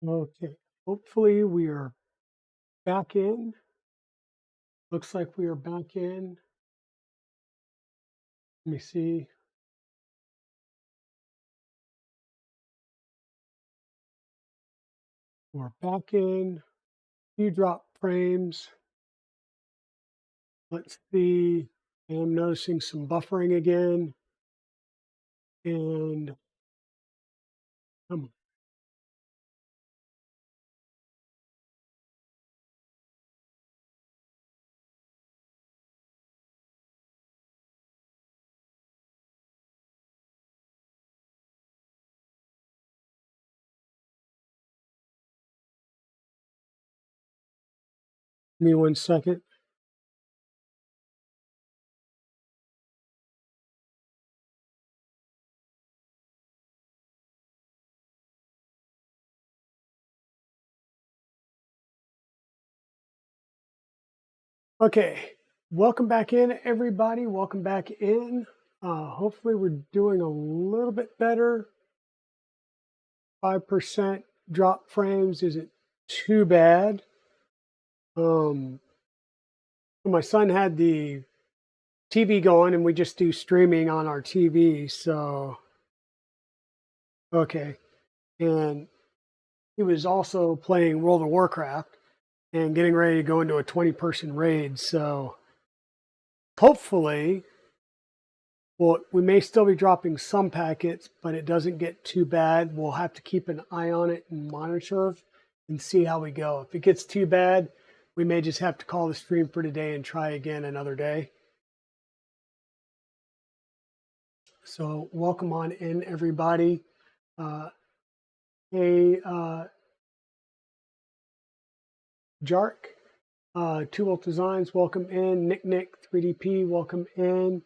Okay, hopefully we are back in. Looks like we are back in. Let me see. We're back in. Few drop frames. Let's see. I'm noticing some buffering again. And come on. Give me 1 second. Okay, welcome back in, everybody. Welcome back in. Hopefully we're doing a little bit better. 5% drop frames isn't too bad. My son had the TV going, and we just do streaming on our TV. So, okay. And he was also playing World of Warcraft and getting ready to go into a 20-person raid. So, hopefully, well, we may still be dropping some packets, but it doesn't get too bad. We'll have to keep an eye on it and monitor and see how we go. If it gets too bad, we may just have to call the stream for today and try again another day. So, welcome on in, everybody. Hey, Jark, 2 Volt Designs, welcome in. Nick, 3DP, welcome in.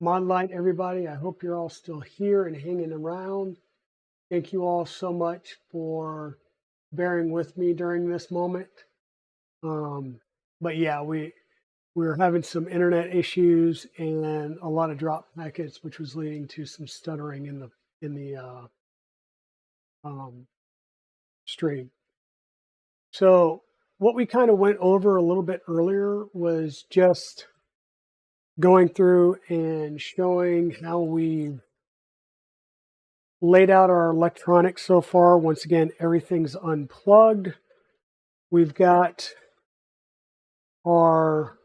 Modlight, everybody, I hope you're all still here and hanging around. Thank you all so much for bearing with me during this moment. But yeah, we're having some internet issues and a lot of drop packets, which was leading to some stuttering in the stream. So what we kind of went over a little bit earlier was just going through and showing how we laid out our electronics so far. Once again, everything's unplugged. We've got our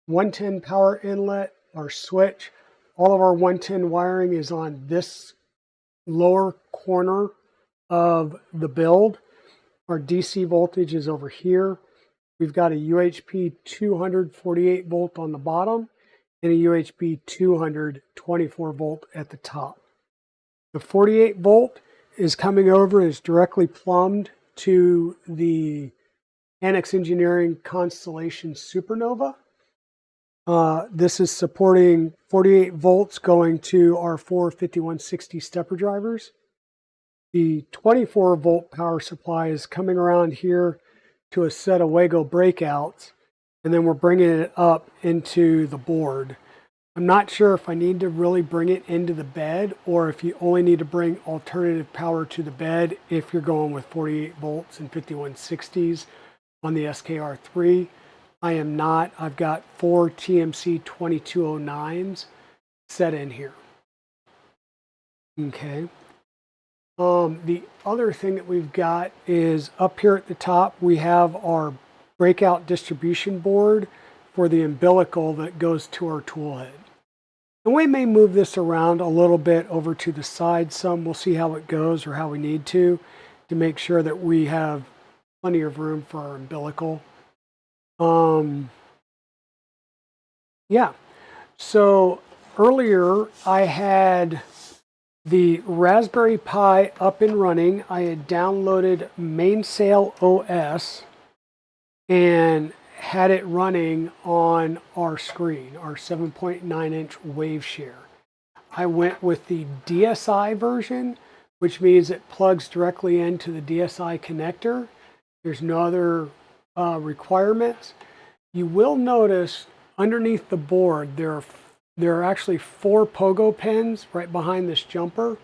110 power inlet, our switch. All of our 110 wiring is on this lower corner of the build. Our DC voltage is over here. We've got a UHP 248 volt on the bottom and a UHP 224 volt at the top. The 48 volt is coming over and is directly plumbed to the Annex Engineering Constellation Supernova. This is supporting 48 volts going to our 4 5160 stepper drivers. The 24 volt power supply is coming around here to a set of Wago breakouts, and then we're bringing it up into the board. I'm not sure if I need to really bring it into the bed or if you only need to bring alternative power to the bed if you're going with 48 volts and 5160s on the SKR3. I am not. I've got 4 TMC 2209s set in here. Okay. The other thing that we've got is up here at the top, we have our breakout distribution board for the umbilical that goes to our tool head. And we may move this around a little bit over to the side some. We'll see how it goes or how we need to make sure that we have plenty of room for our umbilical. Yeah, so earlier I had the Raspberry Pi up and running. I had downloaded MainsailOS and had it running on our screen, our 7.9-inch Waveshare. I went with the DSi version, which means it plugs directly into the DSi connector. There's no other requirements. You will notice underneath the board there are actually 4 pogo pins right behind this jumper.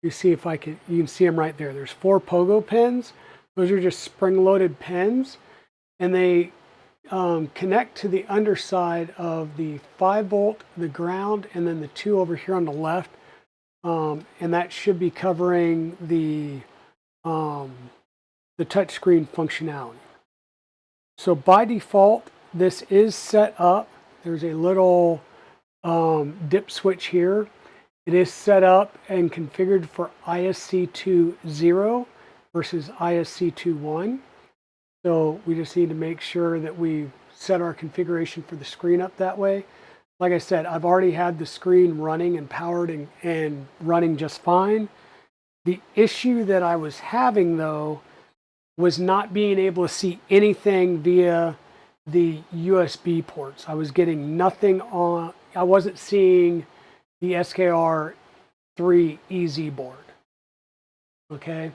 You see if I can, you can see them right there. There's 4 pogo pins. Those are just spring-loaded pins, and they connect to the underside of the 5-volt, the ground, and then the 2 over here on the left. And that should be covering the touchscreen functionality. So by default, this is set up. There's a little dip switch here. It is set up and configured for ISC2 0 versus ISC2 1. So we just need to make sure that we set our configuration for the screen up that way. Like I said, I've already had the screen running and powered and running just fine. The issue that I was having, though, was not being able to see anything via the USB ports. I was getting nothing on, I wasn't seeing the SKR 3 EZ board. Okay,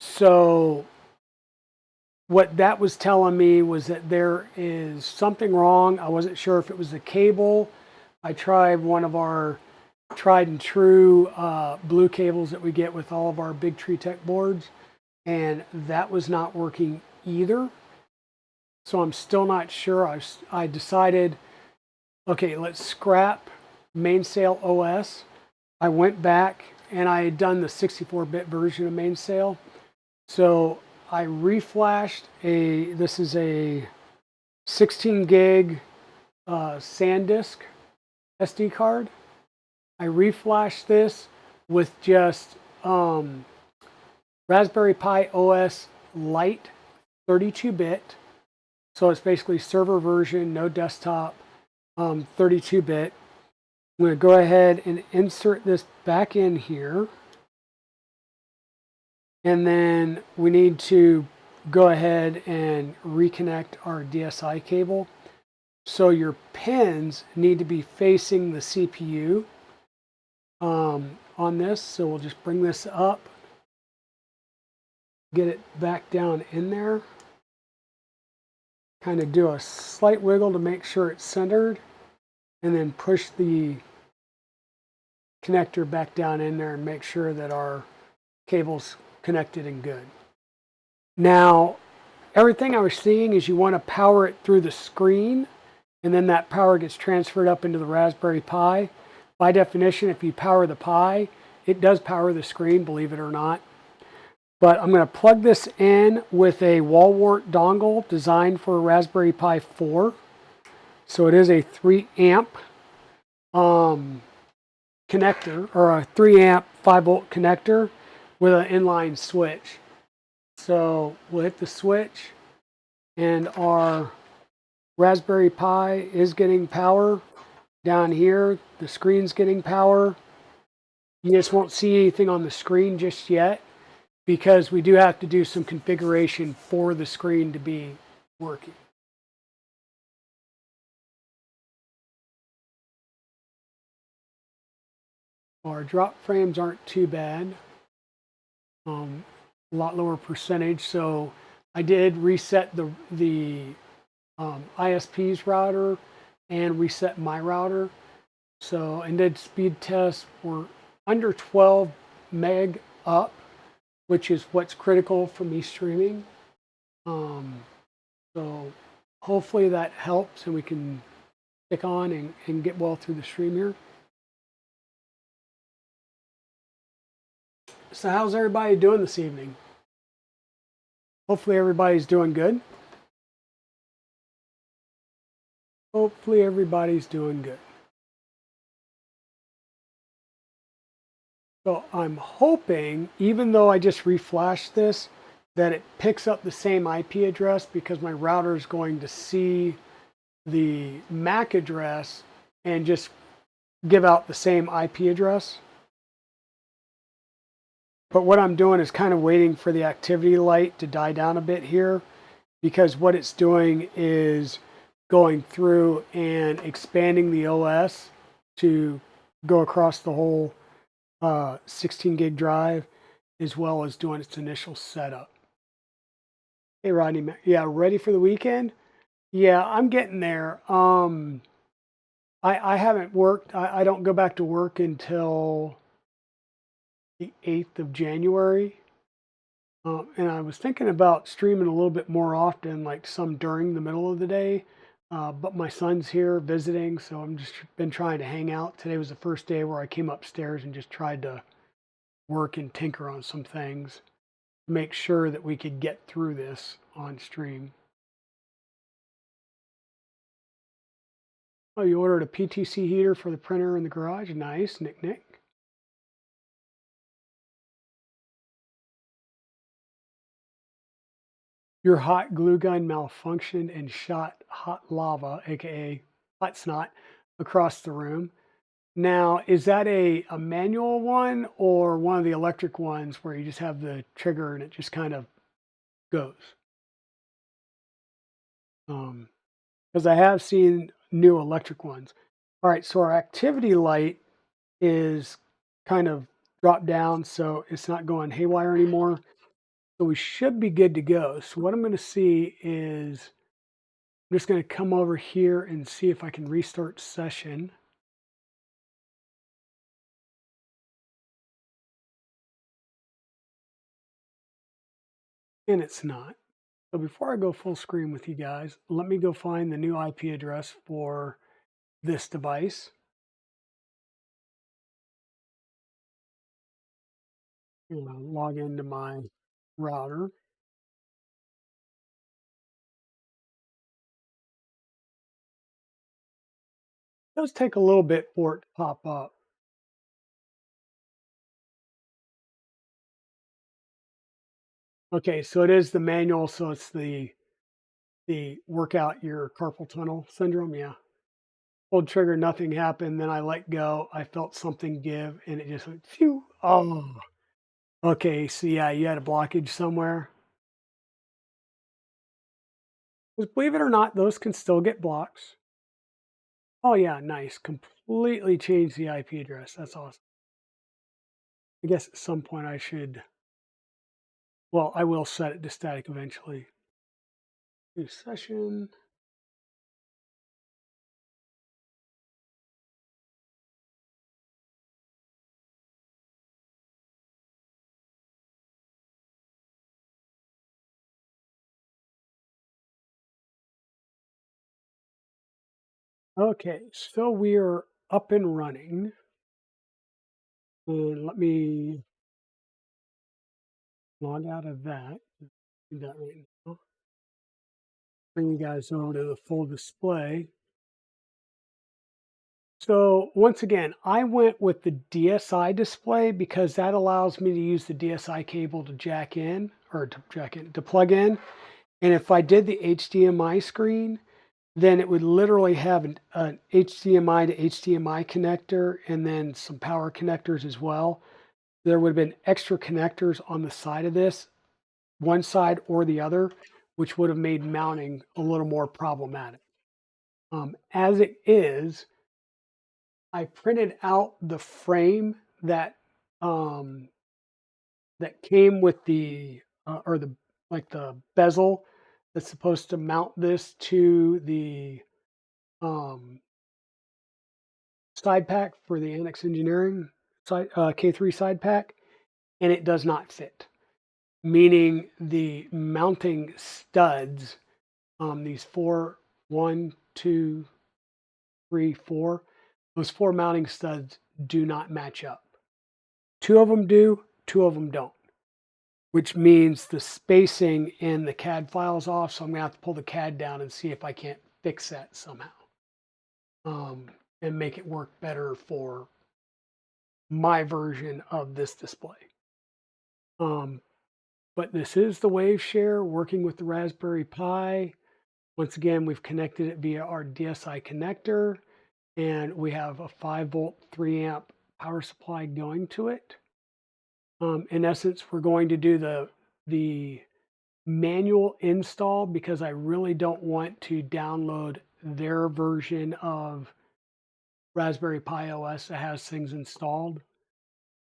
so what that was telling me was that there is something wrong. I wasn't sure if it was the cable. I tried one of our tried and true blue cables that we get with all of our BigTreeTech boards, and that was not working either. So I'm still not sure. I decided, okay, let's scrap MainsailOS. I went back and I had done the 64-bit version of Mainsail. So I reflashed this is a 16 gig SanDisk SD card. I reflashed this with just Raspberry Pi OS Lite 32-bit. So it's basically server version, no desktop, 32-bit. I'm going to go ahead and insert this back in here. And then we need to go ahead and reconnect our DSI cable. So your pins need to be facing the CPU on this. So we'll just bring this up, get it back down in there. Kind of do a slight wiggle to make sure it's centered, and then push the connector back down in there and make sure that our cable's connected and good. Now, everything I was seeing is you want to power it through the screen, and then that power gets transferred up into the Raspberry Pi. By definition, if you power the Pi, it does power the screen, believe it or not. But I'm going to plug this in with a wall wart dongle designed for a Raspberry Pi 4. So it is a 3 amp connector, or a 3 amp 5-volt connector with an inline switch. So we'll hit the switch, and our Raspberry Pi is getting power. Down here, the screen's getting power. You just won't see anything on the screen just yet, because we do have to do some configuration for the screen to be working. Our drop frames aren't too bad. A lot lower percentage. So I did reset the ISP's router and reset my router. So, and did speed tests. We're under 12 meg up, which is what's critical for me streaming. So hopefully that helps and we can stick on and get well through the stream here. So how's everybody doing this evening? Hopefully everybody's doing good. Hopefully everybody's doing good. So I'm hoping, even though I just reflashed this, that it picks up the same IP address, because my router is going to see the MAC address and just give out the same IP address. But what I'm doing is kind of waiting for the activity light to die down a bit here, because what it's doing is going through and expanding the OS to go across the whole 16 gig drive, as well as doing its initial setup. Hey Rodney, yeah, ready for the weekend? Yeah, I'm getting there. I haven't worked. I don't go back to work until the 8th of January. And I was thinking about streaming a little bit more often, like some during the middle of the day. But my son's here visiting, so I'm just been trying to hang out. Today was the first day where I came upstairs and just tried to work and tinker on some things to make sure that we could get through this on stream. Oh, you ordered a PTC heater for the printer in the garage? Nice, Nick. Your hot glue gun malfunctioned and shot hot lava, aka hot snot, across the room. Now, is that a manual one or one of the electric ones where you just have the trigger and it just kind of goes? Because I have seen new electric ones. All right, so our activity light is kind of dropped down, so it's not going haywire anymore. So we should be good to go. So what I'm going to see is I'm just going to come over here and see if I can restart session. And it's not. So before I go full screen with you guys, let me go find the new IP address for this device. And log into my router. It does take a little bit for it to pop up. Okay, so it is the manual, so it's the work out your carpal tunnel syndrome. Yeah. Pulled trigger, nothing happened. Then I let go. I felt something give, and it just went phew. Oh, okay. So yeah, you had a blockage somewhere. 'Cause believe it or not, those can still get blocks. Oh yeah, nice. Completely changed the IP address. That's awesome. I guess at some point I should. Well, I will set it to static eventually. New session. Okay, so we are up and running. And let me log out of that. Do that right now. Bring you guys over to the full display. So once again, I went with the DSI display because that allows me to use the DSI cable to jack in or to plug in. And if I did the HDMI screen, then it would literally have an HDMI to HDMI connector and then some power connectors as well. There would have been extra connectors on the side of this, one side or the other, which would have made mounting a little more problematic. As it is, I printed out the frame um, that came with the or the like the bezel that's supposed to mount this to the um, side pack for the Annex Engineering side, K3 side pack, and it does not fit. Meaning the mounting studs, these four, one, two, three, four, those four mounting studs do not match up. Two of them do, two of them don't, which means the spacing in the CAD file's off. So I'm gonna have to pull the CAD down and see if I can't fix that somehow and make it work better for my version of this display. But this is the Waveshare working with the Raspberry Pi. Once again, we've connected it via our DSI connector, and we have a 5-volt, 3-amp power supply going to it. In essence, we're going to do the manual install because I really don't want to download their version of Raspberry Pi OS that has things installed.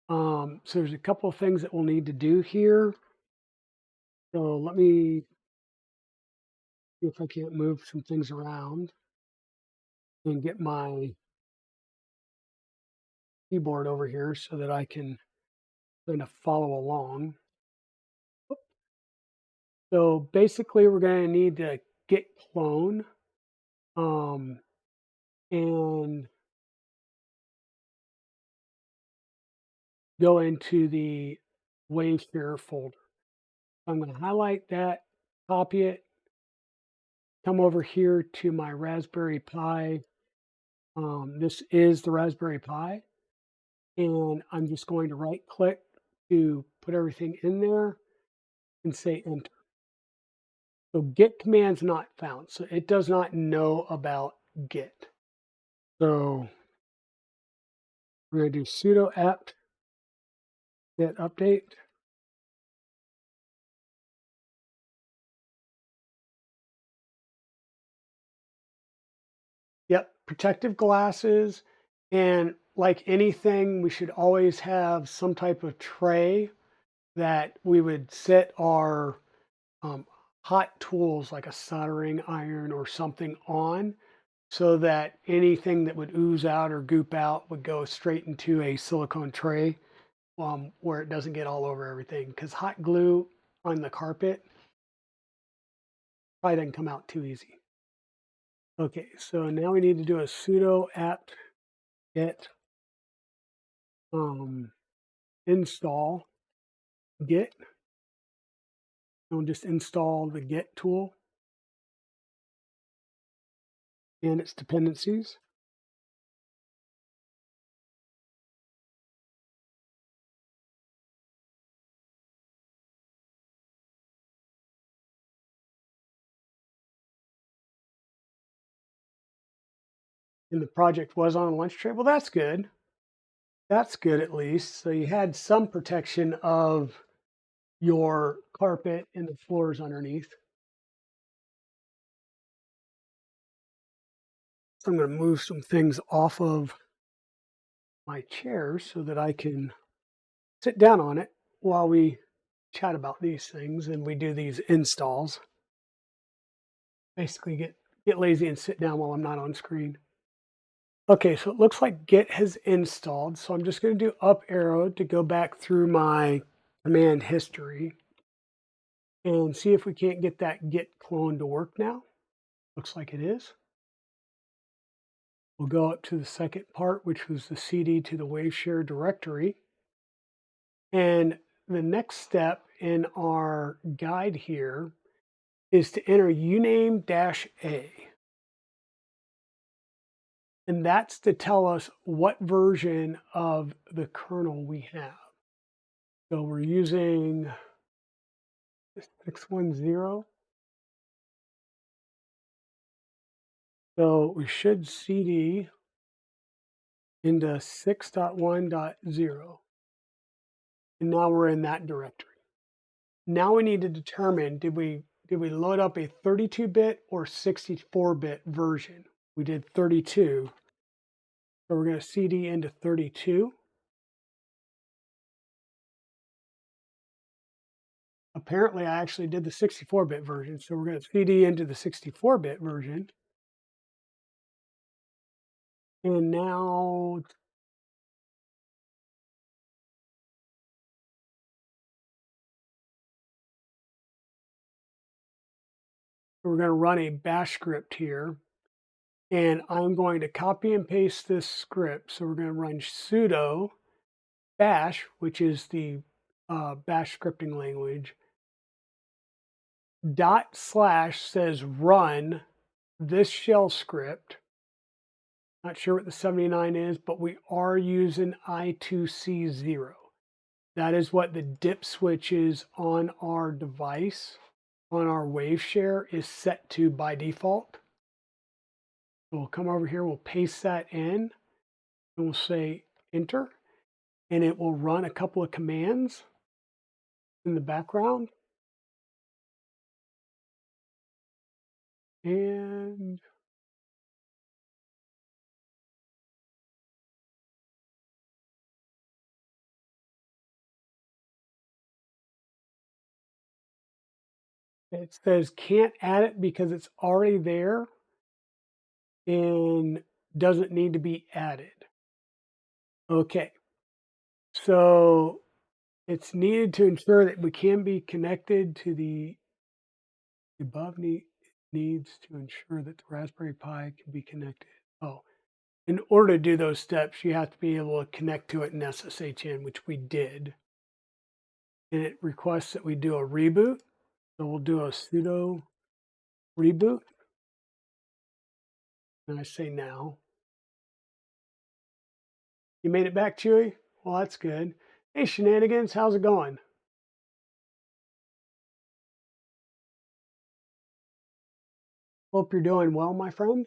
So there's a couple of things that we'll need to do here. So let me see if I can't move some things around and get my keyboard over here so that I can kind of follow along. So basically, we're going to need to git clone um, and go into the Waveshare folder. I'm going to highlight that, copy it, come over here to my Raspberry Pi. This is the Raspberry Pi. And I'm just going to right click to put everything in there and say enter. So git command's not found. So it does not know about git. So we're going to do sudo apt get update. Yep, protective glasses. And like anything, we should always have some type of tray that we would set our hot tools like a soldering iron or something on, so that anything that would ooze out or goop out would go straight into a silicone tray where it doesn't get all over everything. Because hot glue on the carpet probably doesn't come out too easy. Okay, so now we need to do a sudo apt get install git. We'll just install the git tool and its dependencies. And the project was on a lunch tray. Well, that's good. That's good at least. So you had some protection of your carpet and the floors underneath. So I'm going to move some things off of my chair so that I can sit down on it while we chat about these things and we do these installs. Basically get lazy and sit down while I'm not on screen. Okay, so it looks like Git has installed. So I'm just going to do up arrow to go back through my command history and see if we can't get that Git clone to work now. Looks like it is. We'll go up to the second part, which was the CD to the Waveshare directory. And the next step in our guide here is to enter uname-a. And that's to tell us what version of the kernel we have. So we're using 610. So we should CD into 6.1.0. And now we're in that directory. Now we need to determine, did we load up a 32-bit or 64-bit version? We did 32. So we're going to CD into 32. Apparently, I actually did the 64-bit version. So we're going to CD into the 64-bit version. And now we're going to run a bash script here. And I'm going to copy and paste this script. So we're going to run sudo bash, which is the bash scripting language. / says run this shell script. Not sure what the 79 is, but we are using I2C0. That is what the dip switch is on our device, on our Waveshare, is set to by default. We'll come over here, we'll paste that in, and we'll say enter, and it will run a couple of commands in the background. And it says can't add it because it's already there and doesn't need to be added. Okay, so It's needed to ensure that we can be connected to the above needs to ensure that the Raspberry Pi can be connected. Oh, in order to do those steps, you have to be able to connect to it in SSHN, which we did. And it requests that we do a reboot. So we'll do a sudo reboot. And I say now. You made it back, Chewy? Well, that's good. Hey, Shenanigans, how's it going? Hope you're doing well, my friend.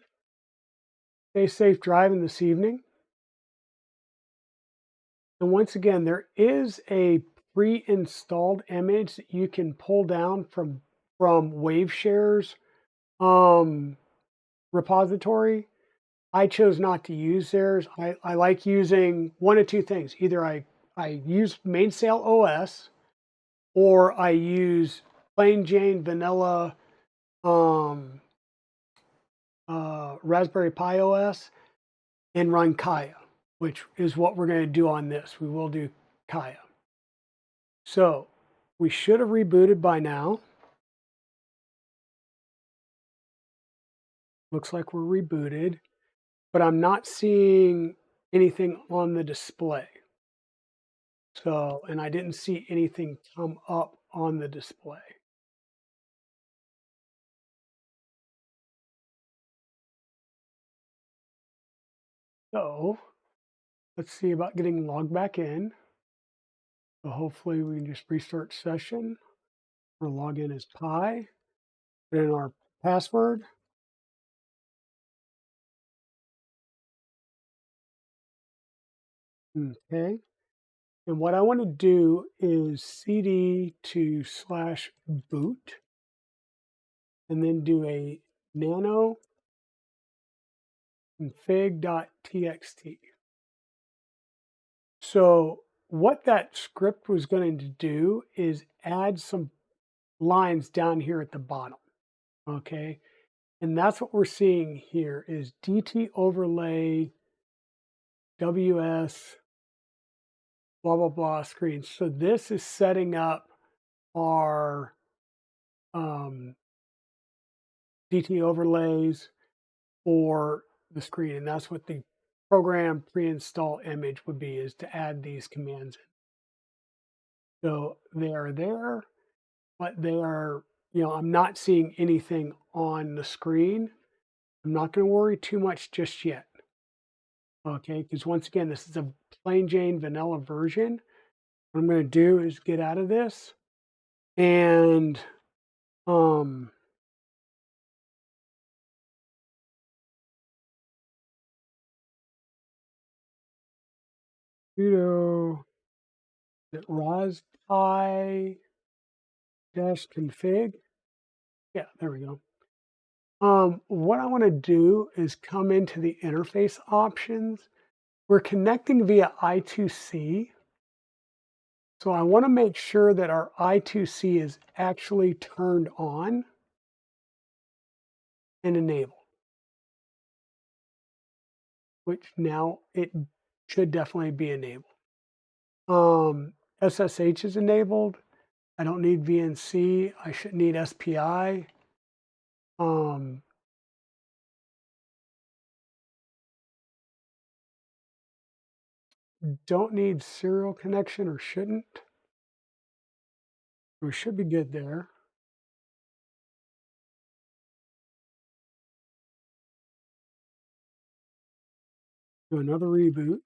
Stay safe driving this evening. And once again, there is a pre-installed image that you can pull down from Waveshare's repository. I chose not to use theirs. I like using one of two things. Either I use MainsailOS or I use plain Jane vanilla Raspberry Pi OS and run Kaya, which is what we're going to do on this. We will do Kaya. So we should have rebooted by now. Looks like we're rebooted, but I'm not seeing anything on the display. So, and I didn't see anything come up on the display. So let's see about getting logged back in. So hopefully we can just restart session. Our login is Pi. Put in our password. Okay. And what I want to do is cd to /boot and then do a nano config.txt. So what that script was going to do is add some lines down here at the bottom. Okay. And that's what we're seeing here is DT overlay WS blah, blah, blah screen. So this is setting up our DT overlays for the screen. And that's what the program pre-install image would be, is to add these commands in. So they are there, but they are, I'm not seeing anything on the screen. I'm not going to worry too much just yet. Okay, because once again, this is a plain Jane vanilla version. What I'm going to do is get out of this and sudo raspi -config. Yeah, there we go. What I want to do is come into the interface options. We're connecting via I2C. So I want to make sure that our I2C is actually turned on and enabled, which now it should definitely be enabled. SSH is enabled. I don't need VNC. I shouldn't need SPI. Don't need serial connection, or shouldn't. We should be good there. Do another reboot.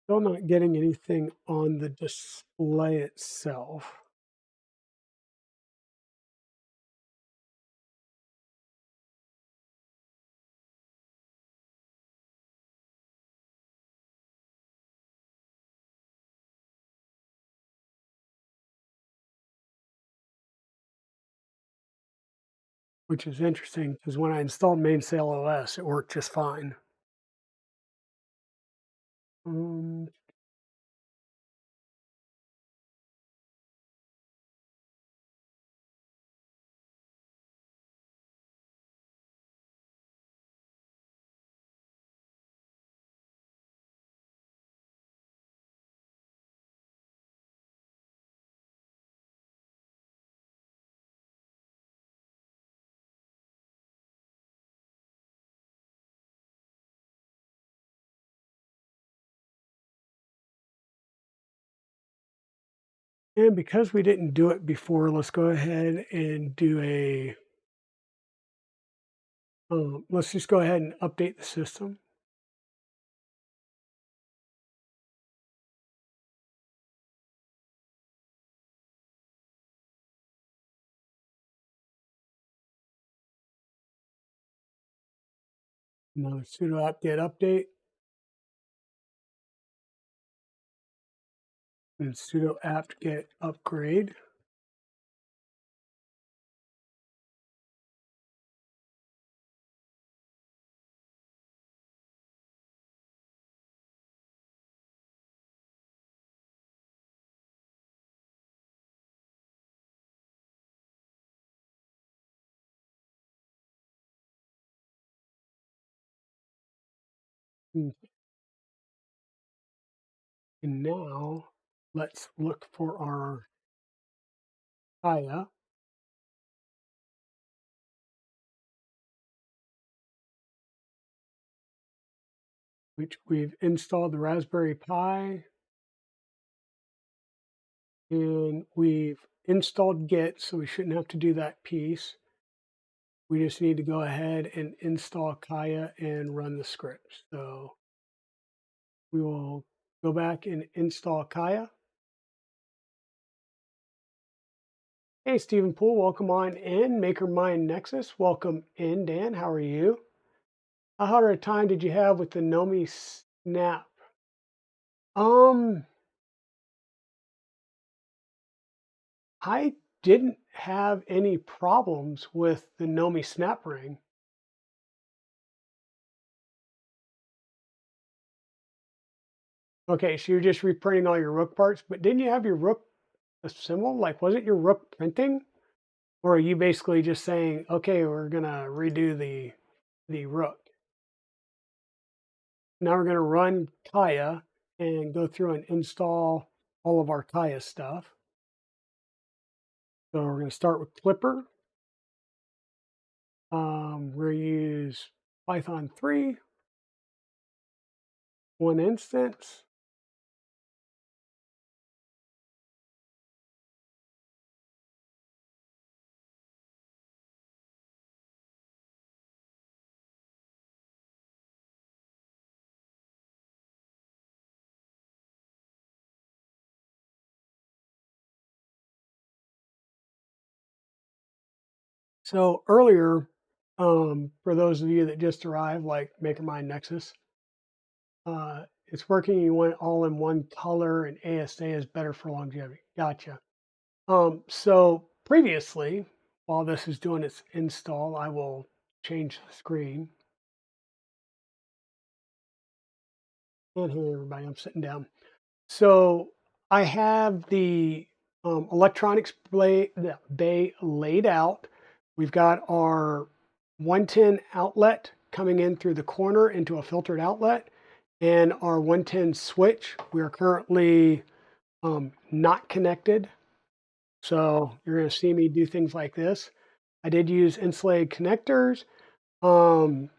Still not getting anything on the display itself. which is interesting because when I installed MainsailOS, it worked just fine. Um, and because we didn't do it before, let's go ahead and do a, let's just go ahead and update the system. Another sudo apt-get update, and sudo apt-get upgrade. And now let's look for our Kaya, which we've installed the Raspberry Pi, and we've installed Git, so we shouldn't have to do that piece. We just need to go ahead and install Kaya and run the scripts. So we will go back and install Kaya. Hey, Stephen Poole, welcome on in. MakerMind Nexus, welcome in. Dan, how are you? How hard a time did you have with the Nomi Snap? Um, I didn't have any problems with the Nomi Snap Ring. Okay, so you're just reprinting all your Rook parts, but didn't you have your Rook assembled? Like, wasn't your Rook printing? Or are you basically just saying, okay, we're gonna redo the Rook. Now we're gonna run Kaya and go through and install all of our Kaya stuff. So we're gonna start with Klipper. We're gonna use Python 3, one instance. So earlier, for those of you that just arrived, like MakerMind Nexus, it's working. You want it all in one color, and ASA is better for longevity. Gotcha. So previously, while this is doing its install, I will change the screen. And hey, everybody, I'm sitting down. So I have the electronics bay laid out. We've got our 110 outlet coming in through the corner into a filtered outlet, and our 110 switch. We are currently not connected. So you're going to see me do things like this. I did use insulated connectors. Um,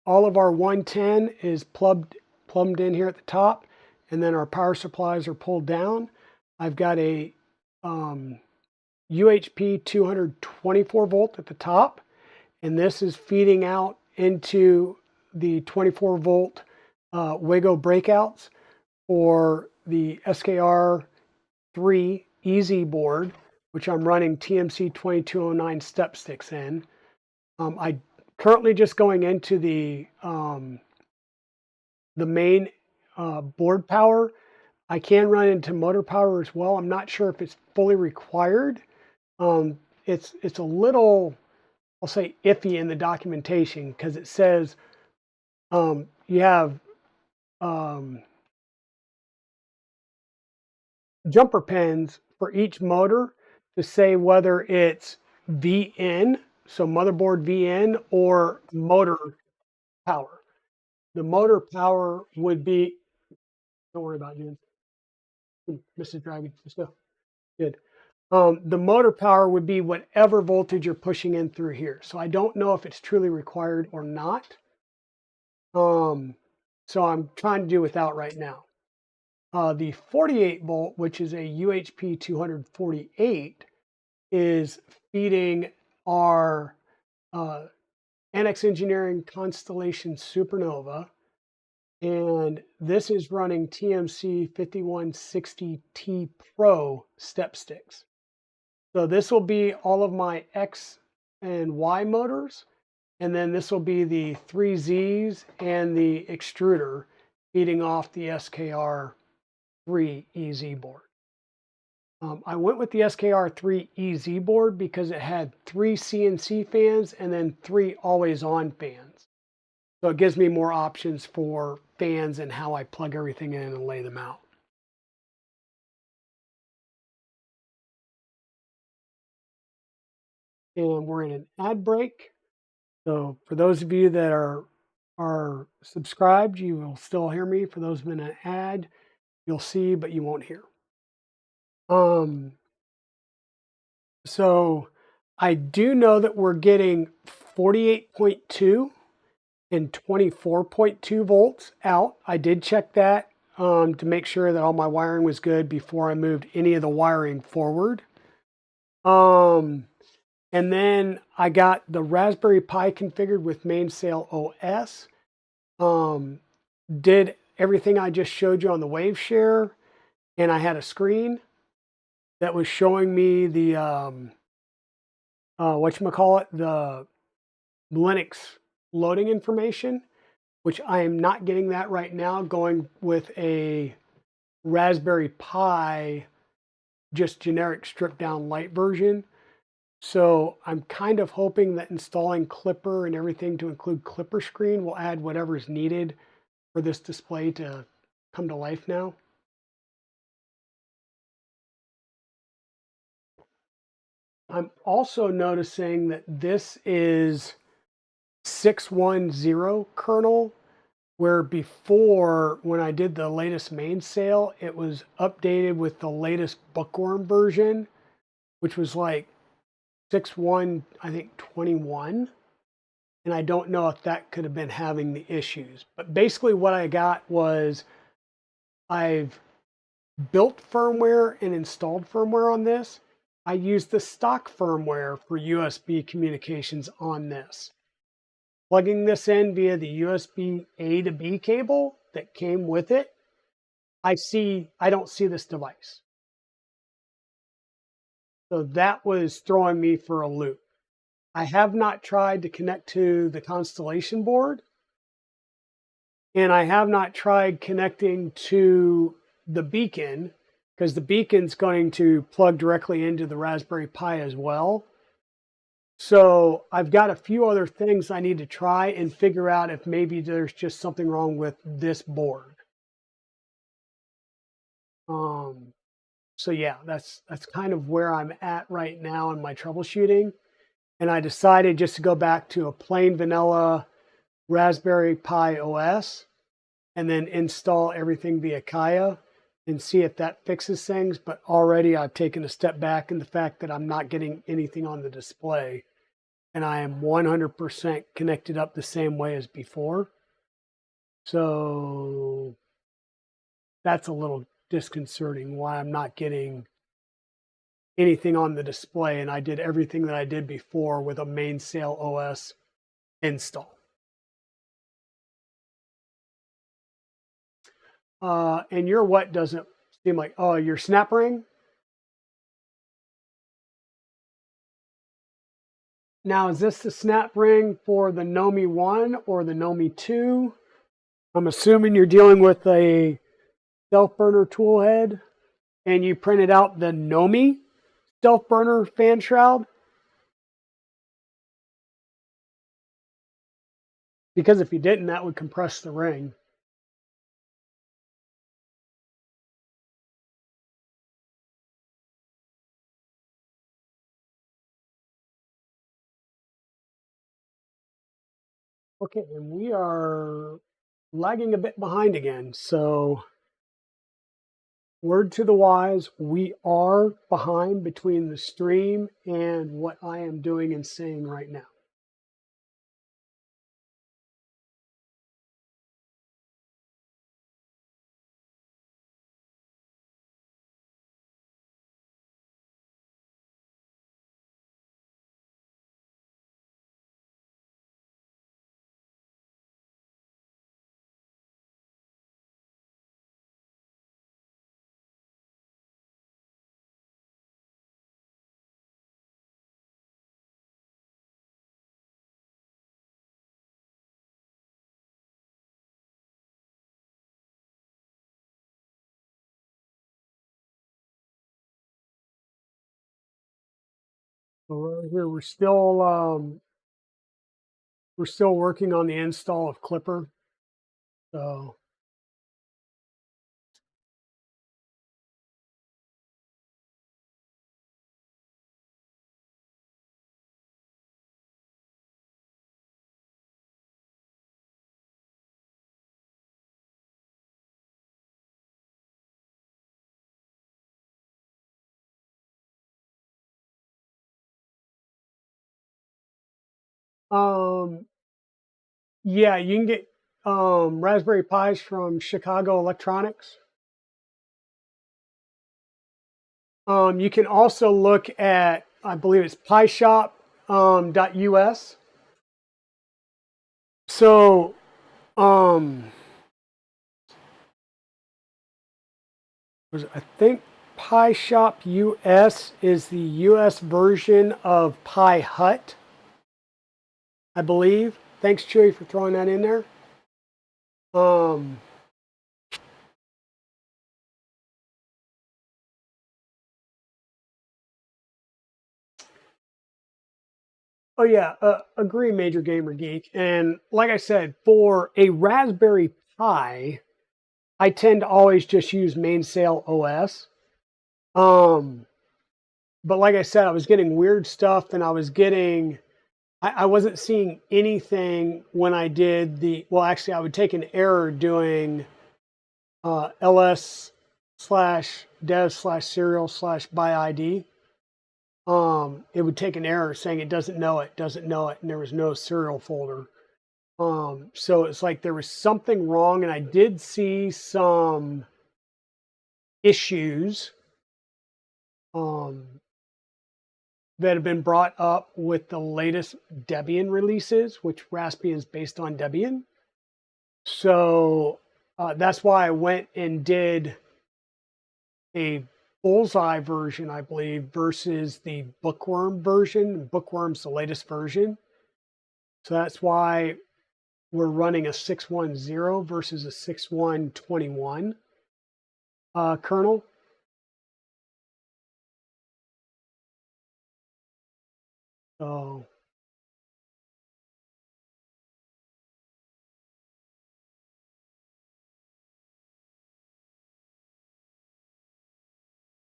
all of our 110 is plumbed in here at the top, and then our power supplies are pulled down. I've got a UHP 224 volt at the top, and this is feeding out into the 24 volt WIGO breakouts for the SKR 3 Easy board, which I'm running TMC 2209 step sticks in. I currently just going into the main board power. I can run into motor power as well. I'm not sure if it's fully required. It's a little I'll say iffy in the documentation, because it says you have jumper pins for each motor to say whether it's VN, so motherboard VN, or motor power. The motor power would be, don't worry about it, Mrs. Dragon, let's go. Good. The motor power would be whatever voltage you're pushing in through here. So I don't know if it's truly required or not. So I'm trying to do without right now. The 48 volt, which is a UHP 248, is feeding our Annex Engineering Constellation Supernova. And this is running TMC 5160T Pro step sticks. So this will be all of my X and Y motors. And then this will be the 3Zs and the extruder feeding off the SKR 3 EZ board. I went with the SKR 3 EZ board because it had 3 CNC fans and then 3 always on fans. So it gives me more options for fans and how I plug everything in and lay them out. And we're in an ad break. So for those of you that are subscribed, you will still hear me. For those in an ad, you'll see, but you won't hear. So I do know that we're getting 48.2 and 24.2 volts out. I did check that to make sure that all my wiring was good before I moved any of the wiring forward. And then I got the Raspberry Pi configured with MainsailOS. Did everything I just showed you on the Waveshare, and I had a screen that was showing me the whatchamacallit, the Linux loading information, which I am not getting that right now, going with a Raspberry Pi, just generic stripped down light version. So I'm kind of hoping that installing Klipper and everything to include Klipper screen will add whatever's needed for this display to come to life now. I'm also noticing that this is 610 kernel, where before, when I did the latest Mainsail, it was updated with the latest Bookworm version, which was like 6.1, I think 21. And I don't know if that could have been having the issues. But basically what I got was I've built firmware and installed firmware on this. I used the stock firmware for USB communications on this. Plugging this in via the USB A to B cable that came with it, I don't see this device. So that was throwing me for a loop. I have not tried to connect to the Constellation board, and I have not tried connecting to the beacon, because the beacon's going to plug directly into the Raspberry Pi as well. So I've got a few other things I need to try and figure out if maybe there's just something wrong with this board. So yeah, that's kind of where I'm at right now in my troubleshooting. And I decided just to go back to a plain vanilla Raspberry Pi OS and then install everything via Kaya and see if that fixes things. But already I've taken a step back in the fact that I'm not getting anything on the display, and I am 100% connected up the same way as before. So that's a little disconcerting why I'm not getting anything on the display, and I did everything that I did before with a MainsailOS install. And your what doesn't seem like, oh, your snap ring? Now, is this the snap ring for the Nomi 1 or the Nomi 2? I'm assuming you're dealing with a self-burner tool head, and you printed out the Nomi self-burner fan shroud. Because if you didn't, that would compress the ring. Okay, and we are lagging a bit behind again. So word to the wise, we are behind between the stream and what I am doing and saying right now. So right here, we're still working on the install of Klipper. So yeah, you can get Raspberry Pis from Chicago Electronics. You can also look at, I believe it's pishop.us. So I think Pi Shop US is the US version of Pi Hut, I believe. Thanks, Chewy, for throwing that in there. Oh yeah, agree, Major Gamer Geek. And like I said, for a Raspberry Pi, I tend to always just use MainsailOS. But like I said, I was getting weird stuff, and I wasn't seeing anything when I did well, actually, I would take an error doing ls/dev/serial/by ID. It would take an error saying it doesn't know it, and there was no serial folder. So it's like there was something wrong, and I did see some issues that have been brought up with the latest Debian releases, which Raspbian is based on Debian. So that's why I went and did a Bullseye version, I believe, versus the Bookworm version. Bookworm's the latest version. So that's why we're running a 6.1.0 versus a 6.1.21 kernel. So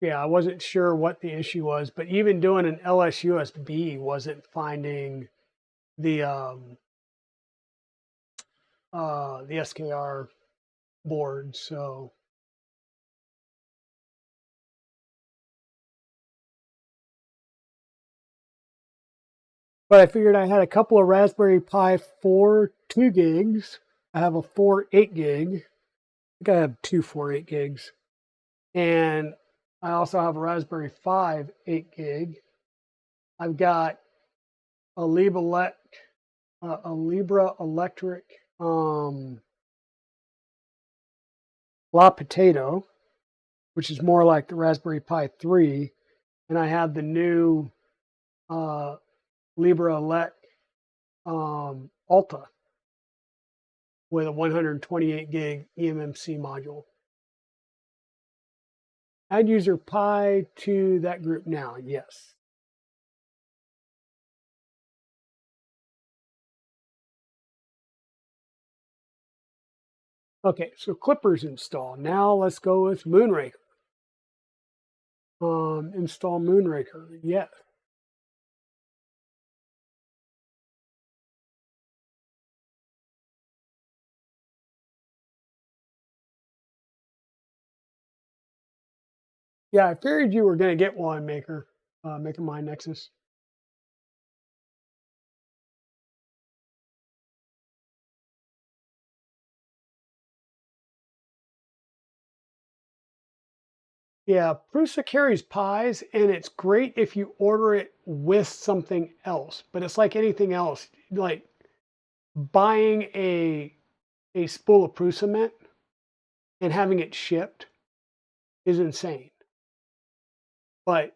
yeah, I wasn't sure what the issue was, but even doing an LSUSB wasn't finding the SKR board. So but I figured I had a couple of Raspberry Pi 4 2 gigs. I have a 4 8 gig. I think I have two 4 8 gigs. And I also have a Raspberry 5 8 gig. I've got a Libra Electric La Potato, which is more like the Raspberry Pi 3. And I have the new Libra Elect Alta with a 128 gig eMMC module. Add user Pi to that group now, yes. Okay, so Klipper's installed. Now let's go with Moonraker. Install Moonraker. Yes. Yeah, I figured you were going to get one, Maker. Making my Nexus. Yeah, Prusa carries pies, and it's great if you order it with something else. But it's like anything else, like buying a spool of Prusa mint and having it shipped is insane. But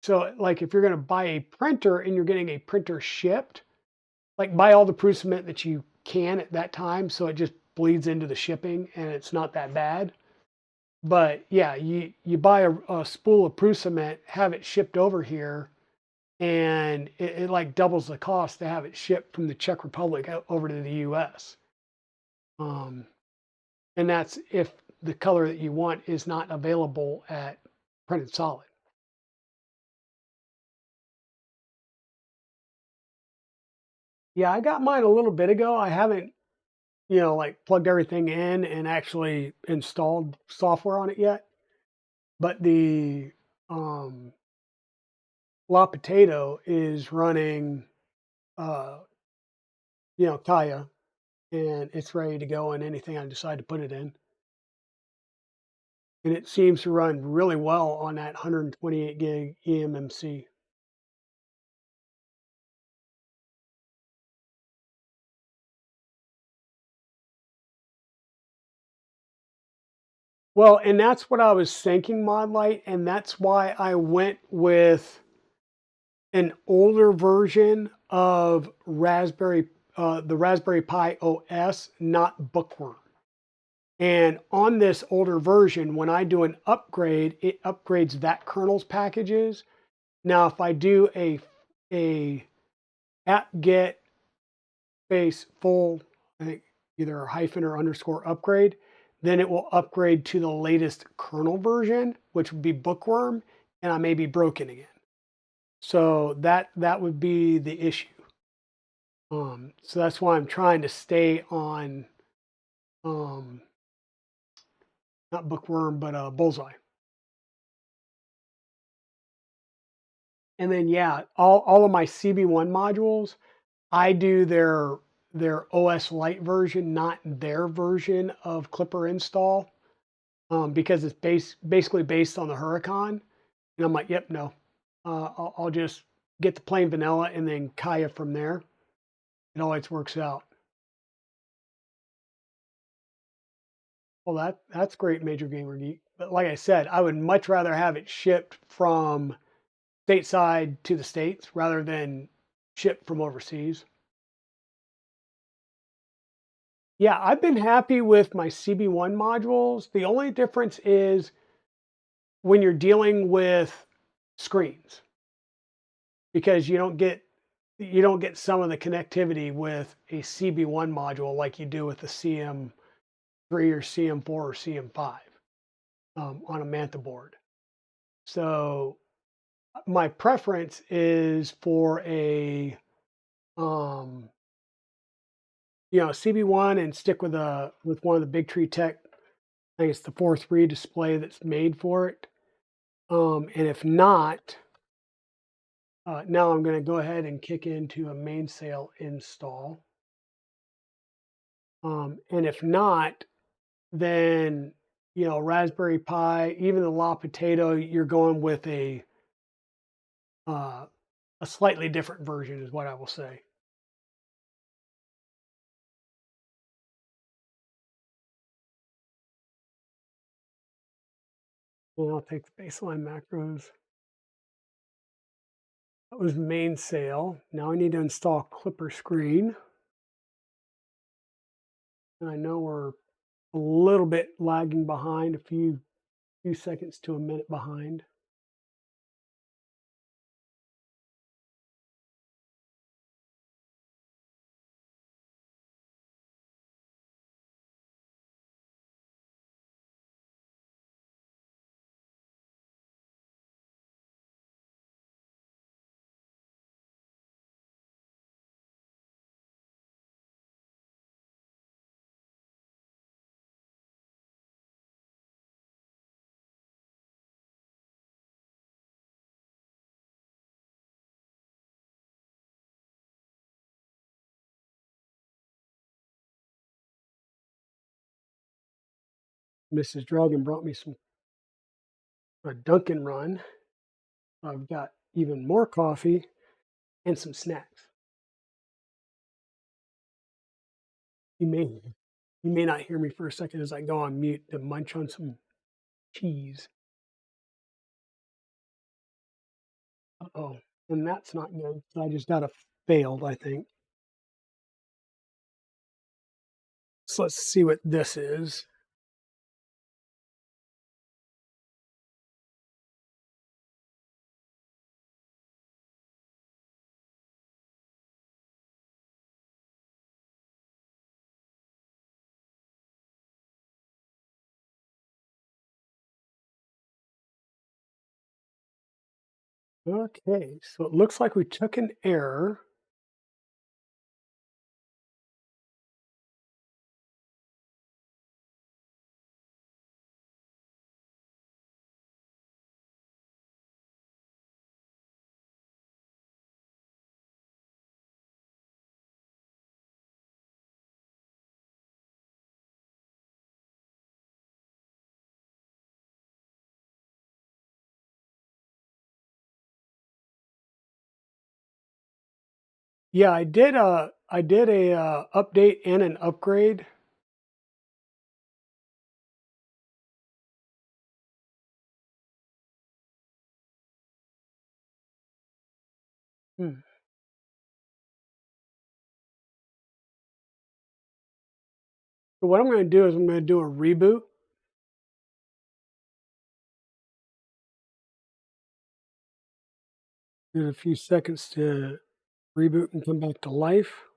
so, like, if you're going to buy a printer and you're getting a printer shipped, like buy all the Prusa mint that you can at that time, so it just bleeds into the shipping and it's not that bad. But yeah, you buy a spool of Prusa mint, have it shipped over here, and it like doubles the cost to have it shipped from the Czech Republic over to the U.S. Um, and that's if the color that you want is not available at printed solid. Yeah, I got mine a little bit ago. I haven't, like plugged everything in and actually installed software on it yet. But the um, La Potato is running, uh, Kaya, and it's ready to go in anything I decide to put it in. And it seems to run really well on that 128 gig eMMC. Well, and that's what I was thinking, Modlight, and that's why I went with an older version of the Raspberry Pi OS, not Bookworm. And on this older version, when I do an upgrade, it upgrades that kernel's packages. Now, if I do a apt-get space full, I think either hyphen or underscore upgrade, then it will upgrade to the latest kernel version, which would be Bookworm, and I may be broken again. So that would be the issue. So that's why I'm trying to stay on um, not Bookworm, but Bullseye. And then yeah, all of my CB1 modules, I do their OS Lite version, not their version of Klipper install, because it's basically based on the Huracan. And I'm like, yep, no, I'll just get the plain vanilla and then Kaya from there. It always works out. Well, that's great, Major Gamer Geek. But like I said, I would much rather have it shipped from stateside to the States rather than shipped from overseas. Yeah, I've been happy with my CB1 modules. The only difference is when you're dealing with screens, because you don't get some of the connectivity with a CB1 module like you do with the CM3 or CM4 or CM5 on a Manta board. So my preference is for a CB1 and stick with one of the BigTreeTech. I think it's the 4.3 display that's made for it. And if not, now I'm going to go ahead and kick into a Mainsail install. And if not, then Raspberry Pi, even the La Potato, you're going with uh, a slightly different version, is what I will say. And I'll take the baseline macros. That was Mainsail. Now I need to install Klipper screen. And I know we're a little bit lagging behind, a few seconds to a minute behind. Mrs. Dragon brought me a Dunkin' Run. I've got even more coffee and some snacks. You may not hear me for a second as I go on mute to munch on some cheese. Uh-oh. And that's not good. So I just got a failed, I think. So let's see what this is. Okay, so it looks like we took an error. Yeah, I did a update and an upgrade. Hmm. So what I'm going to do is I'm going to do a reboot. Give it a few seconds to reboot and come back to life.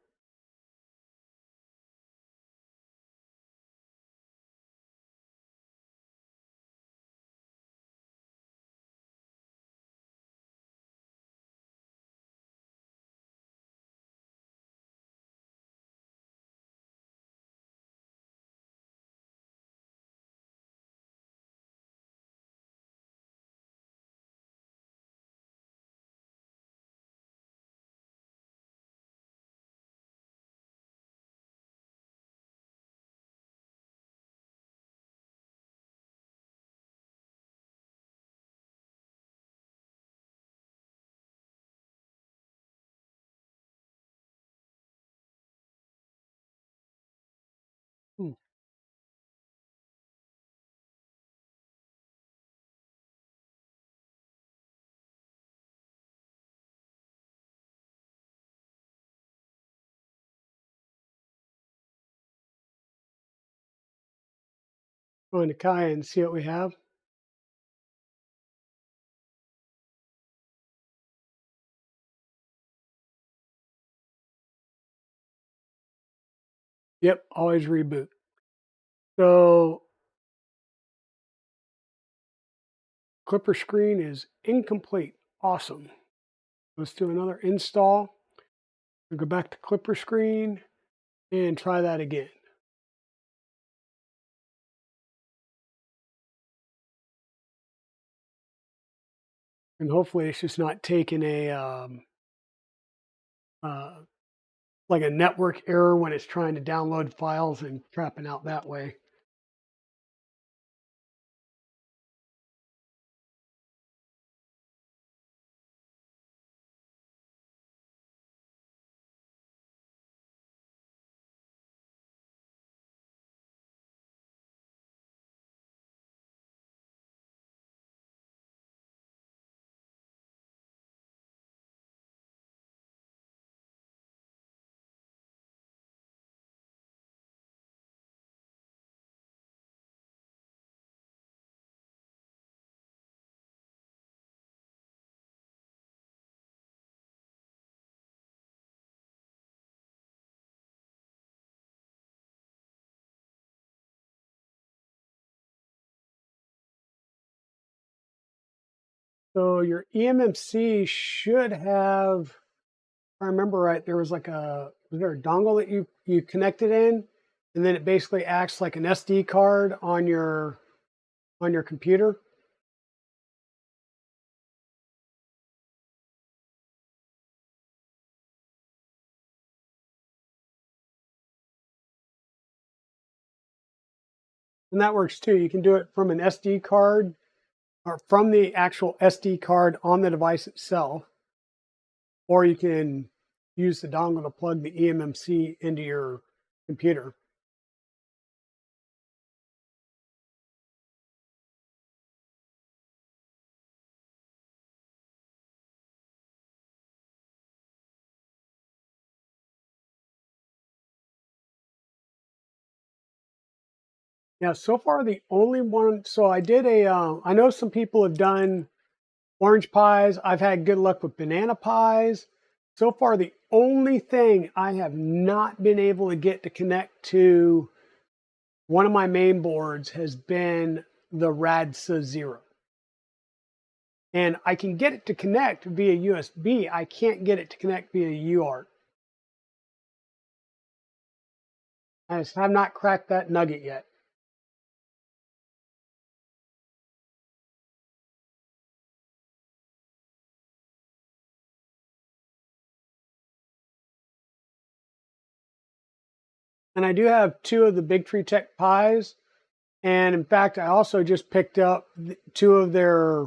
Hmm. Go into Kaya and see what we have. Yep, always reboot. So Klipper screen is incomplete. Awesome. Let's do another install. We'll go back to Klipper screen and try that again. And hopefully it's just not taking a uh, like a network error when it's trying to download files and crapping out that way. So your eMMC should have, if I remember right, there was like was there a dongle that you connected in, and then it basically acts like an SD card on your computer. And that works too. You can do it from an SD card or from the actual SD card on the device itself, or you can use the dongle to plug the eMMC into your computer. Yeah, so far the only one, so I did I know some people have done orange pies. I've had good luck with banana pies. So far, the only thing I have not been able to get to connect to one of my main boards has been the Radsa Zero. And I can get it to connect via USB. I can't get it to connect via UART. I just have not cracked that nugget yet. And I do have 2 of the BigTreeTech pies. And in fact, I also just picked up 2 of their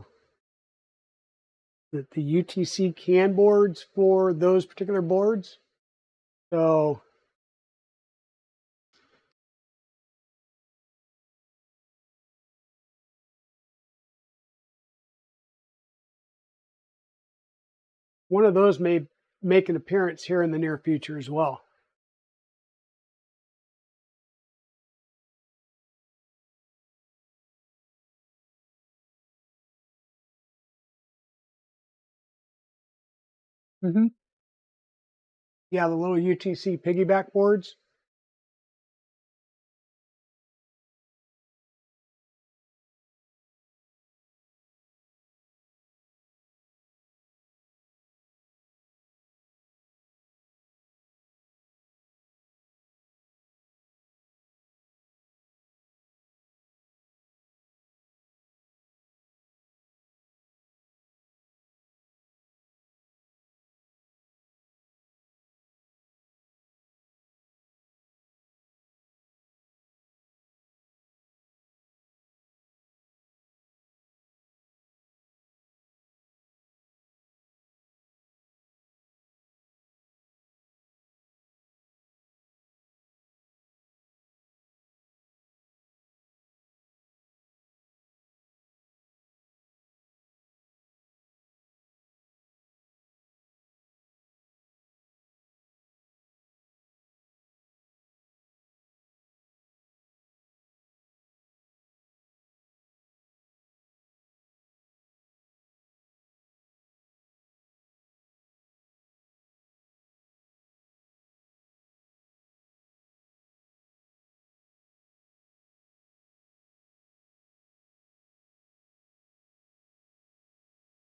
the UTC CAN boards for those particular boards. So one of those may make an appearance here in the near future as well. Mm-hmm. Yeah, the little UTC piggyback boards.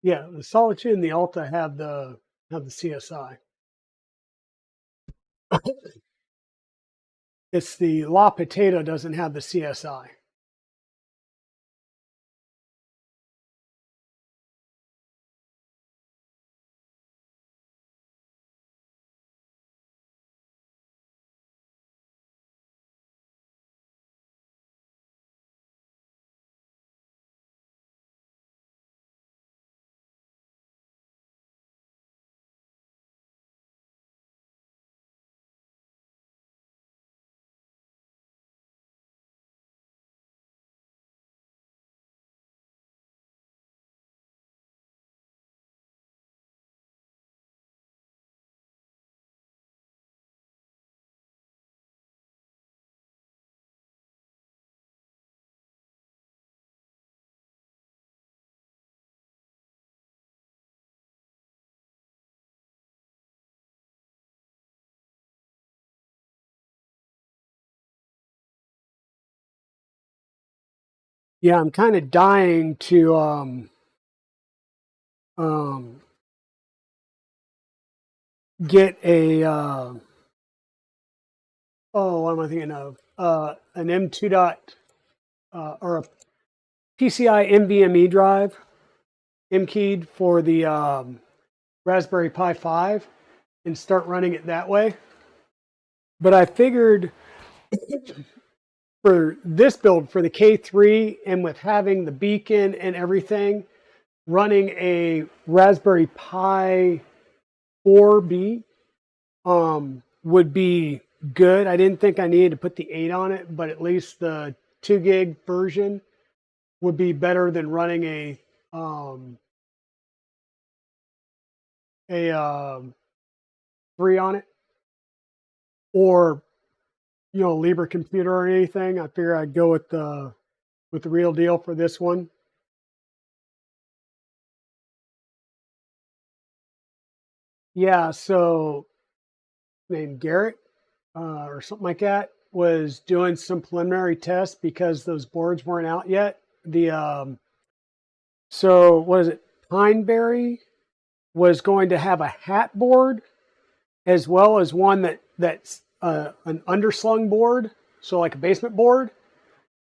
Yeah, the Solitude and the Alta have the CSI. It's the La Potato doesn't have the CSI. Yeah, I'm kind of dying to um, get a what am I thinking of? An M2 or a PCI NVMe drive, M-keyed for the Raspberry Pi 5 and start running it that way. But I figured for this build, for the K3, and with having the beacon and everything, running a Raspberry Pi 4B would be good. I didn't think I needed to put the 8 on it, but at least the 2 gig version would be better than running a 3 on it, or Libre computer or anything. I figure I'd go with the real deal for this one. Yeah, so named Garrett or something like that was doing some preliminary tests because those boards weren't out yet. So what is it? Pineberry was going to have a hat board as well as one that's an underslung board, so like a basement board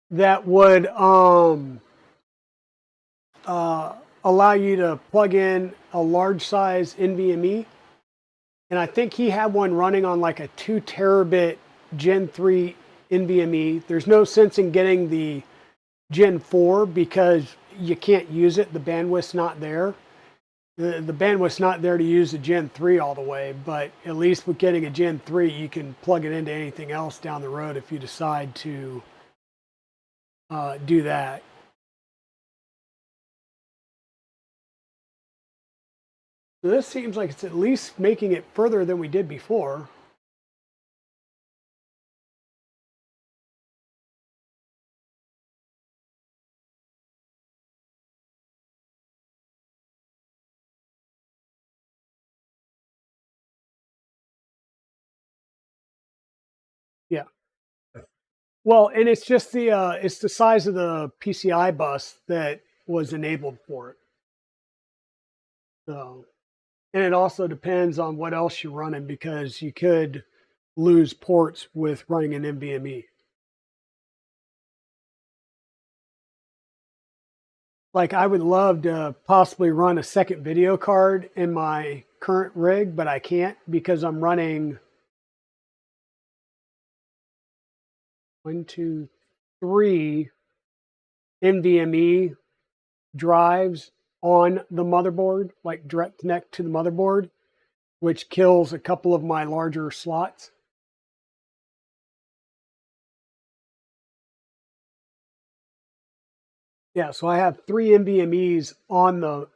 that would allow you to plug in a large size NVMe. And I think he had one running on like a 2 terabit Gen 3 NVMe. There's no sense in getting the Gen 4 because you can't use it. The bandwidth's not there. The bandwidth's not there to use the Gen 3 all the way, but at least with getting a Gen 3, you can plug it into anything else down the road if you decide to do that. So this seems like it's at least making it further than we did before. Yeah. Well, and it's just it's the size of the PCI bus that was enabled for it. So, and it also depends on what else you're running because you could lose ports with running an NVMe. Like I would love to possibly run a second video card in my current rig, but I can't because I'm running 1, 2, 3 NVMe drives on the motherboard, like direct connect to the motherboard, which kills a couple of my larger slots. Yeah, so I have 3 NVMe's on the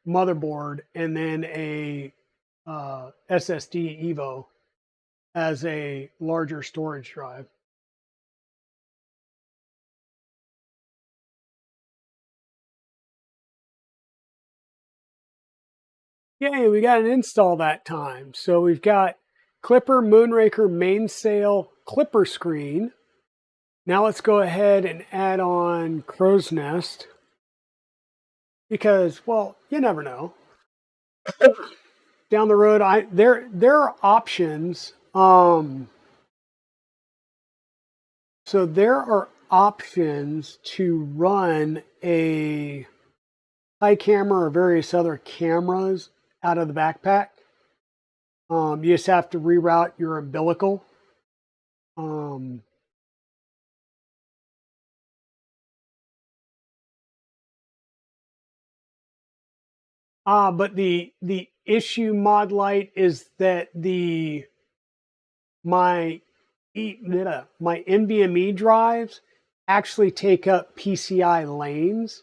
motherboard, and then a SSD Evo as a larger storage drive. Yay, we got an install that time. So we've got Klipper, Moonraker, Mainsail, Klipper screen. Now let's go ahead and add on Crow's Nest because, well, you never know. Down the road, there are options. So there are options to run a high camera or various other cameras out of the backpack. You just have to reroute your umbilical. But the issue, Mod Light, is that my NVMe drives actually take up PCI lanes.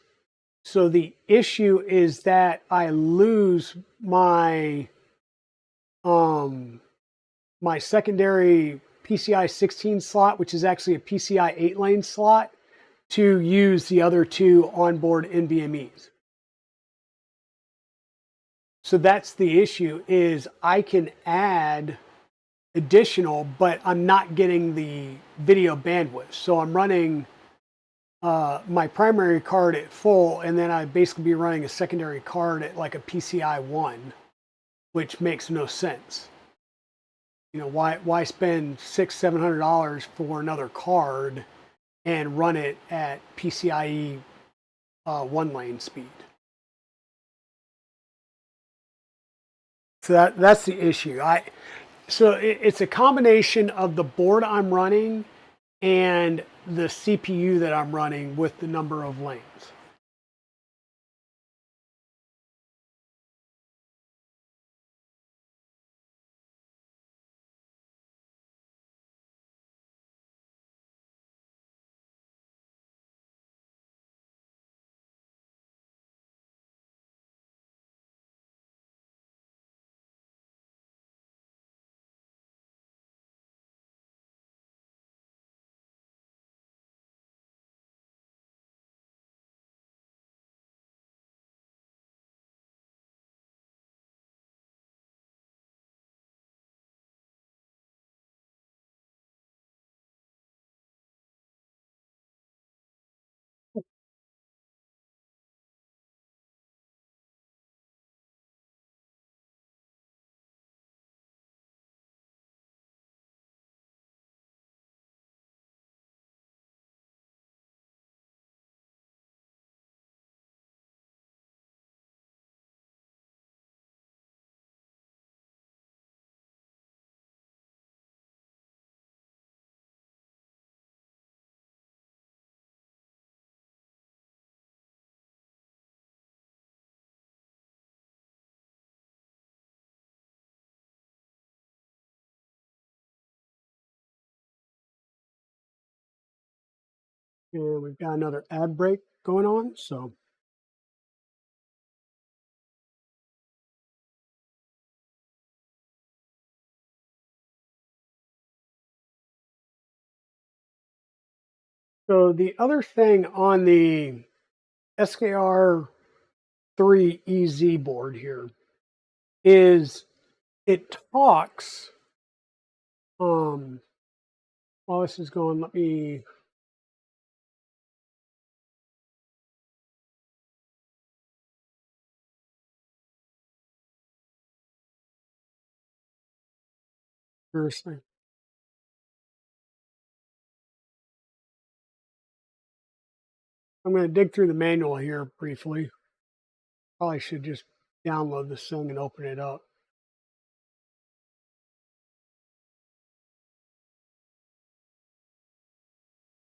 So the issue is that I lose my my secondary PCI 16 slot, which is actually a PCI 8 lane slot, to use the other 2 onboard NVMe's. So that's the issue, is I can add additional, but I'm not getting the video bandwidth. So I'm running my primary card at full, and then I'd basically be running a secondary card at like a PCI 1, which makes no sense. Why spend $600-700 for another card and run it at PCIe 1 lane speed? So that's the issue. So it's a combination of the board I'm running and the CPU that I'm running with the number of lanes. And we've got another ad break going on, so. So the other thing on the SKR 3 EZ board here is it talks, while this is going, let me, seriously. I'm going to dig through the manual here briefly. Probably should just download this thing and open it up.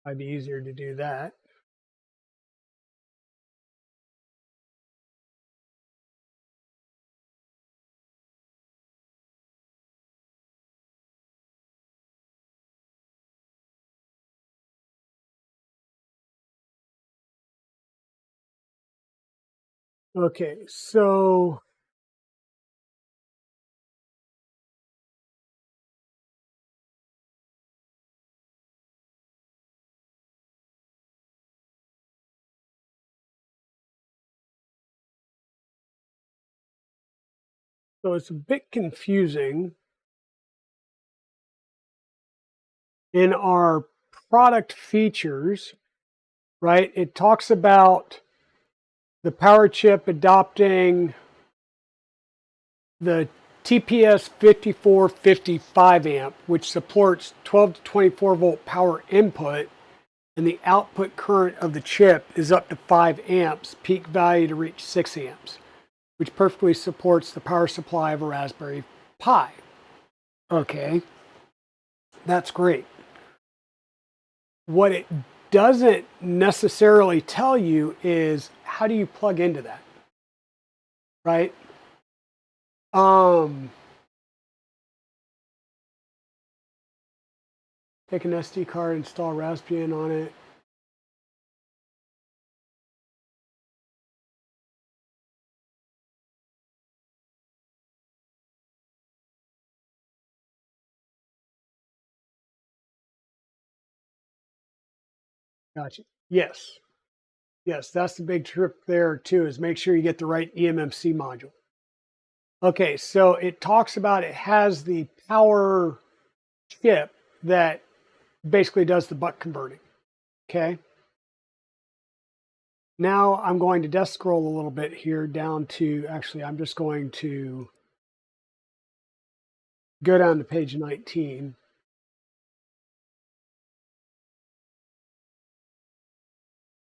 Might be easier to do that. Okay, so it's a bit confusing in our product features, right? It talks about the power chip adopting the TPS 5455 amp, which supports 12 to 24 volt power input, and the output current of the chip is up to 5 amps, peak value to reach 6 amps, which perfectly supports the power supply of a Raspberry Pi. Okay, that's great. What it doesn't necessarily tell you is how do you plug into that, right? Take an SD card, install Raspbian on it. Gotcha. Yes. Yes, that's the big trick there too, is make sure you get the right eMMC module. Okay, so it talks about it has the power chip that basically does the buck converting. Okay. Now I'm going to desk scroll a little bit here down to, actually, I'm just going to go down to page 19.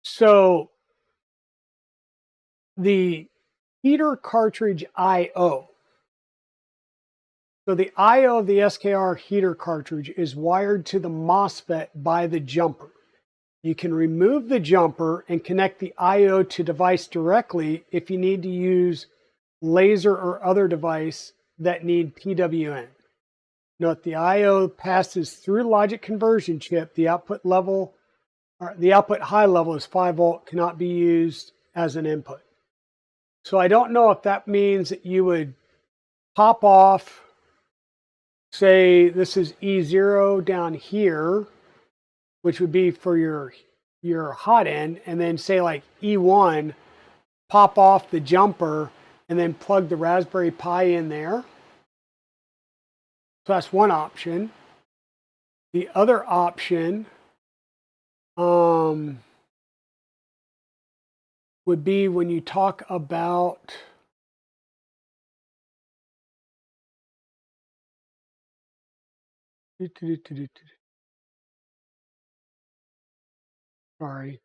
So the heater cartridge IO So the I/O of the SKR heater cartridge is wired to the MOSFET by the jumper. You can remove the jumper and connect the I/O to device directly if you need to use laser or other device that need PWM. Note the I/O passes through logic conversion chip. The output high level is 5 volt, cannot be used as an input. So I don't know if that means that you would pop off, say this is E0 down here, which would be for your hot end, and then say like E1, pop off the jumper and then plug the Raspberry Pi in there. So that's one option. The other option would be when you talk about sorry.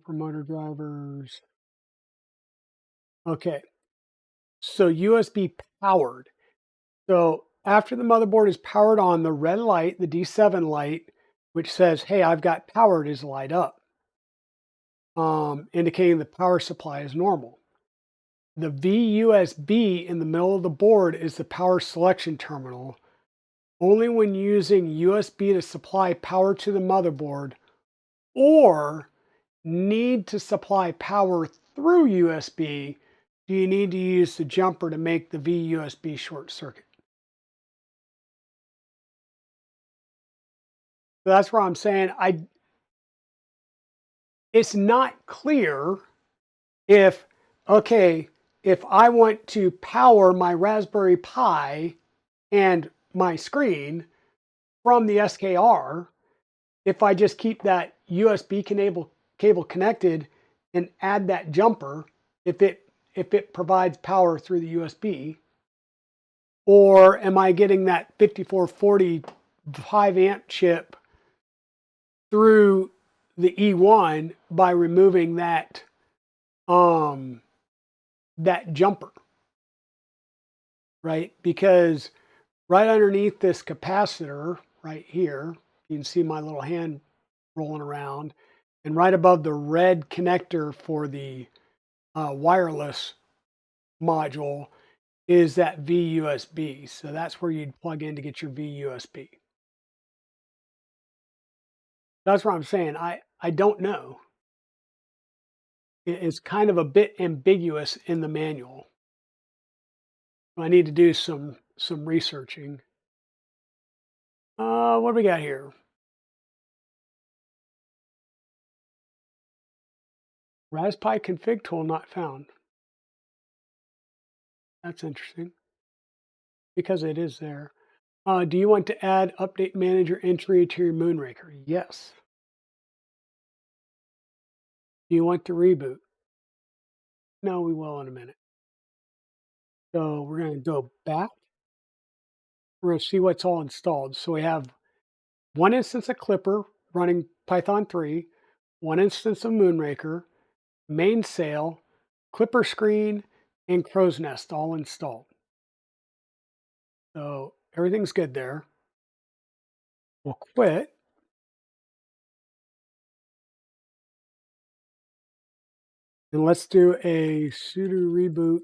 Motor drivers. Okay. So USB powered. So after the motherboard is powered on, the red light, the D7 light, which says, hey, I've got powered, is light up, indicating the power supply is normal. The VUSB in the middle of the board is the power selection terminal. Only when using USB to supply power to the motherboard or need to supply power through USB do you need to use the jumper to make the VUSB short circuit. So that's where I'm saying it's not clear if, okay, if I want to power my Raspberry Pi and my screen from the SKR, if I just keep that USB cable connected and add that jumper, if it provides power through the USB, or am I getting that 5440 5 amp chip through the E1 by removing that that jumper, right? Because right underneath this capacitor right here, you can see my little hand rolling around, and right above the red connector for the wireless module is that VUSB. So that's where you'd plug in to get your VUSB. That's what I'm saying. I don't know. It's kind of a bit ambiguous in the manual. I need to do some researching. What do we got here? Raspberry config tool not found. That's interesting because it is there. Do you want to add update manager entry to your Moonraker? Yes. Do you want to reboot? No, we will in a minute. So we're going to go back. We're going to see what's all installed. So we have one instance of Klipper running Python 3, one instance of Moonraker, Mainsail, Klipper screen, and Crow's Nest all installed. So everything's good there. We'll quit. And let's do a sudo reboot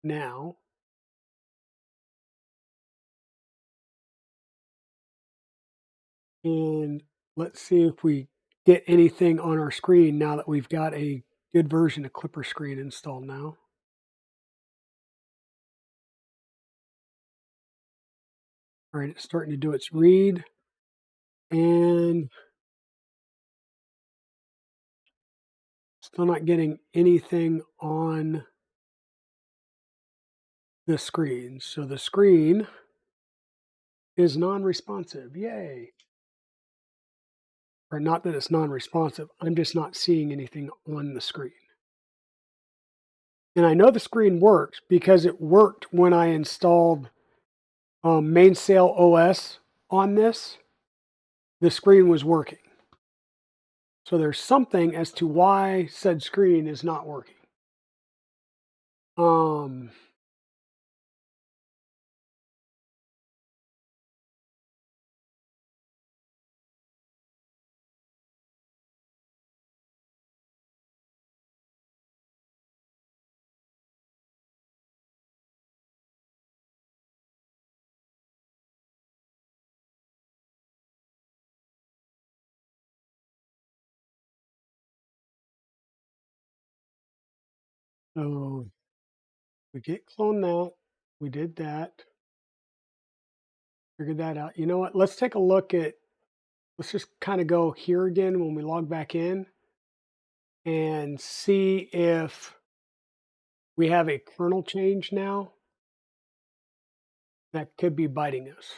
now. And let's see if we get anything on our screen now that we've got a good version of Klipper screen installed now. All right, it's starting to do its read. And still not getting anything on the screen. So the screen is non-responsive. Yay. Or not that it's non-responsive. I'm just not seeing anything on the screen. And I know the screen works because it worked when I installed MainsailOS on this. The screen was working. So there's something as to why said screen is not working. Um, so we get clone that. We did that. Figured that out. You know what? Let's take a look at, let's just kind of go here again when we log back in and see if we have a kernel change now that could be biting us.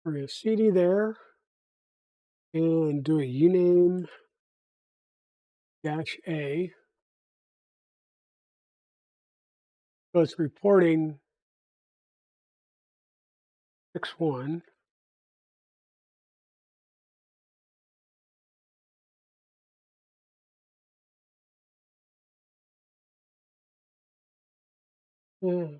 We're going to cd there and do a uname -a. So it's reporting 6.1. Yeah.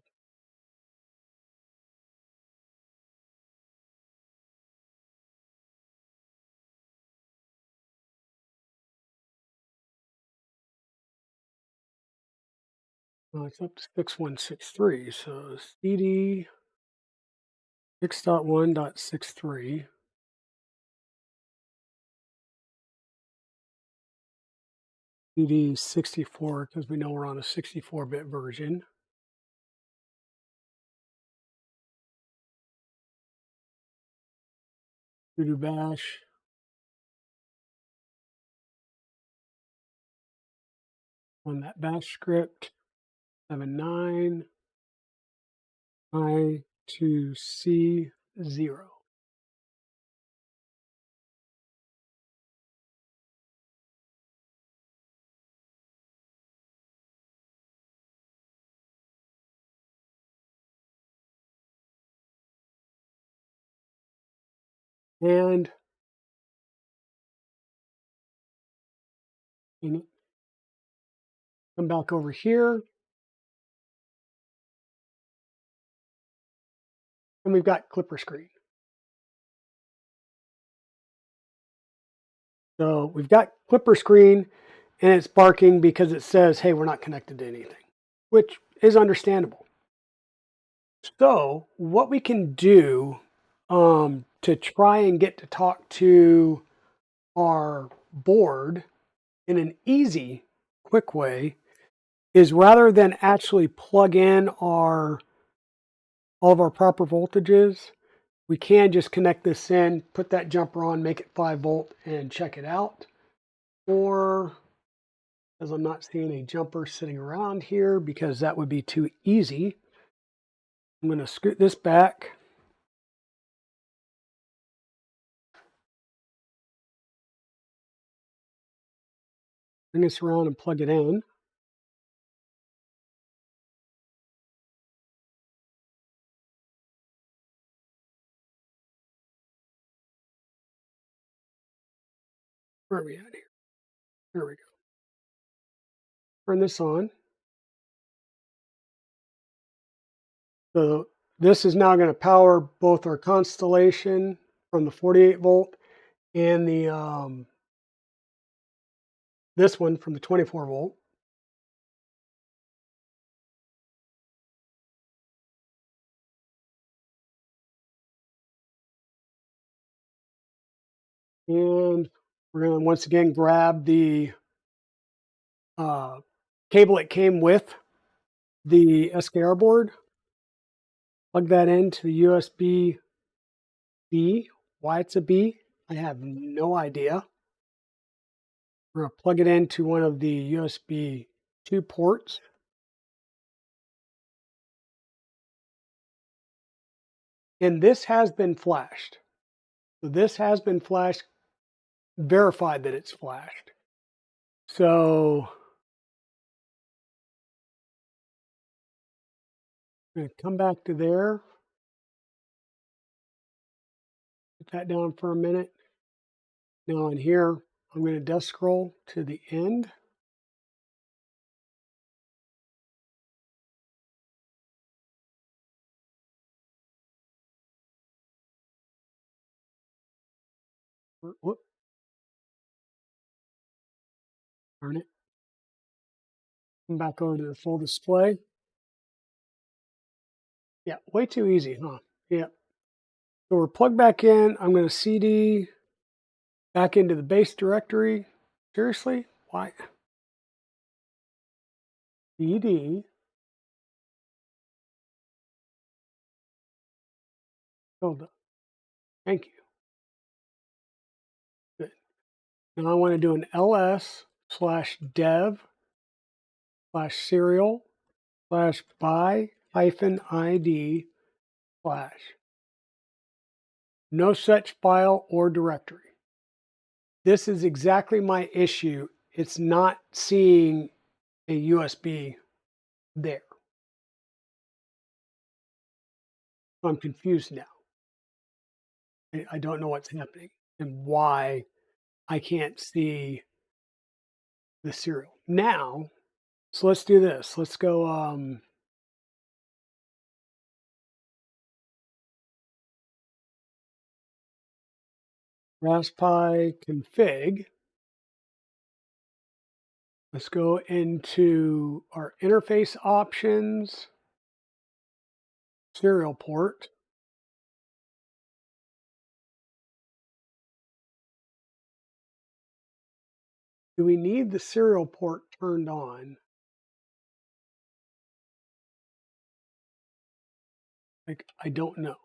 Well, it's up to 6163. So cd 6.1.63. cd 64 because we know we're on a 64-bit version. Sudo bash. Run that bash script. 79 I2C0. And come back over here. And we've got Klipper screen. So we've got Klipper screen and it's barking because it says, hey, we're not connected to anything, which is understandable. So what we can do to try and get to talk to our board in an easy, quick way is rather than actually plug in all of our proper voltages, we can just connect this in, put that jumper on, make it 5 volt and check it out. Or, as I'm not seeing a jumper sitting around here because that would be too easy, I'm going to scoot this back. Bring this around and plug it in. Where are we at here? There we go. Turn this on. So this is now going to power both our Constellation from the 48 volt and the this one from the 24 volt. And we're going to once again grab the cable that came with the SKR board, plug that into the USB B. Why it's a B, I have no idea. We're going to plug it into one of the USB 2 ports. And this has been flashed. So this has been flashed, verified that it's flashed. So I'm going to come back to there. Put that down for a minute. Now in here, I'm going to desk scroll to the end. Whoop. Darn it. Come back over to the full display. Yeah, way too easy, huh? Yeah. So we're plugged back in. I'm going to CD back into the base directory. Seriously? Why? CD. Hold up. Thank you. Good. Now I want to do an ls/dev/serial/by-id/ no such file or directory. This is exactly my issue. It's not seeing a USB there. I'm confused now. I don't know what's happening and why I can't see the serial. Now, so let's do this. Let's go Raspberry config. Let's go into our interface options, serial port. Do we need the serial port turned on? Like, I don't know.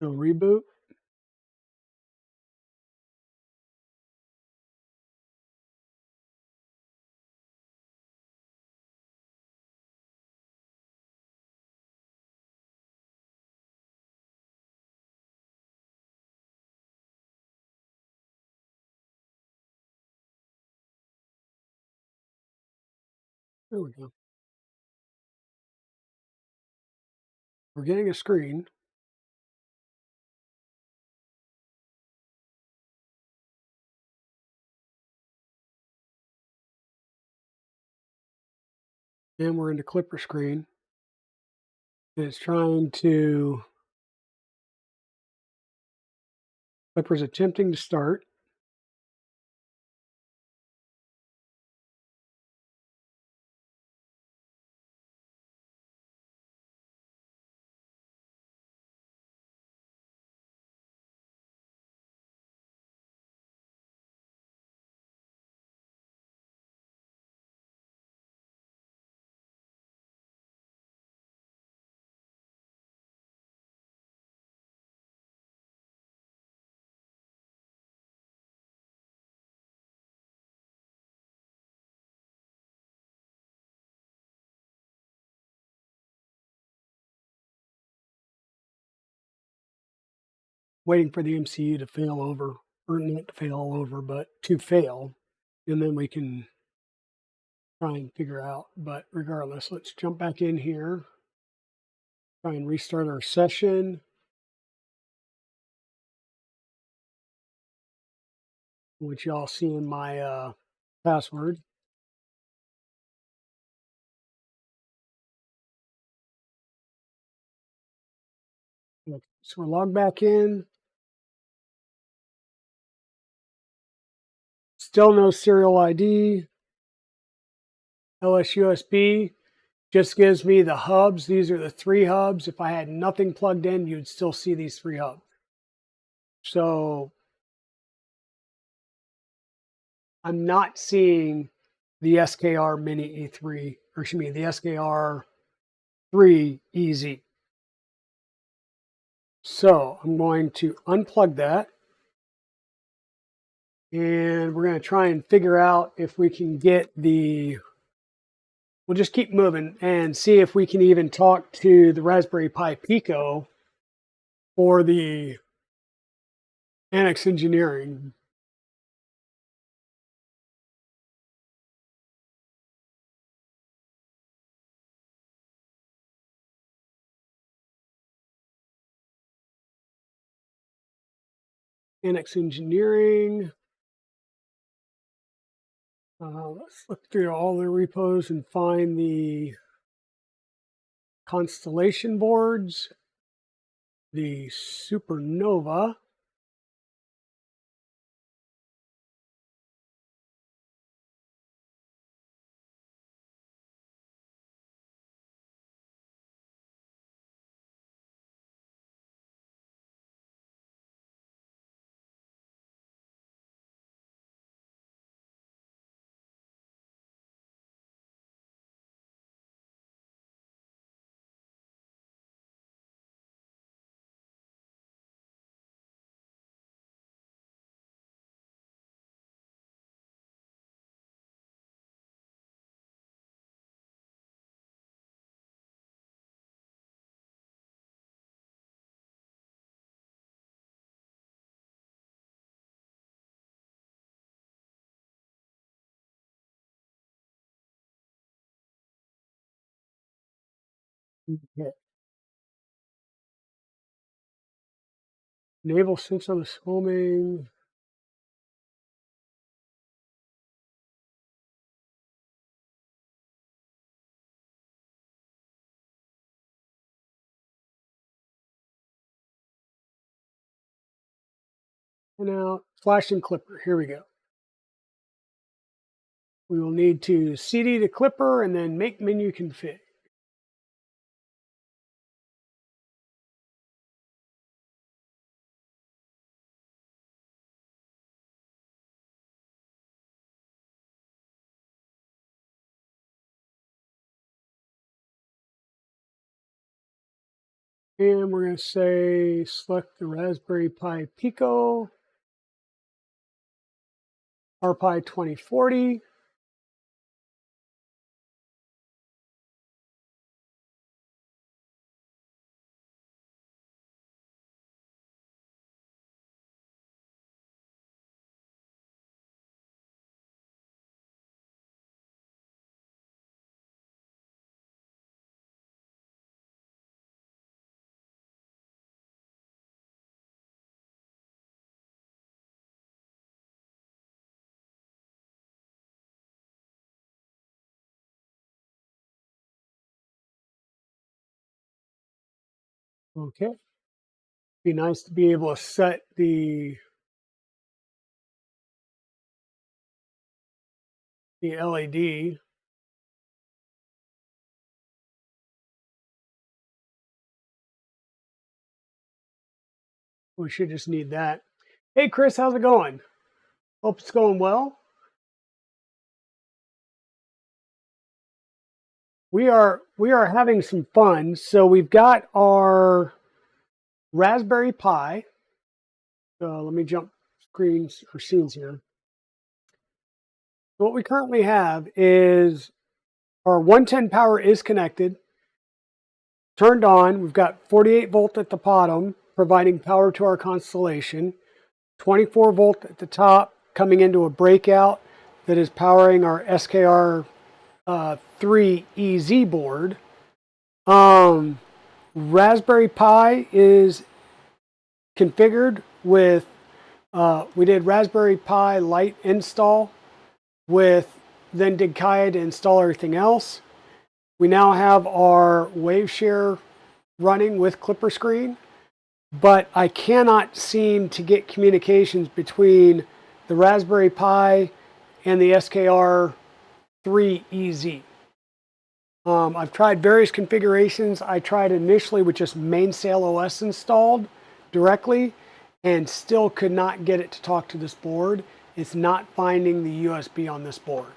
So reboot. There we go. We're getting a screen. And we're in the Klipper screen. And it's trying to, Klipper's attempting to start. Waiting for the MCU to fail over, or not to fail over, but to fail. And then we can try and figure out. But regardless, let's jump back in here. Try and restart our session. Which y'all see in my password. So we're logged back in. Still no serial ID. LSUSB just gives me the hubs. These are the 3 hubs. If I had nothing plugged in, you'd still see these 3 hubs. So I'm not seeing the SKR Mini E3, or excuse me, the SKR 3EZ. So I'm going to unplug that. And we're going to try and figure out if we can get the... We'll just keep moving and see if we can even talk to the Raspberry Pi Pico for the Annex engineering. Annex engineering. Let's look through all the repos and find the Constellation boards, the Supernova, okay. Naval sensorless homing. And now Flash and Klipper. Here we go. We will need to CD to Klipper and then make menu config. And we're going to say select the Raspberry Pi Pico, RPi 2040. Okay. Be nice to be able to set the LED. We should just need that. Hey, Chris, how's it going? Hope it's going well. We are having some fun. So we've got our Raspberry Pi. Let me jump screens or scenes here. So what we currently have is our 110 power is connected, turned on. We've got 48 volt at the bottom, providing power to our Constellation. 24 volt at the top, coming into a breakout that is powering our SKR 3EZ board. Raspberry Pi is configured with, we did Raspberry Pi Lite install with, then did Kaya to install everything else. We now have our Waveshare running with Klipper screen, but I cannot seem to get communications between the Raspberry Pi and the SKR 3EZ. I've tried various configurations. I tried initially with just MainsailOS installed directly and still could not get it to talk to this board. It's not finding the USB on this board.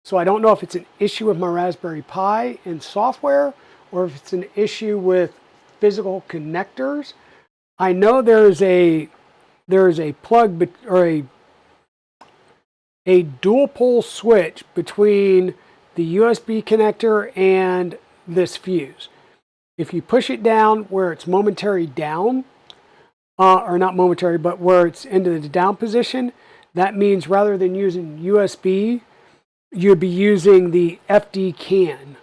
So I don't know if it's an issue with my Raspberry Pi and software, or if it's an issue with physical connectors. I know there's a plug or a dual pole switch between the USB connector and this fuse. If you push it down where it's momentary down, or not momentary, but where it's into the down position, that means rather than using USB, you'd be using the FD can.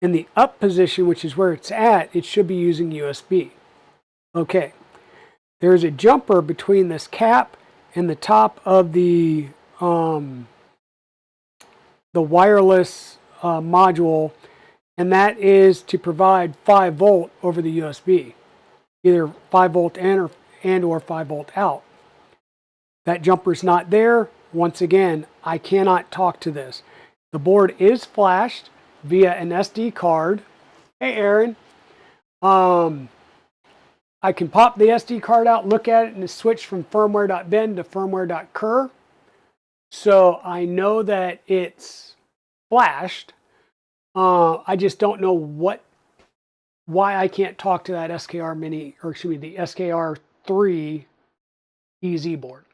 In the up position, which is where it's at, it should be using USB. Okay, there's a jumper between this cap and the top of the wireless module, and that is to provide 5 volt over the USB, either 5 volt and or 5 volt out. That jumper's not there. Once again, I cannot talk to this. The board is flashed via an SD card. Hey, Aaron. I can pop the SD card out, look at it, and it's switched from firmware.bin to firmware.cur. So I know that it's flashed. I just don't know why I can't talk to that SKR mini, or excuse me, the SKR 3 EZ board.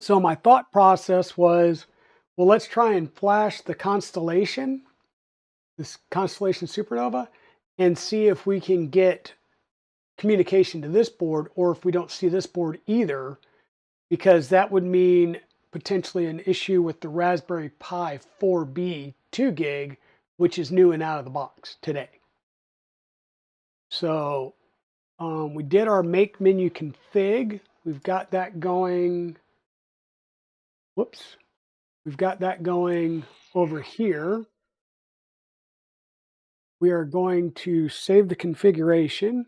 So my thought process was, well, let's try and flash the Constellation, this Constellation Supernova, and see if we can get communication to this board, or if we don't see this board either, because that would mean potentially an issue with the Raspberry Pi 4B 2 gig, which is new and out of the box today. So we did our make menu config. We've got that going. Whoops. We've got that going over here. We are going to save the configuration.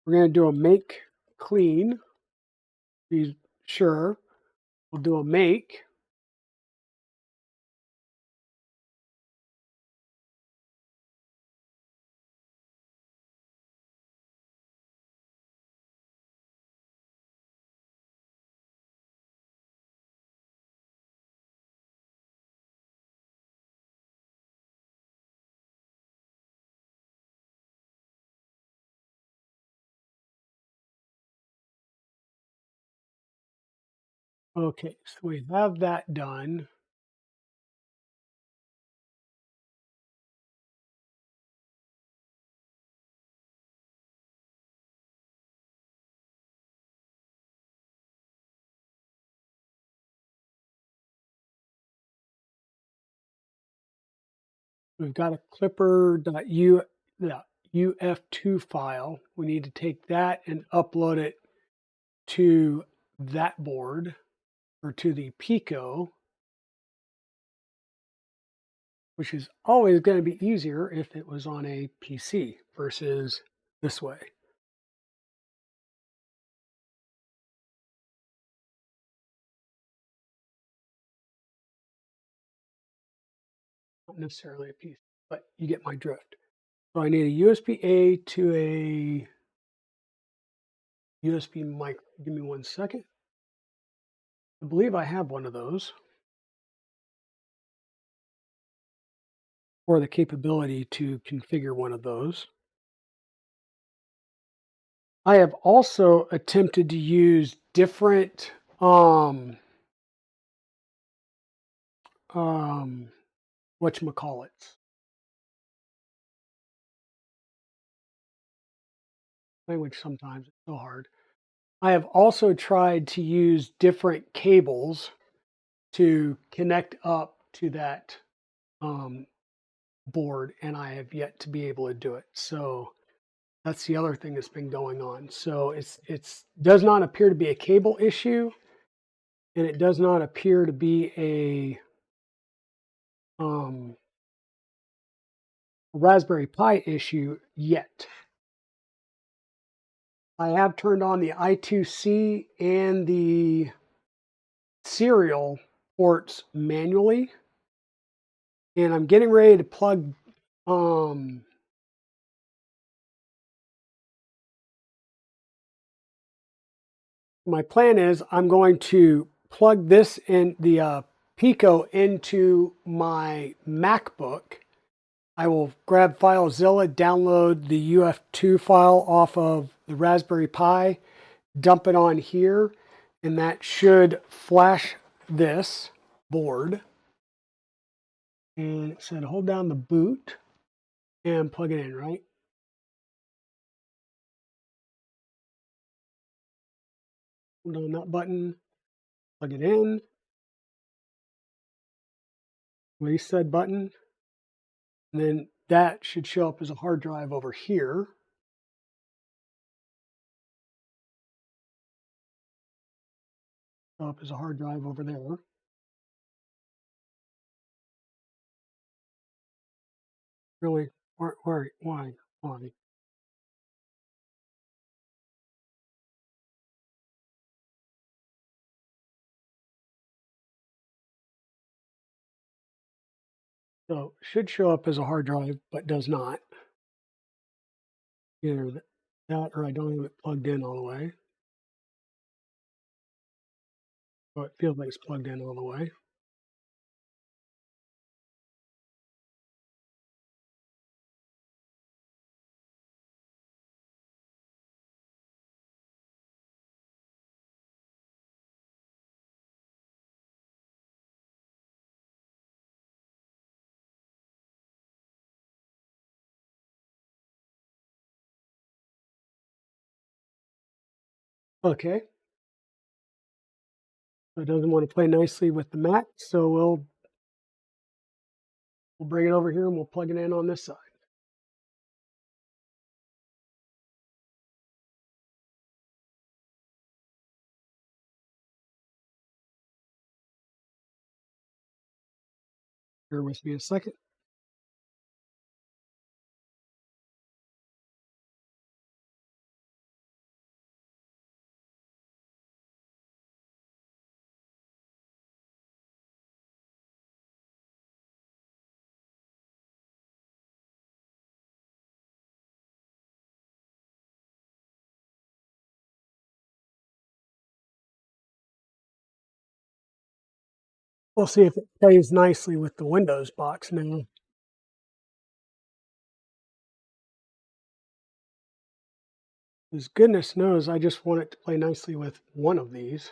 We're going to do a make clean. Be sure. We'll do a make. Okay, so we have that done. We've got a clipper.uf2 file. We need to take that and upload it to that board, or to the Pico, which is always going to be easier if it was on a PC versus this way. Not necessarily a PC, but you get my drift. So I need a USB-A to a USB mic. Give me 1 second. I believe I have one of those, or the capability to configure one of those. I have also attempted to use different whatchamacallits. Language sometimes it's so hard. I have also tried to use different cables to connect up to that board, and I have yet to be able to do it. So that's the other thing that's been going on. So it's does not appear to be a cable issue, and it does not appear to be a Raspberry Pi issue yet. I have turned on the I2C and the serial ports manually, and I'm getting ready to plug my plan is I'm going to plug this in the Pico into my MacBook, I will grab FileZilla, download the UF2 file off of the Raspberry Pi, dump it on here, and that should flash this board. And it said hold down the boot and plug it in, right? Hold on that button, plug it in, release said button, and then that should show up as a hard drive over here. Show up as a hard drive over there. Really? Why? So it should show up as a hard drive, but does not. Either that or I don't have it plugged in all the way. So it feels like it's plugged in all the way. Okay. So it doesn't want to play nicely with the Mac, so we'll bring it over here and we'll plug it in on this side. Bear with me a second. We'll see if it plays nicely with the Windows box now. As goodness knows, I just want it to play nicely with one of these.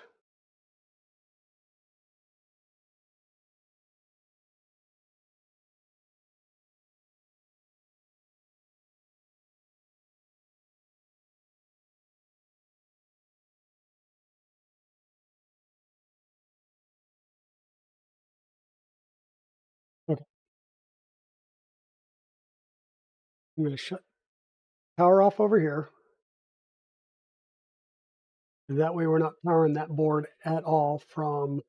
Okay, I'm going to shut power off over here. That way we're not powering that board at all from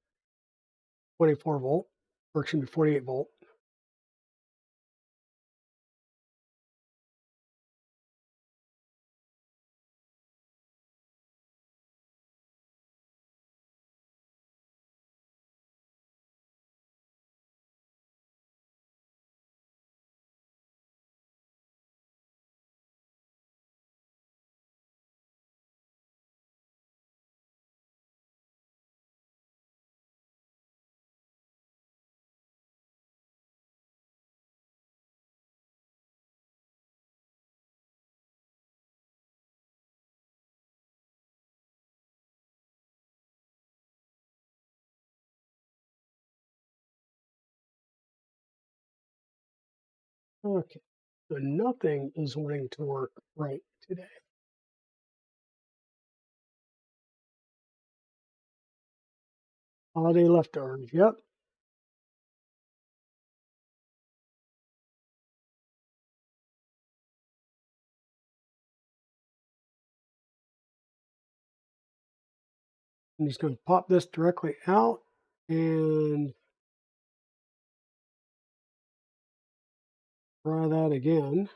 24 volt, or excuse me, 48 volt. Okay, so nothing is wanting to work right today. Holiday leftovers, yep. I'm just going to pop this directly out and try that again.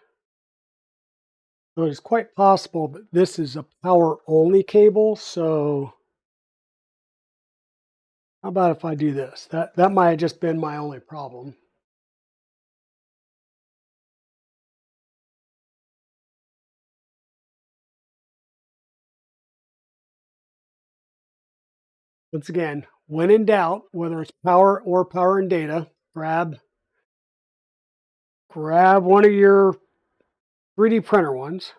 So it's quite possible that this is a power only cable. So how about if I do this? That might have just been my only problem. Once again, when in doubt, whether it's power or power and data, grab one of your 3D printer ones,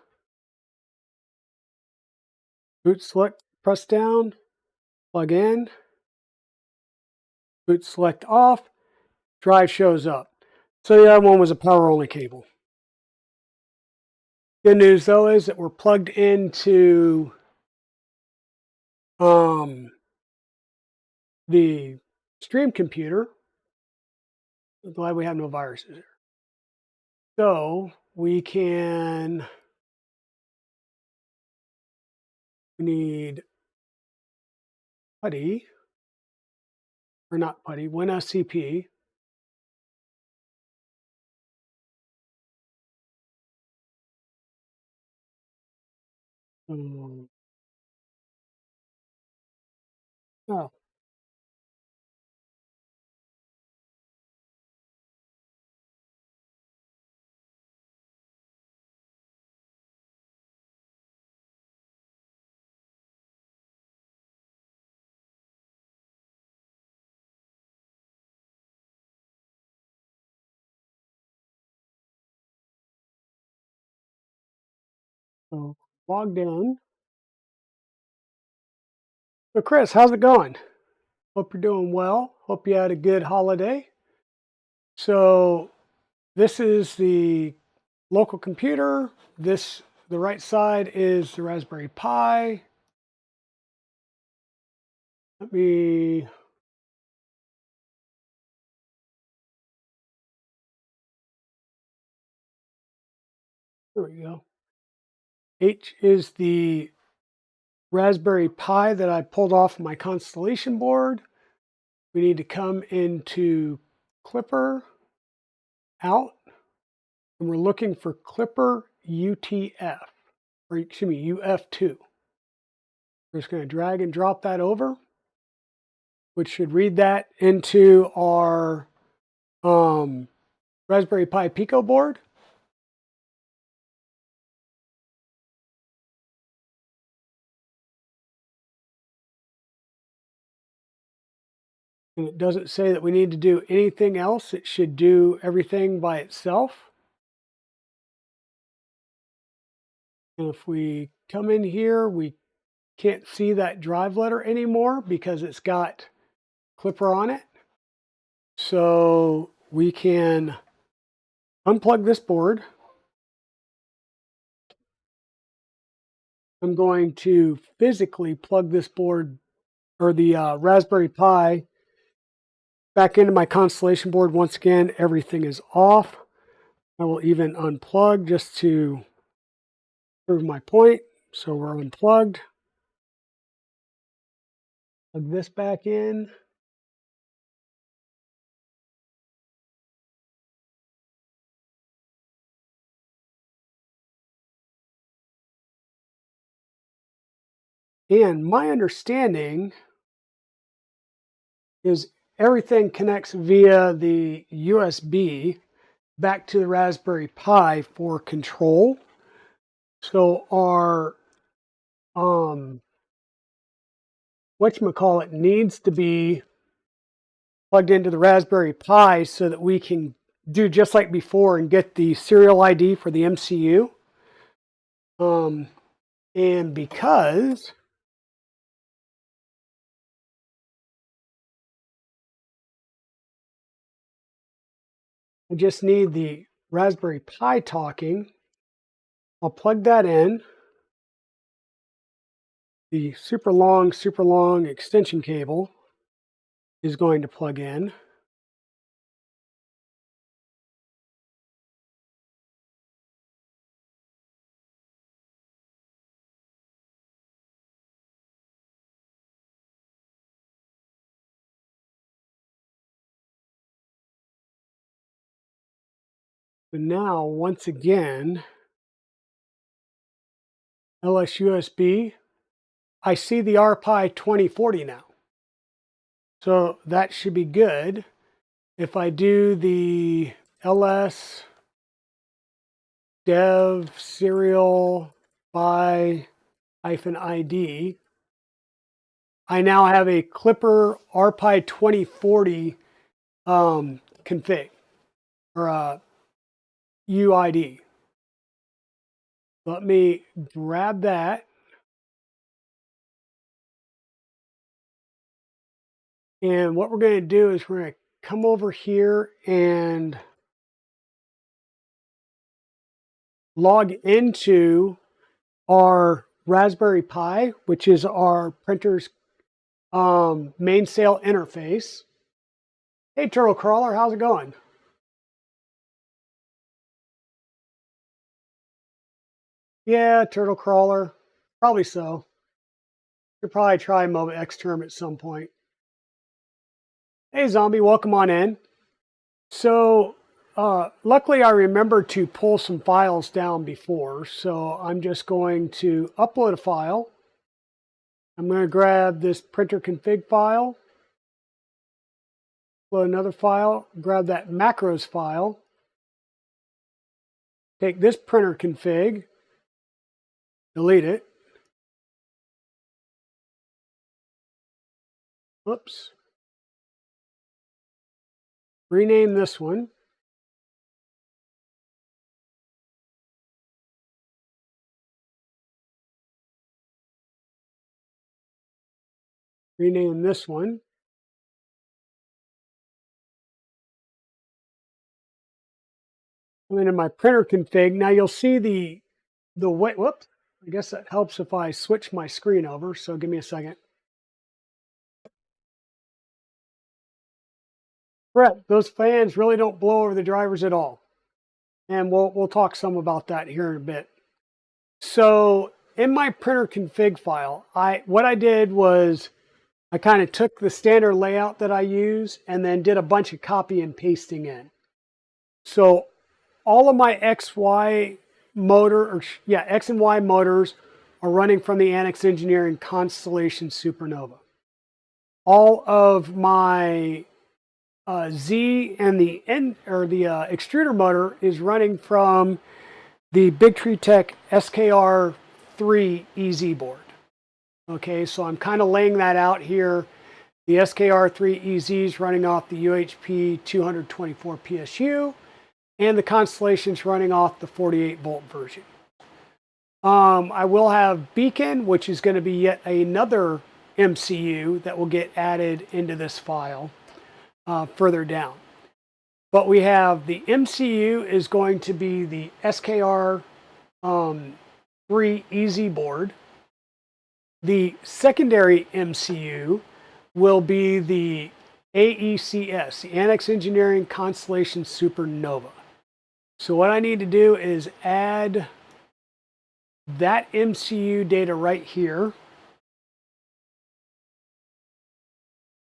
boot select, press down, plug in, boot select off, drive shows up. So the other one was a power only cable. Good news though is that we're plugged into the stream computer. I'm glad we have no viruses here. So we need putty, or not putty, WinSCP. Oh, so logged in. So Chris, how's it going? Hope you're doing well. Hope you had a good holiday. So this is the local computer. The right side is the Raspberry Pi. Let me, there we go. H is the Raspberry Pi that I pulled off my Constellation board. We need to come into Klipper, out, and we're looking for Klipper UTF, or excuse me, UF2. We're just going to drag and drop that over, which should read that into our Raspberry Pi Pico board. And it doesn't say that we need to do anything else. It should do everything by itself. And if we come in here, we can't see that drive letter anymore because it's got Klipper on it. So we can unplug this board. I'm going to physically plug this board, or the Raspberry Pi, back into my Constellation board. Once again, everything is off. I will even unplug just to prove my point. So we're unplugged. Plug this back in. And my understanding is everything connects via the USB back to the Raspberry Pi for control. So our whatchamacallit needs to be plugged into the Raspberry Pi so that we can do just like before and get the serial ID for the MCU. And because I just need the Raspberry Pi talking, I'll plug that in. The super long extension cable is going to plug in. But now, once again, LS-USB, I see the RPi 2040 now. So that should be good. If I do the ls dev serial by -id, I now have a Klipper RPi 2040 config or UID. Let me grab that. And what we're going to do is we're going to come over here and log into our Raspberry Pi, which is our printer's Mainsail interface. Hey, Turtle Crawler, how's it going? Yeah, Turtle Crawler, probably so. You'll probably try Mobile Xterm at some point. Hey, Zombie, welcome on in. So, luckily I remembered to pull some files down before, so I'm just going to upload a file. I'm going to grab this printer config file, upload another file, grab that macros file, take this printer config, delete it. Whoops. Rename this one. Rename this one. I'm into my printer config. Now you'll see the whoops. I guess that helps if I switch my screen over. So give me a second. Brett, those fans really don't blow over the drivers at all. And we'll talk some about that here in a bit. So in my printer config file, what I did was I kind of took the standard layout that I use and then did a bunch of copy and pasting in. So all of my X and Y motors are running from the Annex Engineering Constellation Supernova. All of my Z and the extruder motor is running from the BigTreeTech SKR 3 EZ board. Okay, so I'm kind of laying that out here. The SKR3 EZ is running off the UHP 224 PSU, and the Constellation's running off the 48 volt version. I will have Beacon, which is going to be yet another MCU that will get added into this file further down. But we have the MCU is going to be the SKR 3 EZ board. The secondary MCU will be the AECS, the Annex Engineering Constellation Supernova. So what I need to do is add that MCU data right here.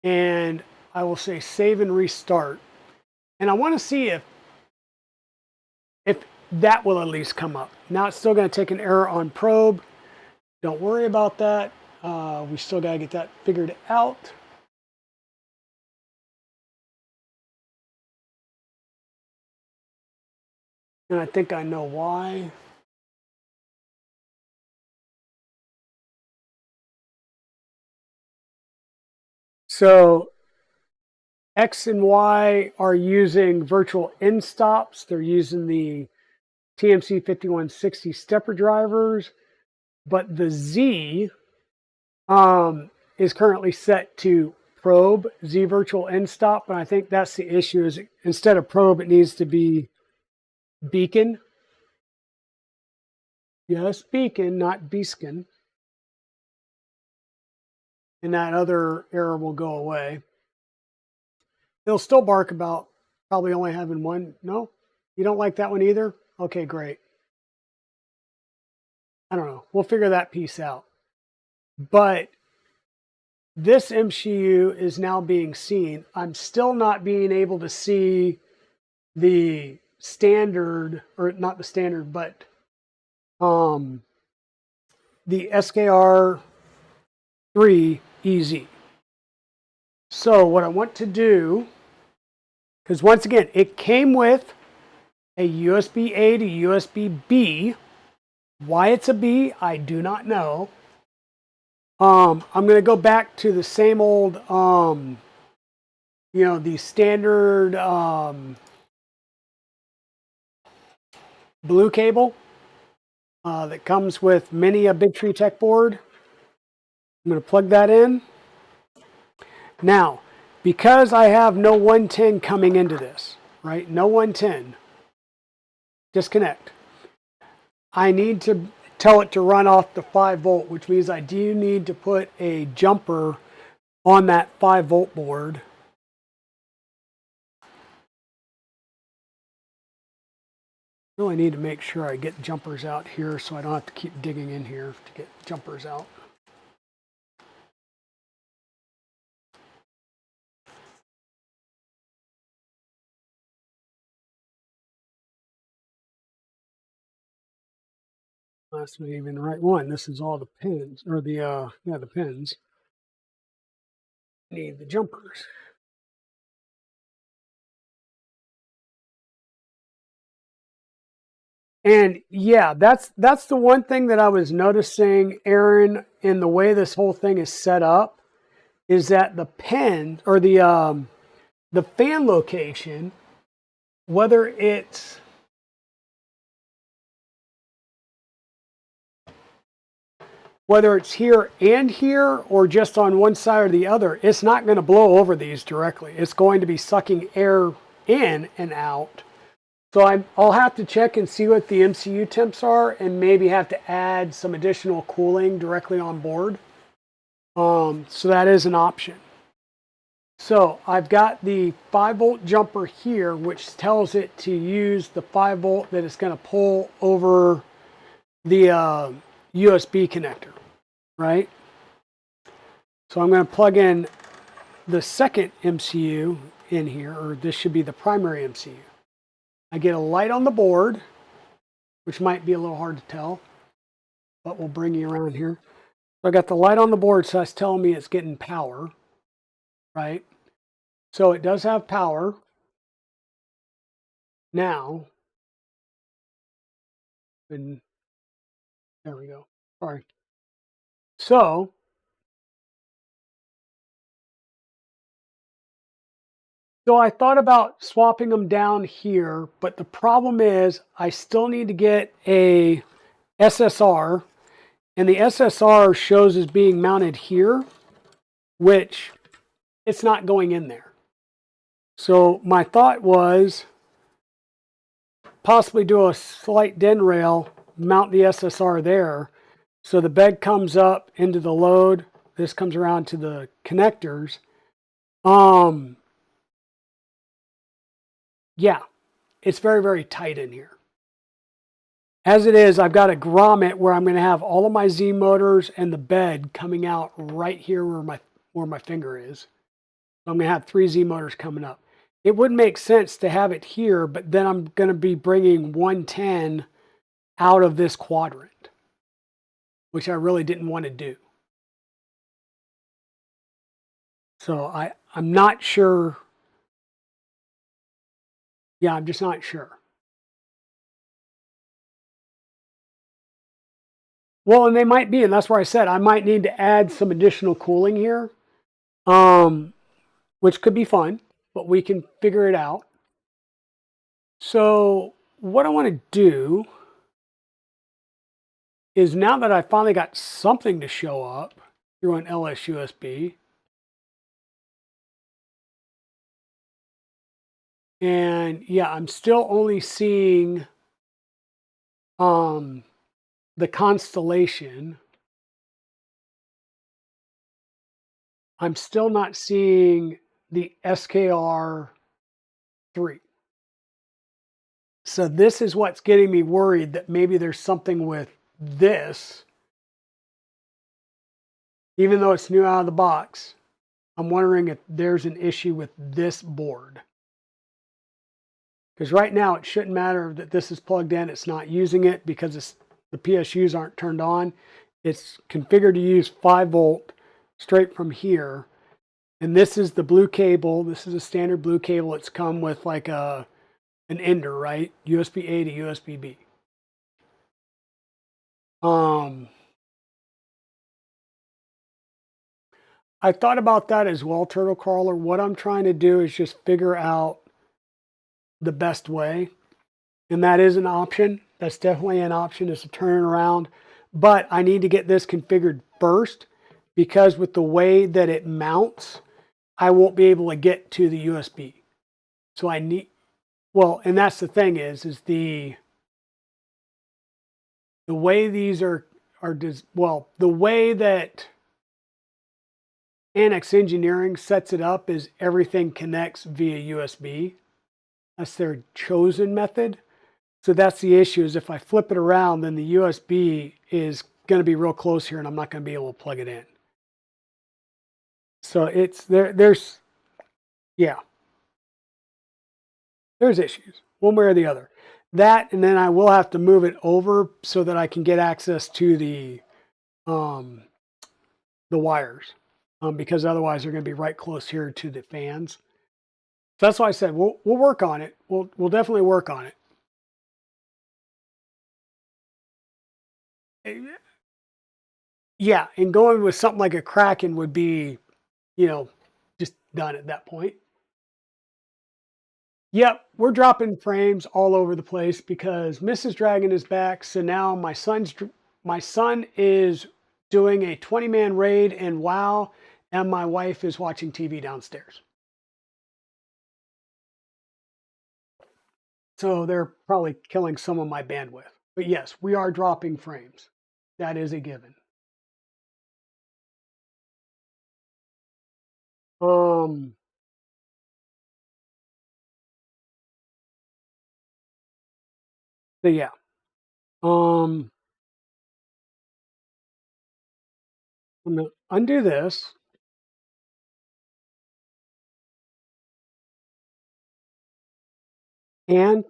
And I will say save and restart. And I want to see if that will at least come up. Now it's still going to take an error on probe. Don't worry about that. We still got to get that figured out. And I think I know why. So X and Y are using virtual end stops. They're using the TMC 5160 stepper drivers. But the Z is currently set to probe Z virtual end stop. And I think that's the issue is instead of probe, it needs to be beacon. Yes, beacon, not beacon. And that other error will go away. It'll still bark about probably only having one. No, you don't like that one either? Okay, great. I don't know. We'll figure that piece out. But this MCU is now being seen. I'm still not being able to see the standard, or not the standard, but the SKR 3 EZ. So what I want to do, because once again, it came with a USB A to USB B. Why it's a B, I do not know. I'm going to go back to the same old, the standard blue cable that comes with many a BigTreeTech board. I'm going to plug that in. Now, because I have no 110 coming into this, right? No 110. Disconnect. I need to tell it to run off the 5 volt, which means I do need to put a jumper on that 5 volt board. Really need to make sure I get jumpers out here so I don't have to keep digging in here to get jumpers out. That's not even the right one. This is all the pins, or the pins. Need the jumpers. And yeah, that's the one thing that I was noticing, Aaron, in the way this whole thing is set up, is that the pin or the fan location, whether it's here and here or just on one side or the other, it's not going to blow over these directly. It's going to be sucking air in and out. So I'll have to check and see what the MCU temps are and maybe have to add some additional cooling directly on board. So that is an option. So I've got the 5 volt jumper here, which tells it to use the 5 volt that it's going to pull over the USB connector, right? So I'm going to plug in the second MCU in here, or this should be the primary MCU. I get a light on the board, which might be a little hard to tell, but we'll bring you around here. So I got the light on the board, so that's telling me it's getting power, right? So it does have power. Now, and there we go. Sorry. So I thought about swapping them down here, but the problem is I still need to get a SSR, and the SSR shows as being mounted here, which it's not going in there. So my thought was possibly do a slight DIN rail, mount the SSR there, so the bed comes up into the load. This comes around to the connectors. Yeah, it's very, very tight in here. As it is, I've got a grommet where I'm going to have all of my Z motors and the bed coming out right here where my finger is. So I'm going to have 3 Z motors coming up. It would make sense to have it here, but then I'm going to be bringing 110 out of this quadrant, which I really didn't want to do. So I'm not sure. Yeah, I'm just not sure. Well, and they might be, and that's where I said I might need to add some additional cooling here, which could be fun, but we can figure it out. So what I want to do is, now that I finally got something to show up through an LS-USB, and yeah, I'm still only seeing the Constellation. I'm still not seeing the SKR 3. So this is what's getting me worried that maybe there's something with this. Even though it's new out of the box, I'm wondering if there's an issue with this board. Because right now it shouldn't matter that this is plugged in. It's not using it because the PSUs aren't turned on. It's configured to use 5 volt straight from here. And this is the blue cable. This is a standard blue cable. It's come with like an ender, right? USB A to USB B. I thought about that as well, Turtle Crawler. What I'm trying to do is just figure out the best way. And that is an option. That's definitely an option, is to turn it around. But I need to get this configured first, because with the way that it mounts, I won't be able to get to the USB. So I need, well, and that's the thing is the way these are well, the way that Annex Engineering sets it up is everything connects via USB. That's their chosen method. So that's the issue, is if I flip it around, then the USB is going to be real close here and I'm not going to be able to plug it in. So it's there's yeah, there's issues one way or the other. That, and then I will have to move it over so that I can get access to um, the wires, because otherwise they're going to be right close here to the fans. So that's why I said we'll work on it. We'll definitely work on it. Yeah, and going with something like a Kraken would be, just done at that point. Yep, we're dropping frames all over the place because Mrs. Dragon is back. So now my son is doing a 20-man raid in WoW, and my wife is watching TV downstairs. So they're probably killing some of my bandwidth. But yes, we are dropping frames. That is a given. Um, so yeah. I'm gonna undo this. And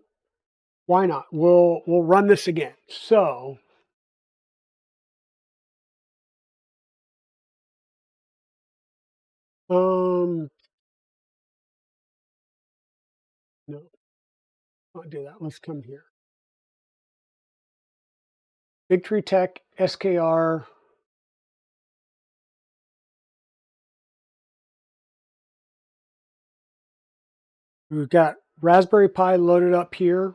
why not? We'll run this again. So no, not do that. Let's come here. BigTreeTech SKR. We've got Raspberry Pi loaded up here.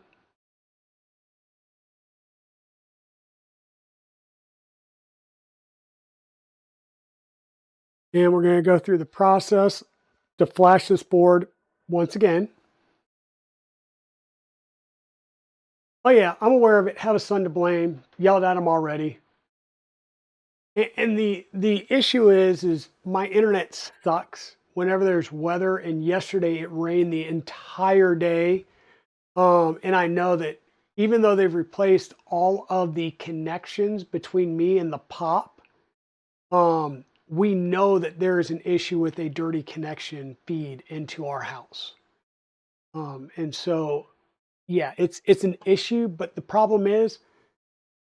And we're going to go through the process to flash this board once again. Oh yeah, I'm aware of it. Have a son to blame. Yelled at him already. And the issue is my internet sucks whenever there's weather. And yesterday it rained the entire day. And I know that even though they've replaced all of the connections between me and the POP, we know that there is an issue with a dirty connection feed into our house. And so, yeah, it's an issue, but the problem is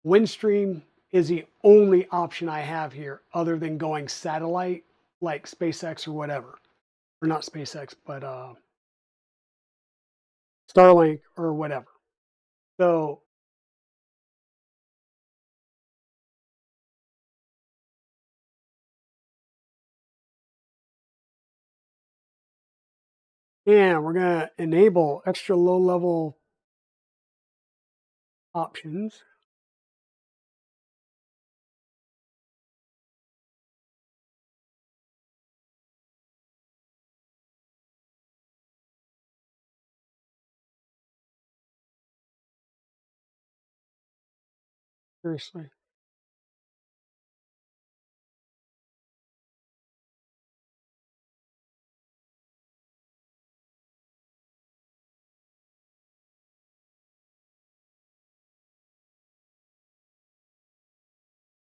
Windstream is the only option I have here other than going satellite like SpaceX or whatever. Or not SpaceX, but Starlink or whatever. So, and we're going to enable extra low level options. Seriously.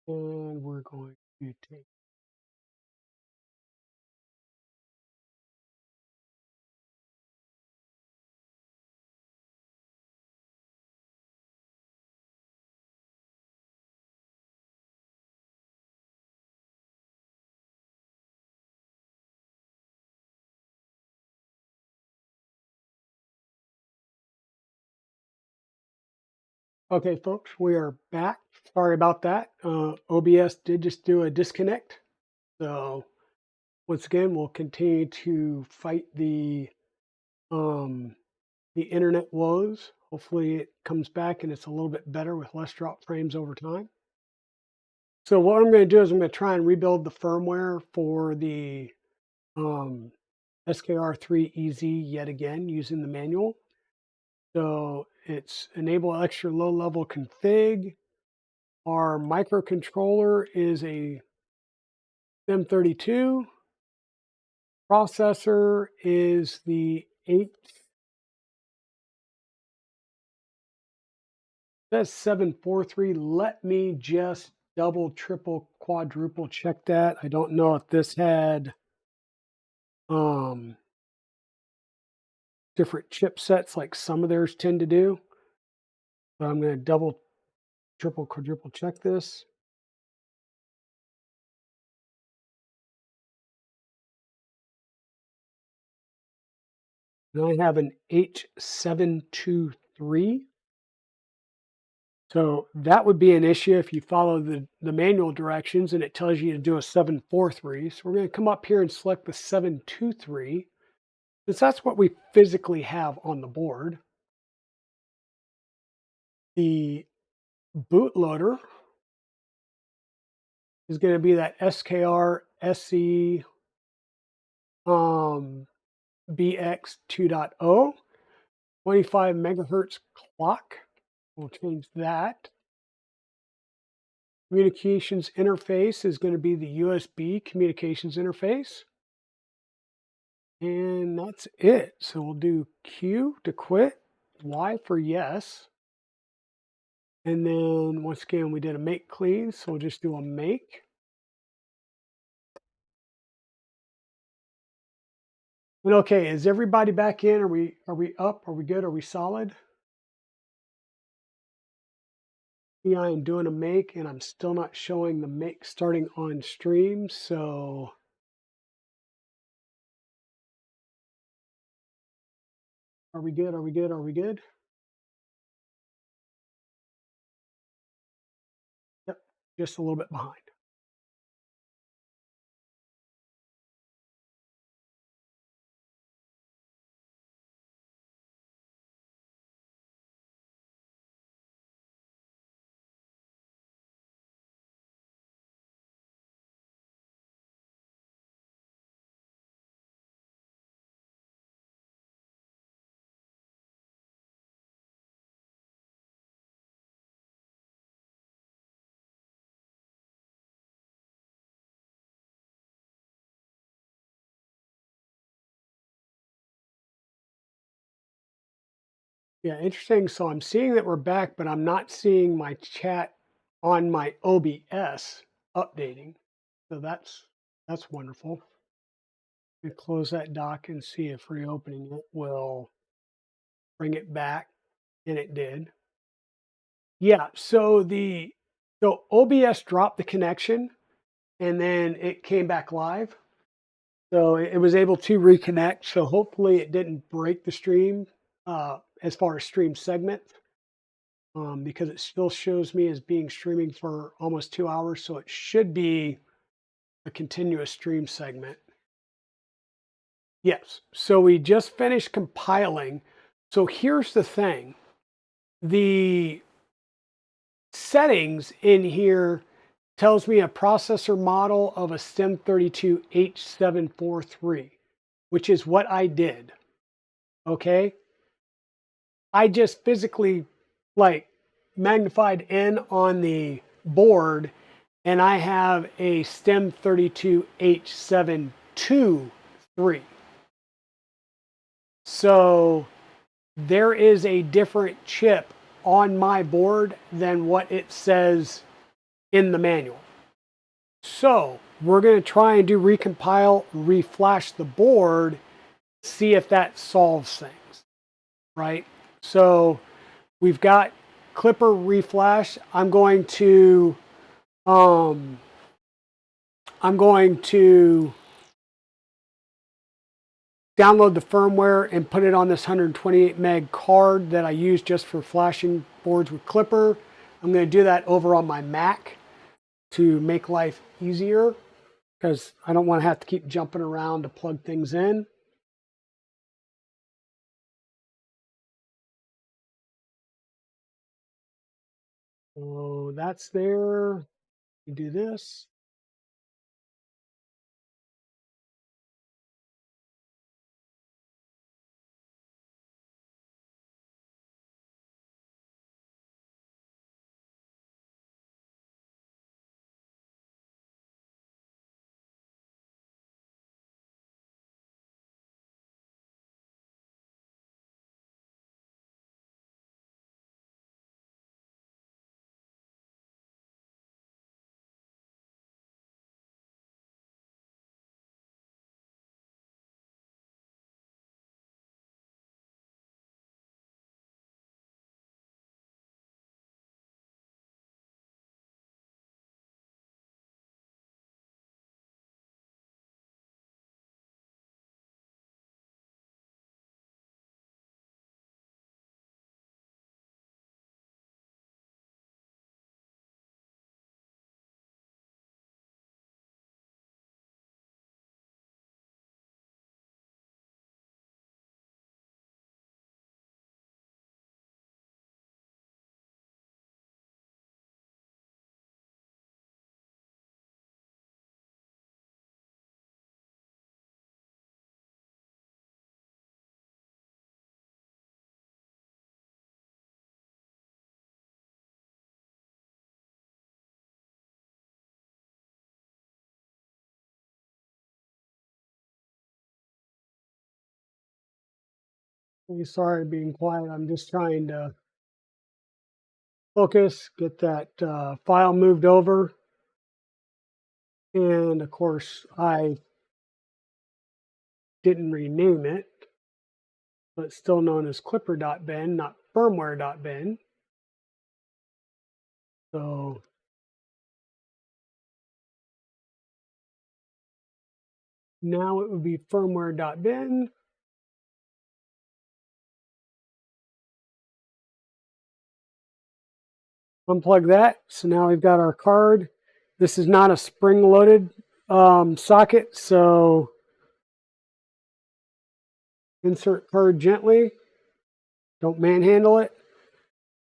And we're going to take. Okay, folks, we are back. Sorry about that. OBS did just do a disconnect. So once again, we'll continue to fight the internet woes. Hopefully it comes back and it's a little bit better with less drop frames over time. So what I'm going to do is I'm going to try and rebuild the firmware for the SKR3EZ yet again using the manual. So it's enable extra low level config. Our microcontroller is a STEM32. Processor is the 743. Let me just double, triple, quadruple check that. I don't know if this had different chipsets like some of theirs tend to do. But I'm going to double, triple, quadruple check this. And I have an H723. So that would be an issue if you follow the manual directions and it tells you to do a 743. So we're going to come up here and select the 723, since that's what we physically have on the board. The bootloader is going to be that SKR SE BX 2.0, 25 megahertz clock. We'll change that. Communications interface is going to be the USB communications interface. And that's it. So we'll do Q to quit, Y for yes. And then once again, we did a make clean. So we'll just do a make. But okay, is everybody back in? Are we up? Are we good? Are we solid? Yeah, I am doing a make and I'm still not showing the make starting on stream. So are we good? Are we good? Are we good? Yep, just a little bit behind. Yeah, interesting. So I'm seeing that we're back, but I'm not seeing my chat on my OBS updating. So that's wonderful. We close that dock and see if reopening it will bring it back, and it did. Yeah, so OBS dropped the connection and then it came back live. So it was able to reconnect. So hopefully it didn't break the stream as far as stream segment. Because it still shows me as being streaming for almost 2 hours. So it should be a continuous stream segment. Yes. So we just finished compiling. So here's the thing. The settings in here tells me a processor model of a STEM32H743, which is what I did. Okay. I just physically magnified in on the board and I have a STEM32H723. So there is a different chip on my board than what it says in the manual. So we're going to try and do recompile, reflash the board, see if that solves things, right? So we've got Klipper reflash. I'm going to download the firmware and put it on this 128 meg card that I use just for flashing boards with Klipper. I'm going to do that over on my Mac to make life easier. because I don't want to have to keep jumping around to plug things in. So that's there. You do this. Sorry being quiet. I'm just trying to focus, get that file moved over. And of course, I didn't rename it, but it's still known as Klipper.bin, not Firmware.bin. So now it would be Firmware.bin. Unplug that. So now we've got our card. This is not a spring-loaded socket, so insert card gently. Don't manhandle it.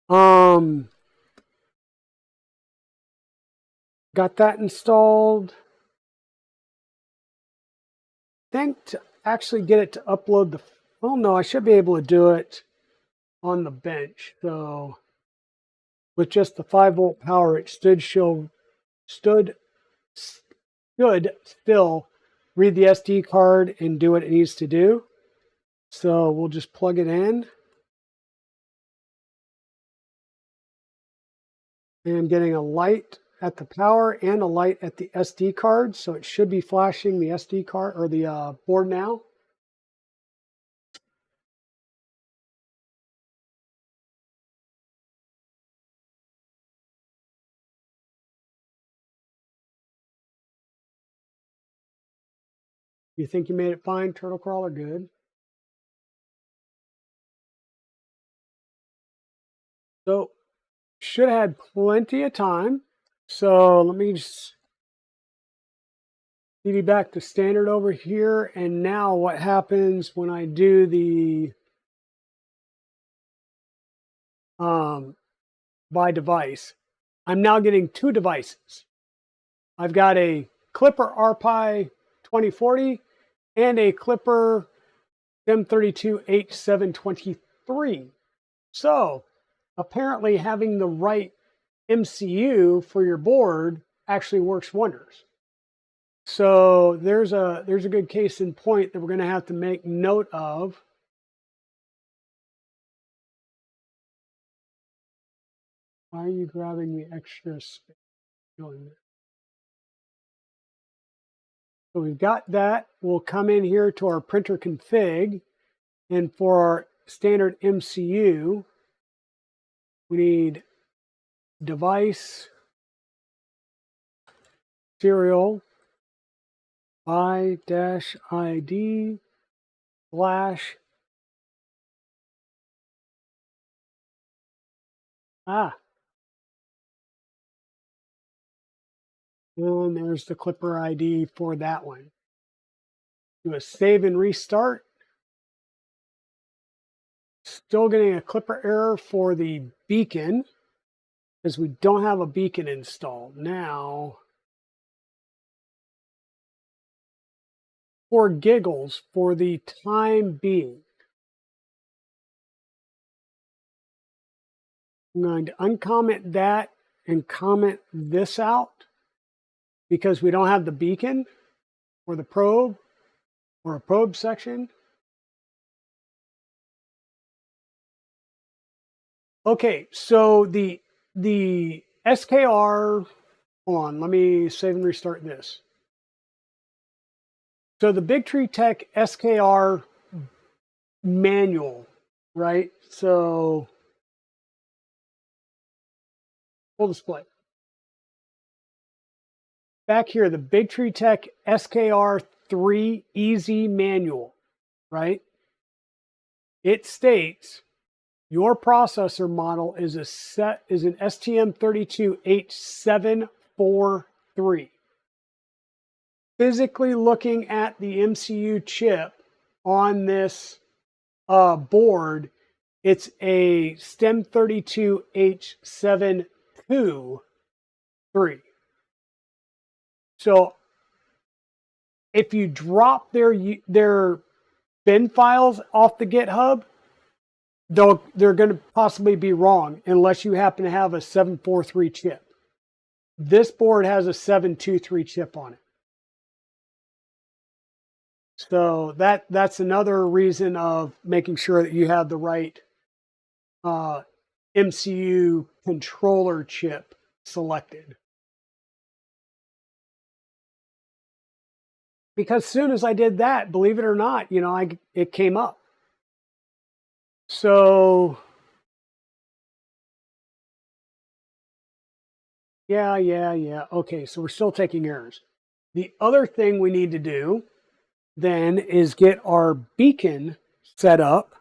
Got that installed. I think to actually get it to upload the, well, no, I should be able to do it on the bench. So with just the 5-volt power, it should still read the SD card and do what it needs to do. So we'll just plug it in. And I'm getting a light at the power and a light at the SD card. So it should be flashing the SD card or the board now. You think you made it fine, Turtle Crawler? Good. So should have had plenty of time. So let me just CD back to standard over here. And now what happens when I do the by device? I'm now getting two devices. I've got a Klipper RPi 2040 and a Klipper M32H723. So apparently having the right MCU for your board actually works wonders. So there's a good case in point that we're going to have to make note of. Why are you grabbing the extra space? So we've got that. We'll come in here to our printer config. And for our standard MCU, we need device serial I-ID slash And there's the Klipper ID for that one. Do a save and restart. Still getting a Klipper error for the beacon because we don't have a beacon installed. Now, for giggles, for the time being, I'm going to uncomment that and comment this out because we don't have the beacon or the probe or a probe section. Okay, so the SKR, hold on, let me save and restart this. So the BigTreeTech SKR manual, right? So full display. Back here, the BigTreeTech SKR 3 Easy manual, right? It states your processor model is an STM32H743. Physically looking at the MCU chip on this board, it's a STEM32H73. So if you drop their bin files off the GitHub, they're going to possibly be wrong unless you happen to have a 743 chip. This board has a 723 chip on it. So that's another reason of making sure that you have the right MCU controller chip selected. Because as soon as I did that, believe it or not, it came up. So yeah. Okay, so we're still taking errors. The other thing we need to do then is get our beacon set up,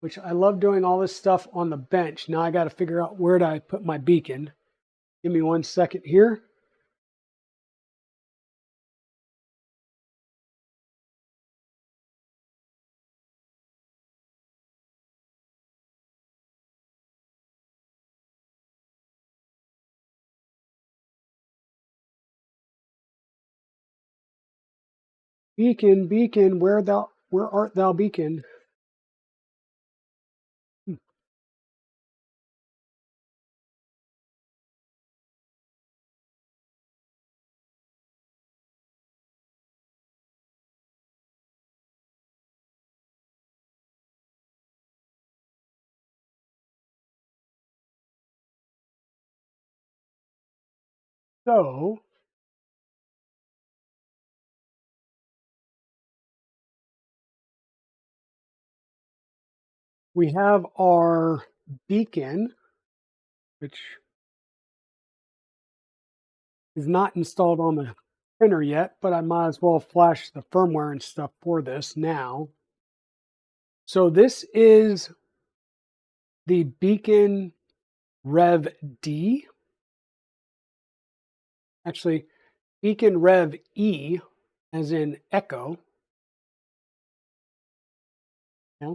which I love doing all this stuff on the bench. Now I got to figure out where do I put my beacon. Give me 1 second here. Beacon, beacon, where art thou, beacon? So we have our beacon, which is not installed on the printer yet, but I might as well flash the firmware and stuff for this now. So this is the beacon Rev D. Actually, beacon Rev E, as in echo. Yeah.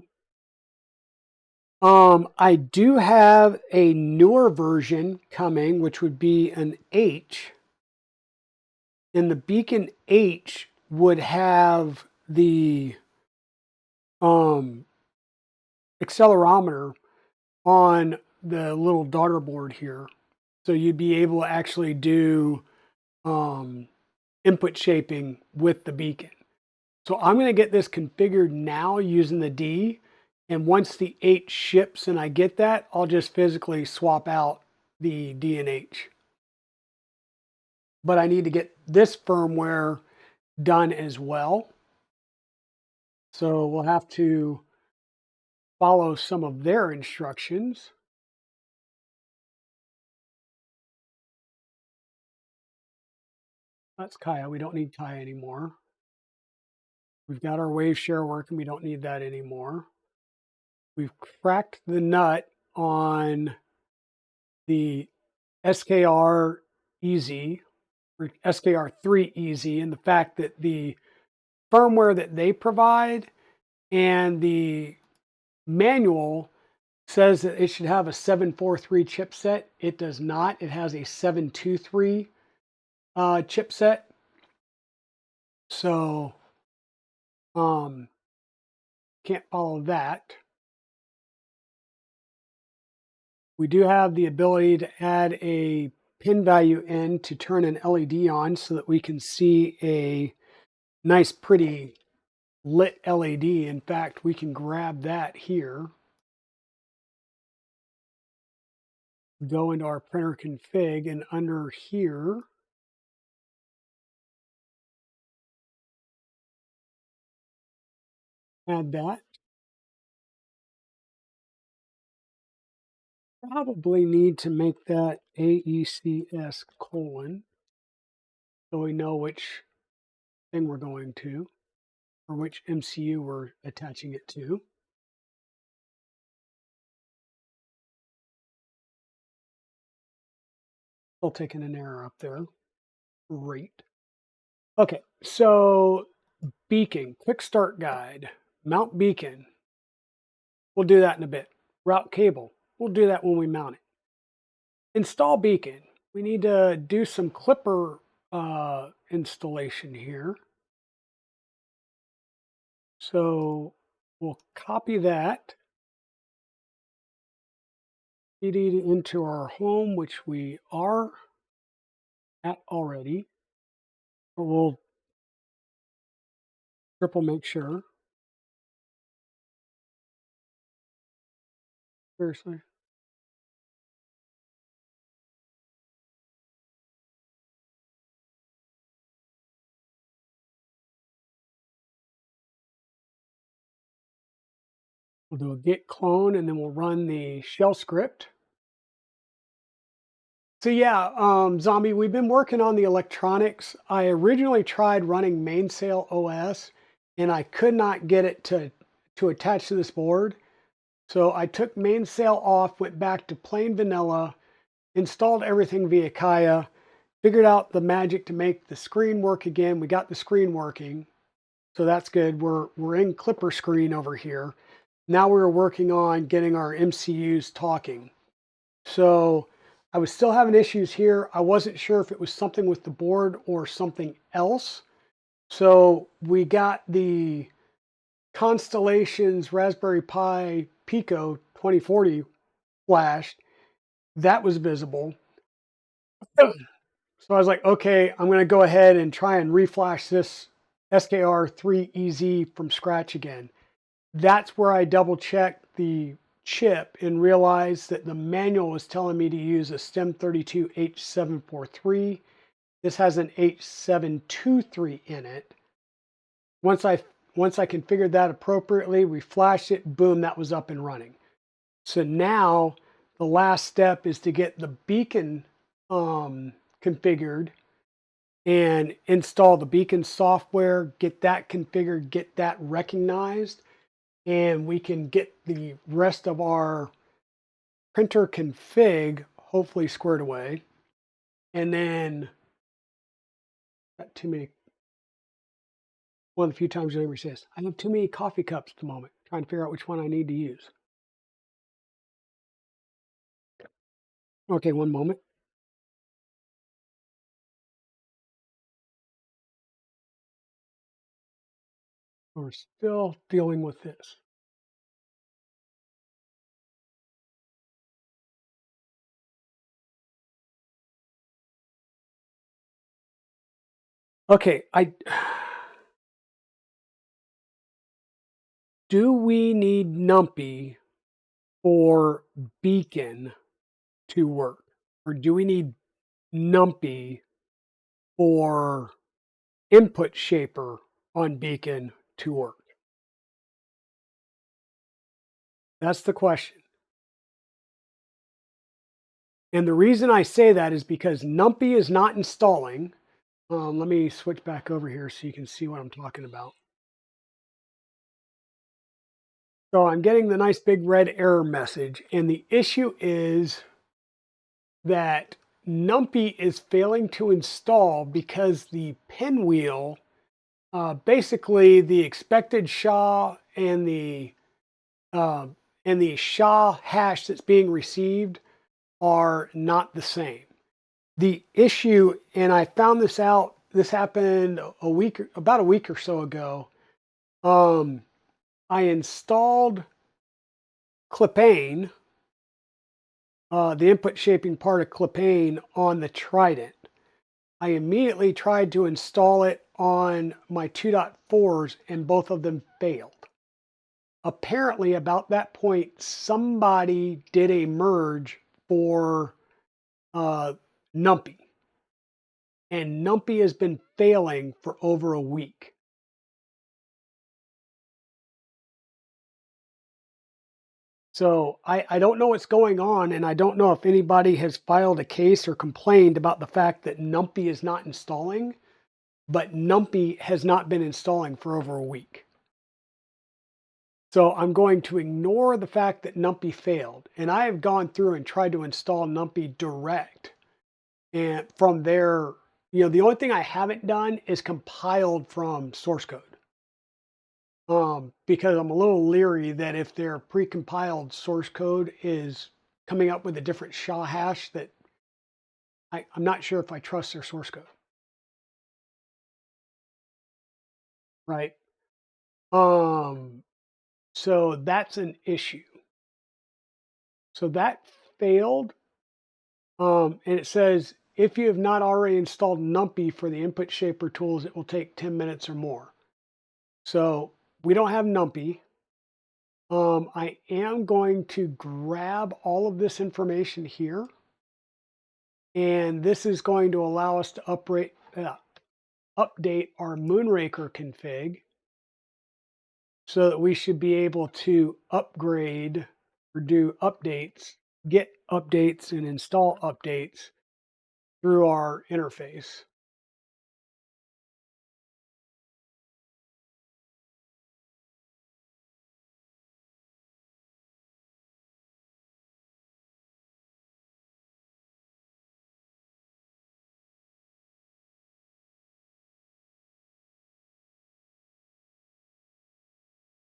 I do have a newer version coming, which would be an H. And the beacon H would have the accelerometer on the little daughter board here. So you'd be able to actually do input shaping with the beacon. So I'm going to get this configured now using the D. And once the H ships and I get that, I'll just physically swap out the D and H. But I need to get this firmware done as well. So we'll have to follow some of their instructions. That's Kaya. We don't need Kaya anymore. We've got our Waveshare working. We don't need that anymore. We've cracked the nut on the SKR easy, or SKR3 easy, and the fact that the firmware that they provide and the manual says that it should have a 743 chipset. It does not. It has a 723 chipset. So can't follow that. We do have the ability to add a pin value in to turn an LED on so that we can see a nice, pretty lit LED. In fact, we can grab that here, go into our printer config, and under here, add that. Probably need to make that AECS colon so we know which thing we're going to, or which MCU we're attaching it to. Still taking an error up there. Great. Okay, so beacon, quick start guide, mount beacon. We'll do that in a bit. Route cable. We'll do that when we mount it. Install beacon. We need to do some Klipper installation here. So we'll copy that, feed it into our home, which we are at already. We'll triple make sure. Seriously. We'll do a git clone and then we'll run the shell script. So yeah, Zombie, we've been working on the electronics. I originally tried running MainsailOS and I could not get it to attach to this board. So I took Mainsail off, went back to plain vanilla, installed everything via Kaya, figured out the magic to make the screen work again. We got the screen working, so that's good. We're in Klipper screen over here. Now we're working on getting our MCUs talking. So I was still having issues here. I wasn't sure if it was something with the board or something else. So we got the Constellation's Raspberry Pi Pico 2040 flashed. That was visible. So I was like, okay, I'm going to go ahead and try and reflash this SKR3EZ from scratch again. That's where I double checked the chip and realized that the manual was telling me to use a STEM32H743. This has an H723 in it. Once I configured that appropriately, we flashed it, boom, that was up and running. So now the last step is to get the beacon configured and install the beacon software, get that configured, get that recognized, and we can get the rest of our printer config hopefully squared away. And then, got too many, one of the few times you ever says, I have too many coffee cups at the moment, trying to figure out which one I need to use. Okay, one moment. We're still dealing with this. Okay, do we need Numpy for beacon to work? Or do we need Numpy for input shaper on beacon to work? That's the question. And the reason I say that is because Numpy is not installing. Let me switch back over here so you can see what I'm talking about. So I'm getting the nice big red error message. And the issue is that Numpy is failing to install because the pinwheel, basically the expected SHA uh, and the SHA hash that's being received are not the same. The issue, and I found this out, this happened about a week or so ago. I installed Clippane, the input shaping part of Clippane on the Trident. I immediately tried to install it on my 2.4s and both of them failed. Apparently, about that point, somebody did a merge for Numpy, and Numpy has been failing for over a week. So I don't know what's going on, and I don't know if anybody has filed a case or complained about the fact that Numpy is not installing, but Numpy has not been installing for over a week. So I'm going to ignore the fact that Numpy failed. And I have gone through and tried to install Numpy direct. And from there, the only thing I haven't done is compiled from source code. Because I'm a little leery that if their pre-compiled source code is coming up with a different SHA hash, that I'm not sure if I trust their source code. Right. So that's an issue. So that failed. And it says, if you have not already installed Numpy for the input shaper tools, it will take 10 minutes or more. So we don't have Numpy. I am going to grab all of this information here. And this is going to allow us to update our Moonraker config so that we should be able to upgrade or do updates, get updates and install updates through our interface.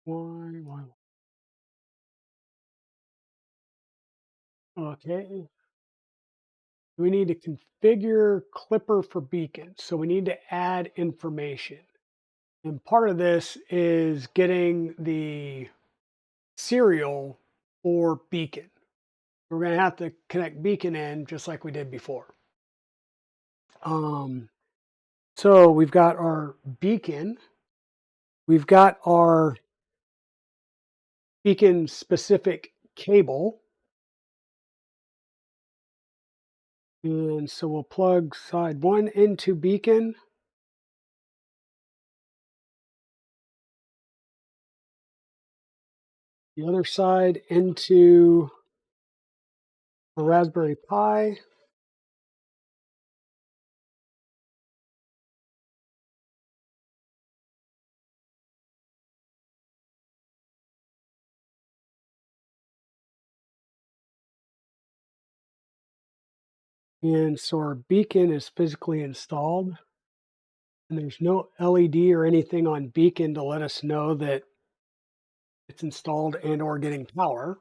Why? Okay. We need to configure Klipper for beacons. So we need to add information. And part of this is getting the serial for beacon. We're going to have to connect beacon in just like we did before. So we've got our beacon. We've got our beacon specific cable. And so we'll plug side 1 into beacon. The other side into a Raspberry Pi. And so our beacon is physically installed. And there's no LED or anything on beacon to let us know that it's installed and or getting power.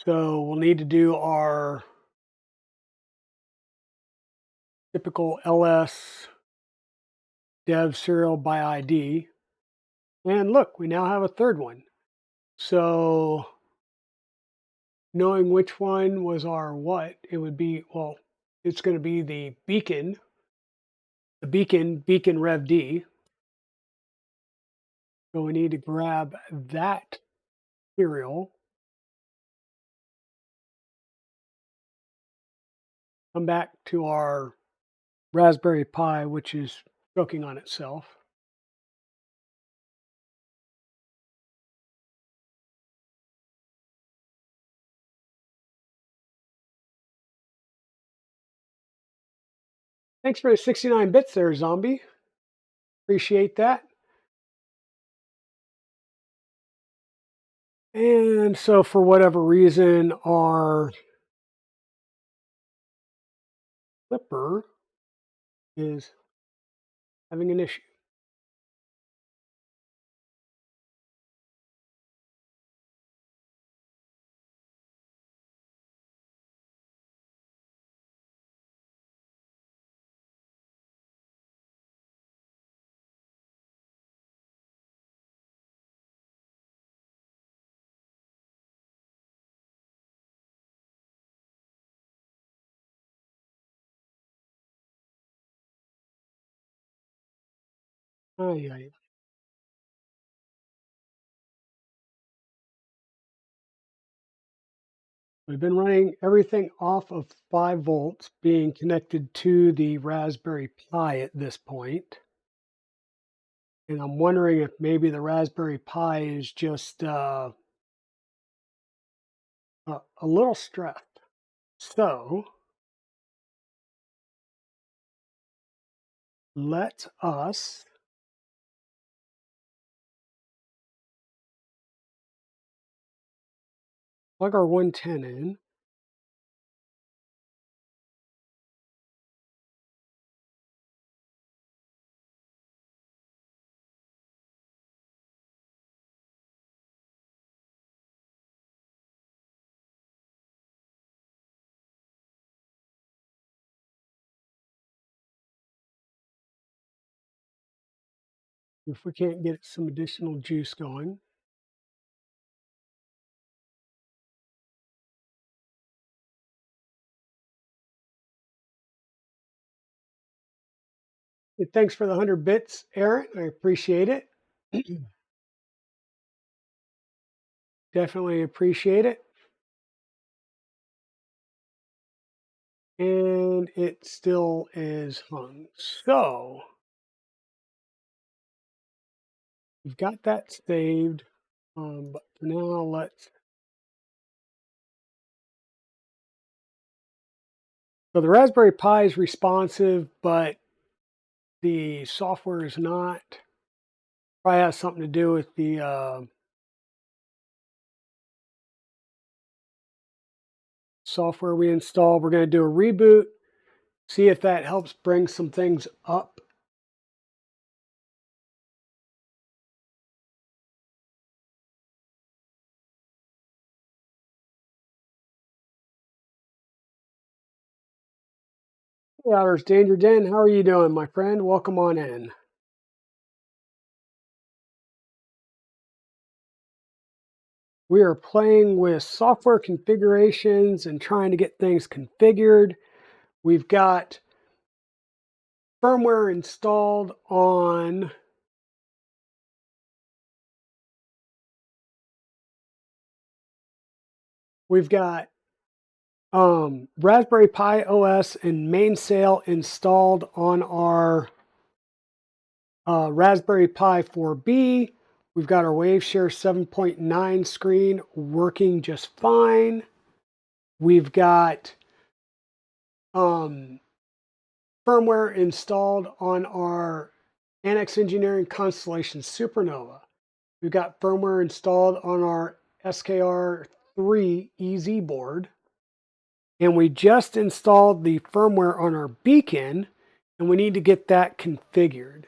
So we'll need to do our typical ls dev serial by ID. And look, we now have a third one. So knowing which one was our what, it would be, well, it's going to be the beacon rev D. So we need to grab that serial, come back to our Raspberry Pi, which is choking on itself. Thanks for the 69 bits there, Zombie. Appreciate that. And so for whatever reason, our Klipper is having an issue. Ay, ay. We've been running everything off of 5 volts being connected to the Raspberry Pi at this point. And I'm wondering if maybe the Raspberry Pi is just a little stressed. So let us plug our 110 in. If we can't get some additional juice going. Hey, thanks for the 100 bits, Aaron. I appreciate it. Definitely appreciate it. And it still is hung. So we've got that saved. But for now, let's. So the Raspberry Pi is responsive, but the software is not. Probably has something to do with the software we installed. We're going to do a reboot, see if that helps bring some things up. Hey, Outer's Danger Den, how are you doing, my friend? Welcome on in. We are playing with software configurations and trying to get things configured. We've got firmware installed on we've got Raspberry Pi OS and Mainsail installed on our Raspberry Pi 4B. We've got our Waveshare 7.9 screen working just fine. We've got firmware installed on our Annex Engineering Constellation Supernova. We've got firmware installed on our SKR 3 EZ board. And we just installed the firmware on our beacon, and we need to get that configured.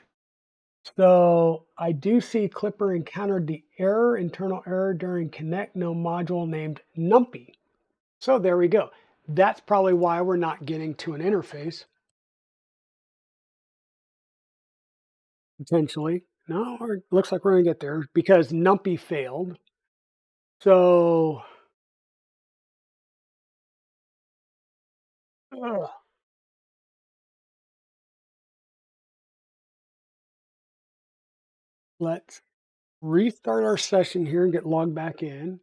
So I do see Klipper encountered the error, internal error during connect no module named Numpy. So there we go. That's probably why we're not getting to an interface. Potentially. No, or it looks like we're going to get there because Numpy failed. So let's restart our session here and get logged back in.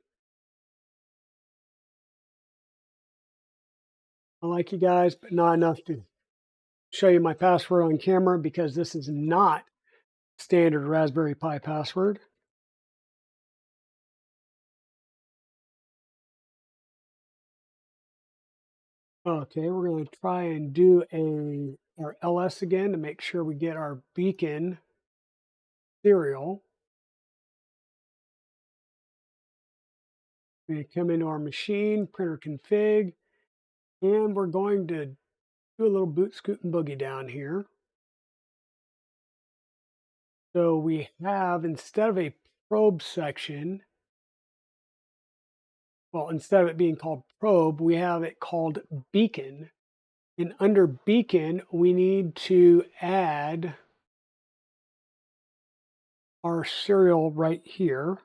I like you guys, but not enough to show you my password on camera because this is not standard Raspberry Pi password. Okay, we're going to try and do our LS again to make sure we get our beacon serial. We're going to come into our machine, printer config, and we're going to do a little boot, scoot, and boogie down here. So we have, instead of a probe section, well, instead of it being called probe, we have it called beacon. And under beacon, we need to add our serial right here.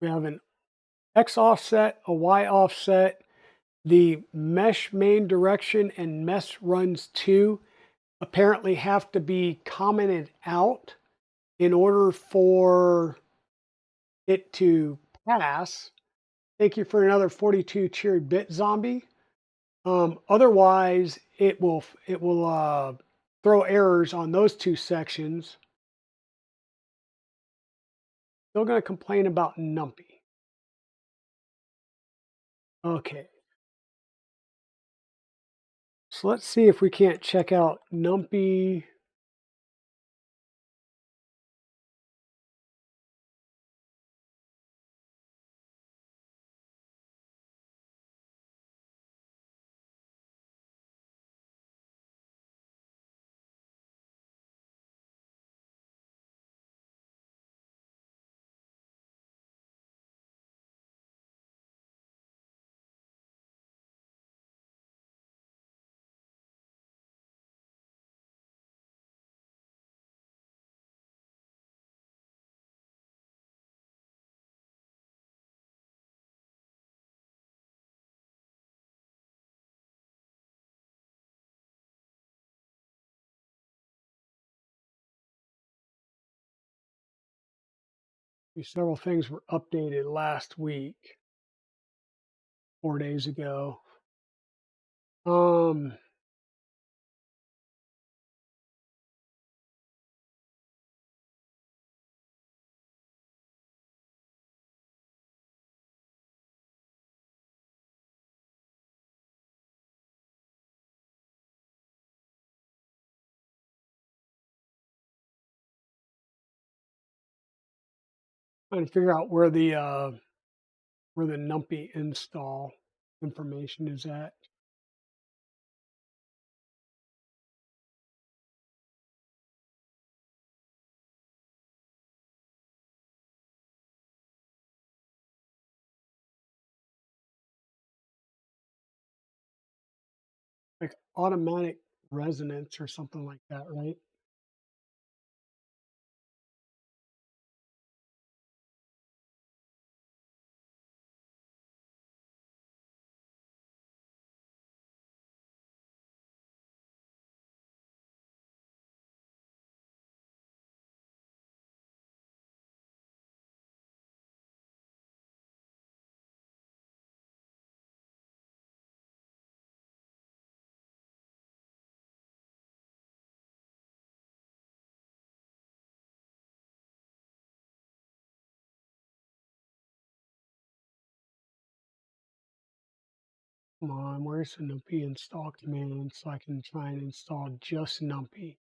We have an X offset, a Y offset, the mesh main direction and mesh runs to apparently have to be commented out in order for it to pass. Thank you for another 42 cheered bit zombie. Otherwise, it will throw errors on those two sections. Still going to complain about Numpy. Okay. So let's see if we can't check out Numpy. Several things were updated last week, 4 days ago. Trying to figure out where the Numpy install information is at. Like automatic resonance or something like that, right? Come on, where's the Numpy install command so I can try and install just Numpy?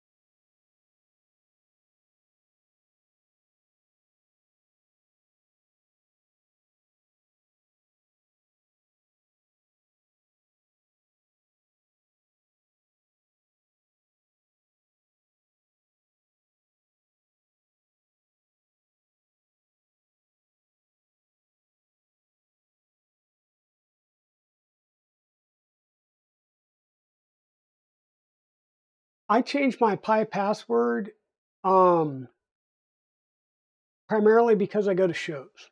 I changed my Pi password primarily because I go to shows.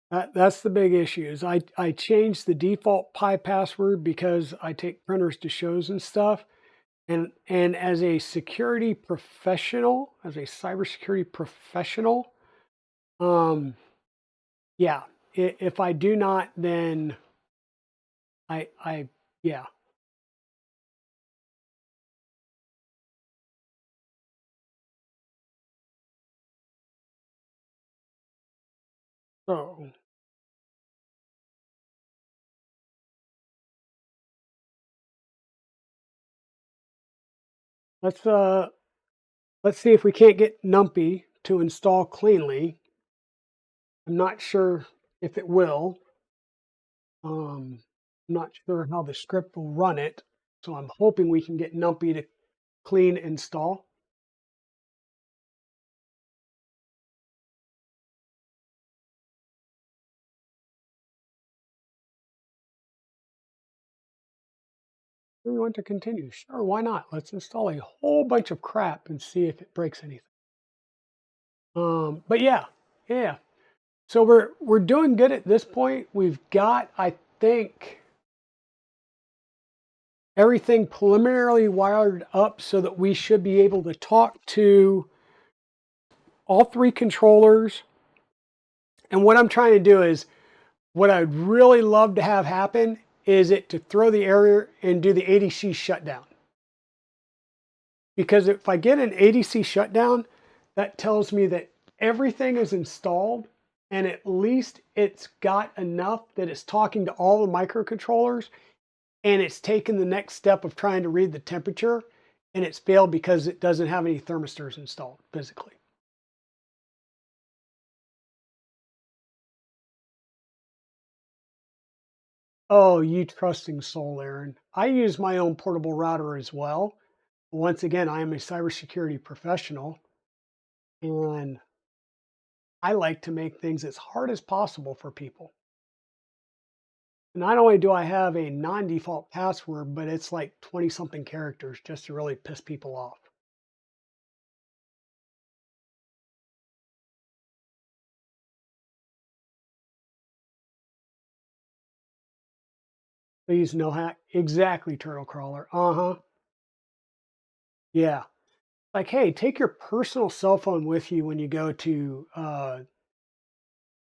That's the big issue. Is I changed the default Pi password because I take printers to shows and stuff. And as a security professional, as a cybersecurity professional, yeah, if I do not, then yeah. So let's see if we can't get Numpy to install cleanly. I'm not sure if it will. I'm not sure how the script will run it, so I'm hoping we can get Numpy to clean install. We want to continue. Sure, why not? Let's install a whole bunch of crap and see if it breaks anything. But yeah. So we're doing good at this point. We've got, I think, everything preliminarily wired up so that we should be able to talk to all three controllers. And what I'm trying to do is, what I'd really love to have happen is it to throw the error and do the ADC shutdown. Because if I get an ADC shutdown, that tells me that everything is installed and at least it's got enough that it's talking to all the microcontrollers and it's taken the next step of trying to read the temperature and it's failed because it doesn't have any thermistors installed physically. Oh, you trusting soul, Aaron. I use my own portable router as well. Once again, I am a cybersecurity professional and I like to make things as hard as possible for people. Not only do I have a non-default password, but it's like 20 something characters just to really piss people off. Please no hack. Exactly, turtle crawler. Uh-huh. Yeah. Like, hey, take your personal cell phone with you when you go to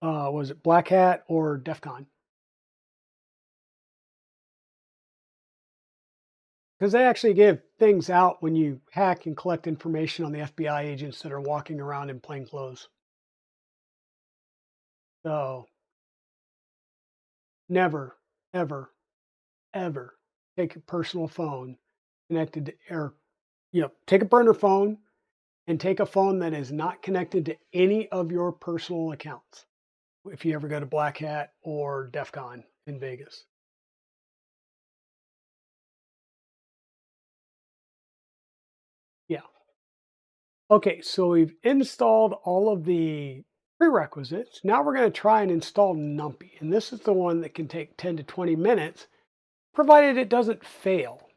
was it Black Hat or DEF CON? Because they actually give things out when you hack and collect information on the FBI agents that are walking around in plain clothes. So never, ever, ever take your personal phone connected to, or take a burner phone and take a phone that is not connected to any of your personal accounts if you ever go to Black Hat or DEF CON in Vegas. Yeah. Okay, so we've installed all of the prerequisites. Now we're going to try and install Numpy. And this is the one that can take 10 to 20 minutes, provided it doesn't fail.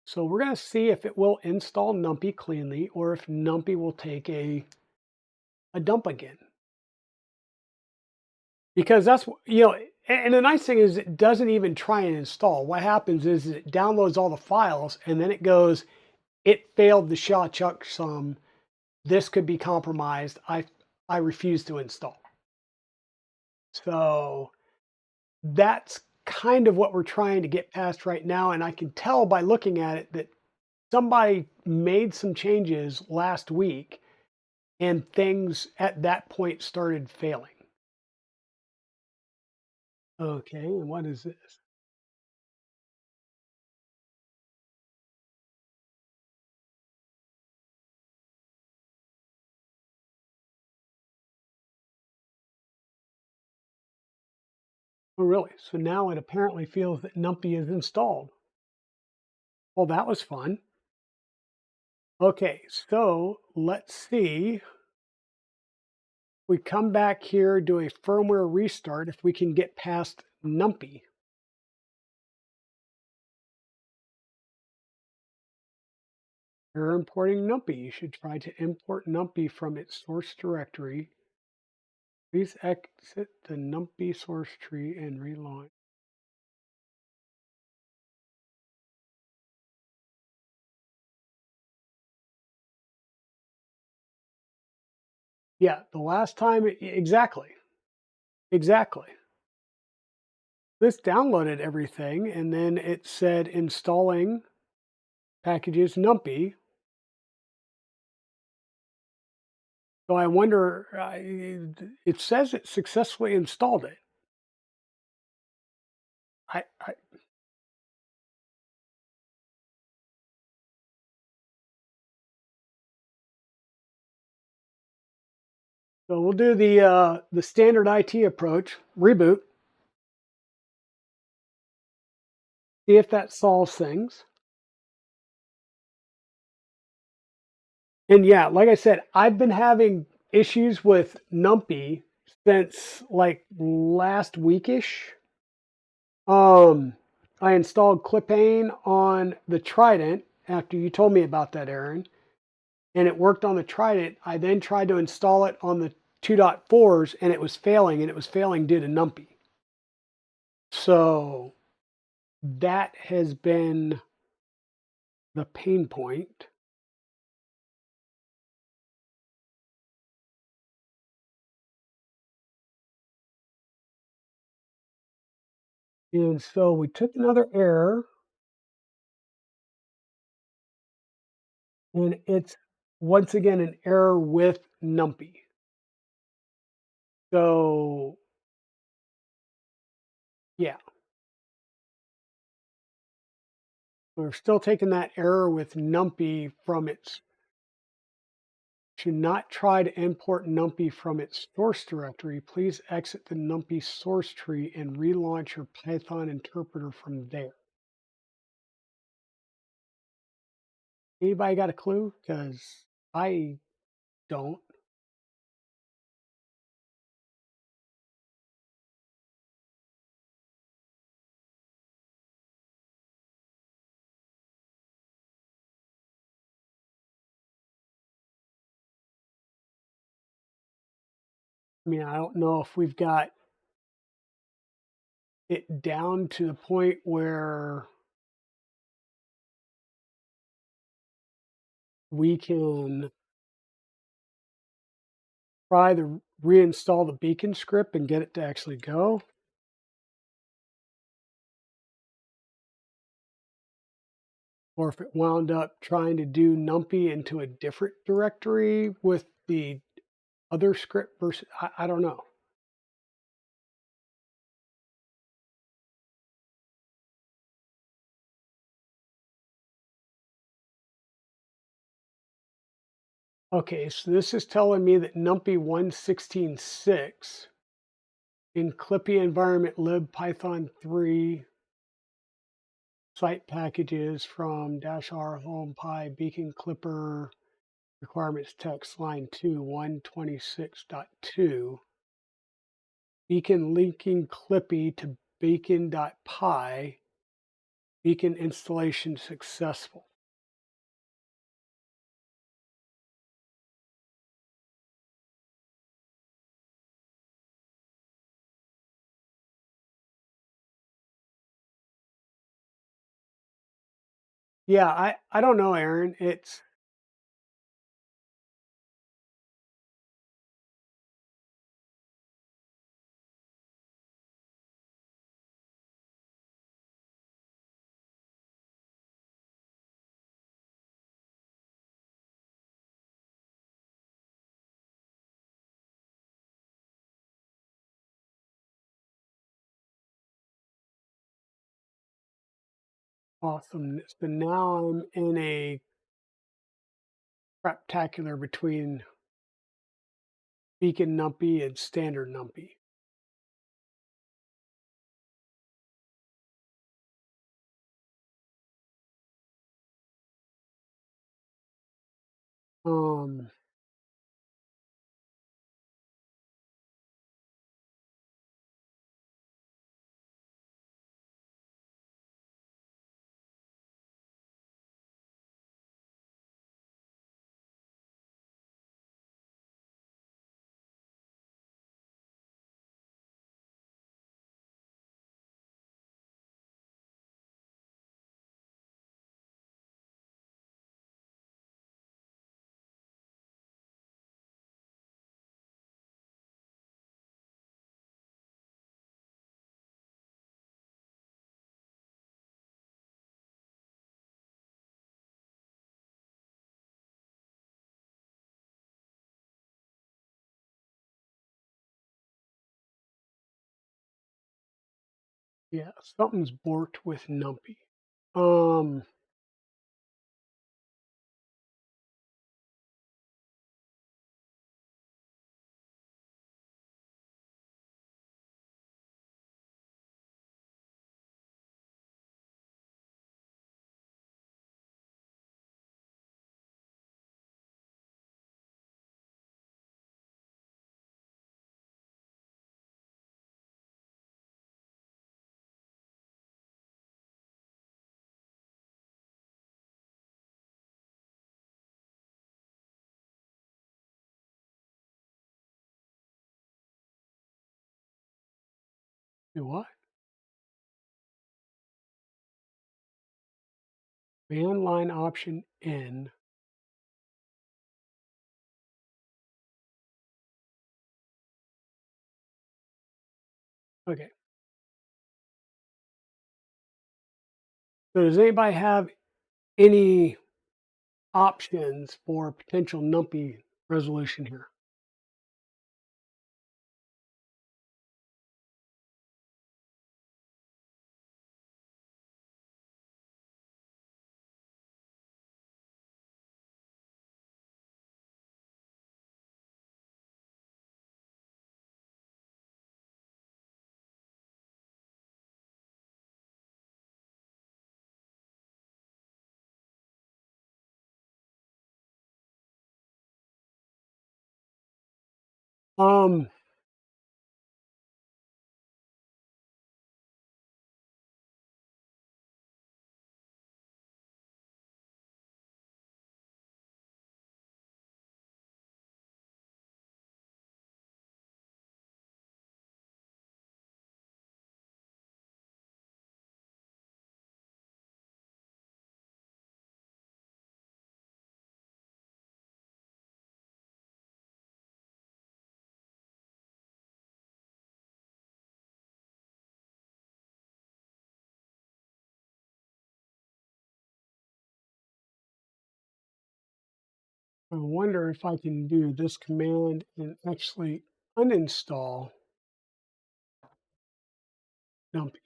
So we're going to see if it will install Numpy cleanly or if Numpy will take a dump again. Because that's, and the nice thing is it doesn't even try and install. What happens is it downloads all the files and then it goes, it failed the SHA checksum. This could be compromised. I refuse to install. So that's kind of what we're trying to get past right now. And I can tell by looking at it that somebody made some changes last week and things at that point started failing. Okay, and what is this? Oh, really? So now it apparently feels that Numpy is installed. Well, that was fun. Okay, so let's see. We come back here, do a firmware restart if we can get past Numpy. You're importing Numpy. You should try to import Numpy from its source directory. Please exit the Numpy source tree and relaunch. Yeah, the last time, exactly. Exactly. This downloaded everything and then it said installing packages Numpy. So I wonder, it says it successfully installed it. I So we'll do the standard IT approach, reboot. See if that solves things. And yeah, like I said, I've been having issues with Numpy since like last weekish. I installed Clippane on the Trident after you told me about that, Aaron, and it worked on the Trident. I then tried to install it on the 2.4s and it was failing, and it was failing due to Numpy. So that has been the pain point. And so we took another error, and it's once again an error with Numpy. So yeah, we're still taking that error with Numpy from its. To not try to import Numpy from its source directory, please exit the Numpy source tree and relaunch your Python interpreter from there. Anybody got a clue? Because I don't. I mean, I don't know if we've got it down to the point where we can try to reinstall the beacon script and get it to actually go. Or if it wound up trying to do Numpy into a different directory with the other script versus, I don't know. Okay, so this is telling me that Numpy 1.16.6 in Clippy environment lib Python 3 site packages from -r home pi beacon clipper requirements text line 2 126.2 beacon linking Clippy to beacon.py beacon installation successful. Yeah, I don't know, Aaron. It's awesome. So now I'm in a craptacular between beacon Numpy and standard Numpy. Um, yeah, something's borked with Numpy. Um, Do what? Command line option N. Okay. So does anybody have any options for potential Numpy resolution here? Um, I wonder if I can do this command and actually uninstall Numpy.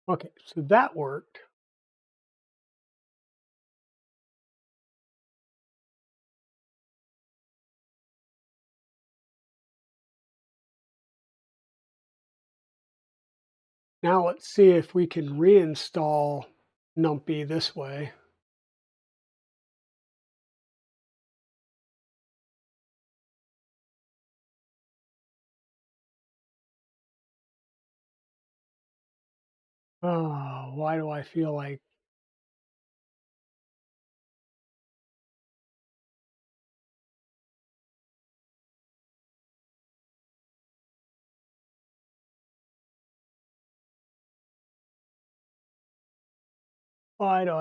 Okay, so that worked. Now let's see if we can reinstall Numpy this way. Oh, why do I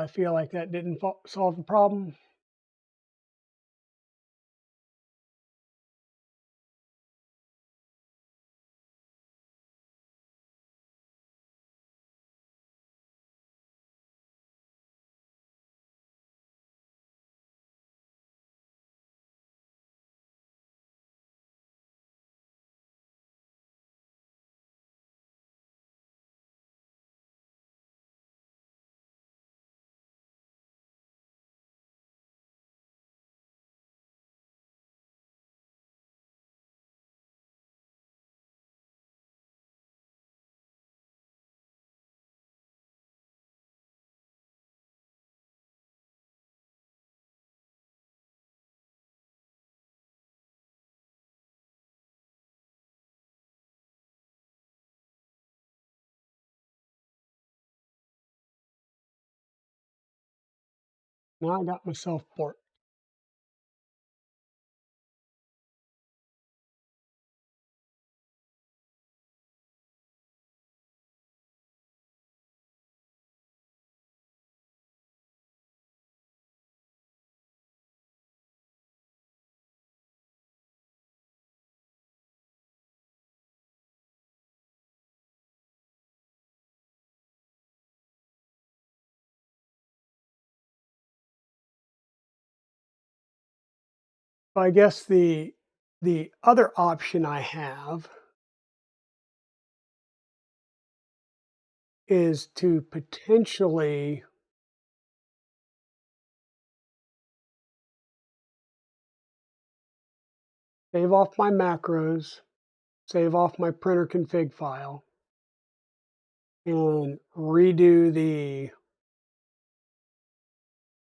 feel like that didn't solve the problem? Now I got myself borked. So I guess the other option I have is to potentially save off my macros, save off my printer config file, and redo the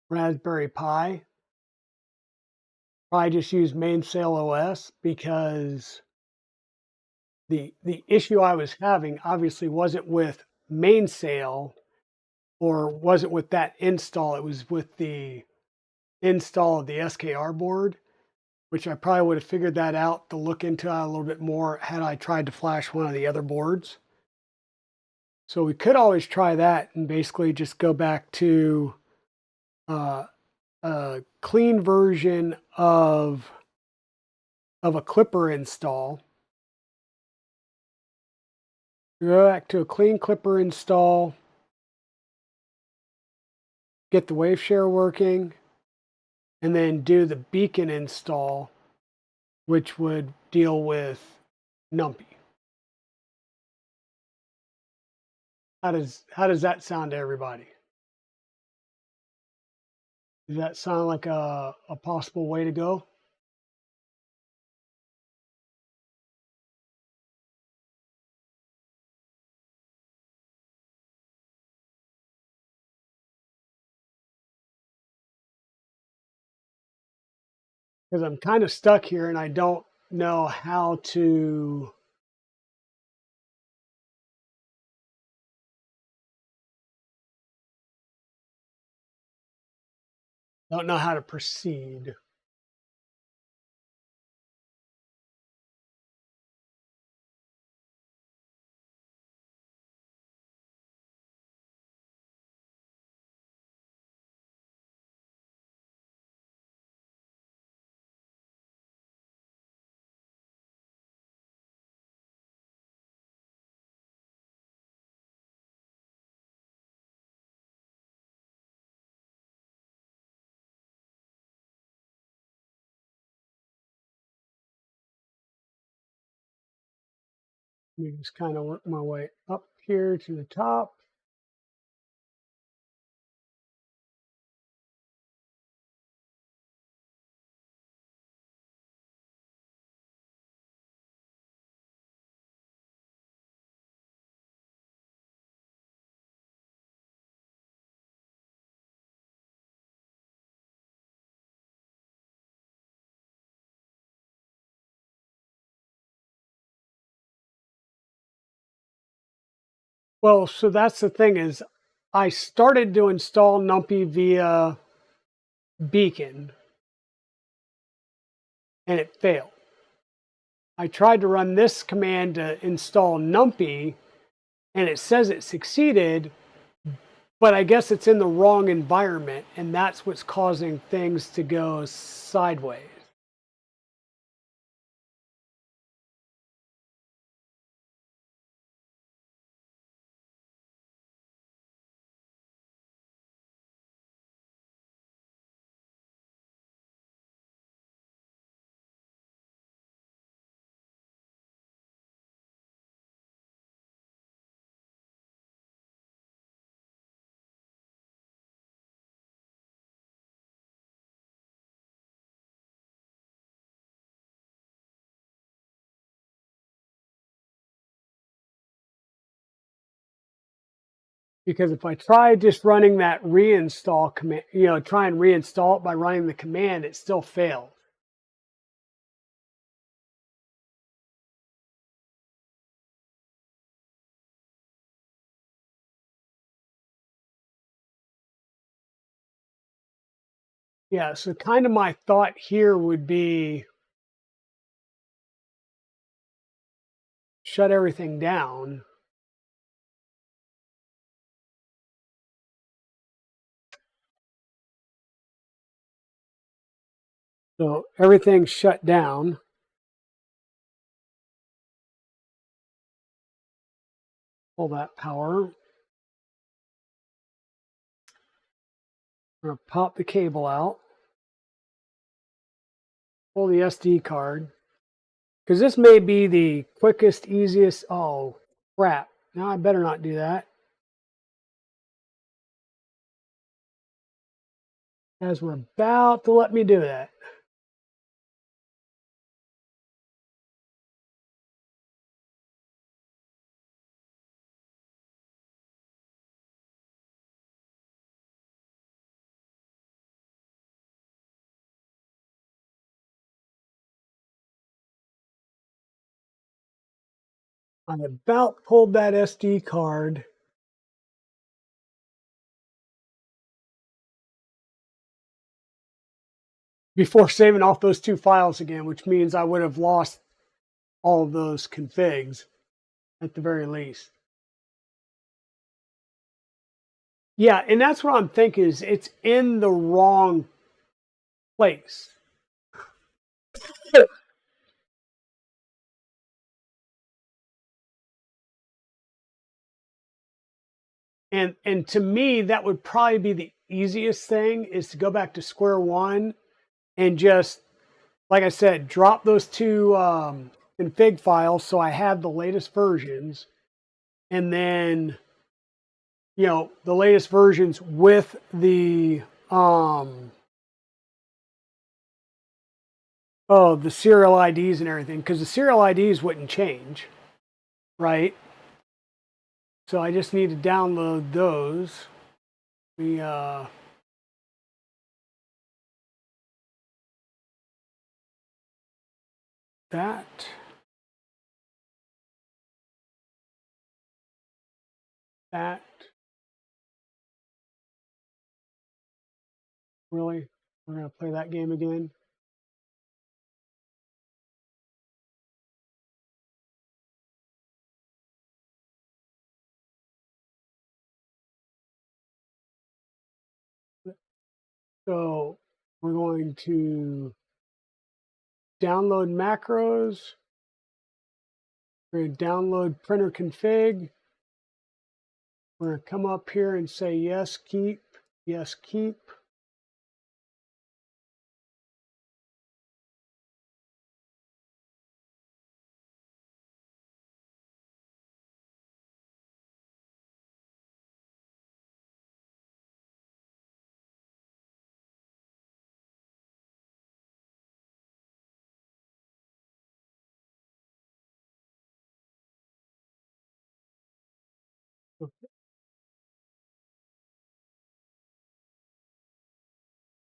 Raspberry Pi. Probably just use MainsailOS because the issue I was having obviously wasn't with Mainsail. or wasn't with that install, it was with the install of the SKR board, which I probably would have figured that out to look into a little bit more had I tried to flash one of the other boards. So we could always try that and basically just go back to a clean version of a Klipper install. Go back to a clean Klipper install, get the Waveshare working, and then do the beacon install, which would deal with Numpy. How does that sound to everybody? Does that sound like a possible way to go? Because I'm kind of stuck here and I don't know how to proceed. Let me just kind of work my way up here to the top. Well, so that's the thing is I started to install Numpy via Beacon and it failed. I tried to run this command to install Numpy and it says it succeeded, but I guess it's in the wrong environment and that's what's causing things to go sideways. Because if I try just running that reinstall command, try and reinstall it by running the command, it still fails. Yeah, so kind of my thought here would be shut everything down. So everything's shut down. Pull that power. I'm going to pop the cable out. Pull the SD card. Because this may be the quickest, easiest. Oh, crap. Now I better not do that. As we're about to let me do that. I about pulled that SD card before saving off those 2 files again, which means I would have lost all of those configs at the very least. Yeah, and that's what I'm thinking is it's in the wrong place. And to me, that would probably be the easiest thing is to go back to square one and just, like I said, drop those 2 config files so I have the latest versions, and then the latest versions with the the serial IDs and everything, because the serial IDs wouldn't change, right? So I just need to download those. We that. That. Really? We're going to play that game again? So we're going to download macros. We're going to download printer config. We're going to come up here and say yes, keep, yes, keep.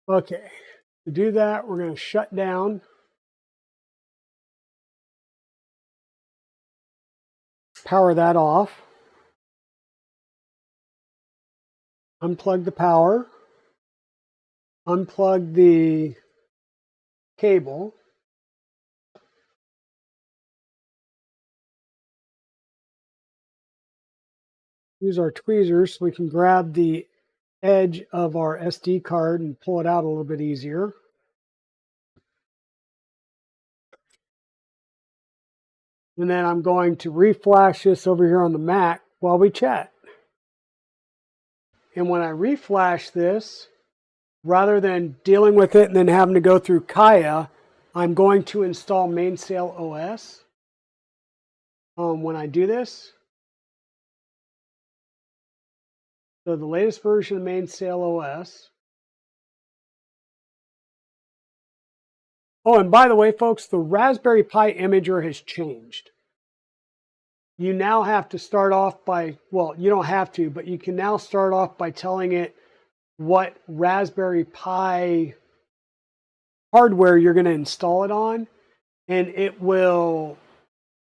Okay, to do that, we're going to shut down, power that off, unplug the power, unplug the cable, use our tweezers so we can grab the edge of our SD card and pull it out a little bit easier. And then I'm going to reflash this over here on the Mac while we chat. And when I reflash this, rather than dealing with it and then having to go through Kaya, I'm going to install MainsailOS. When I do this, so the latest version of MainsailOS. Oh, and by the way, folks, the Raspberry Pi imager has changed. You now have to start off by, well, you don't have to, but you can now start off by telling it what Raspberry Pi hardware you're going to install it on, and it will,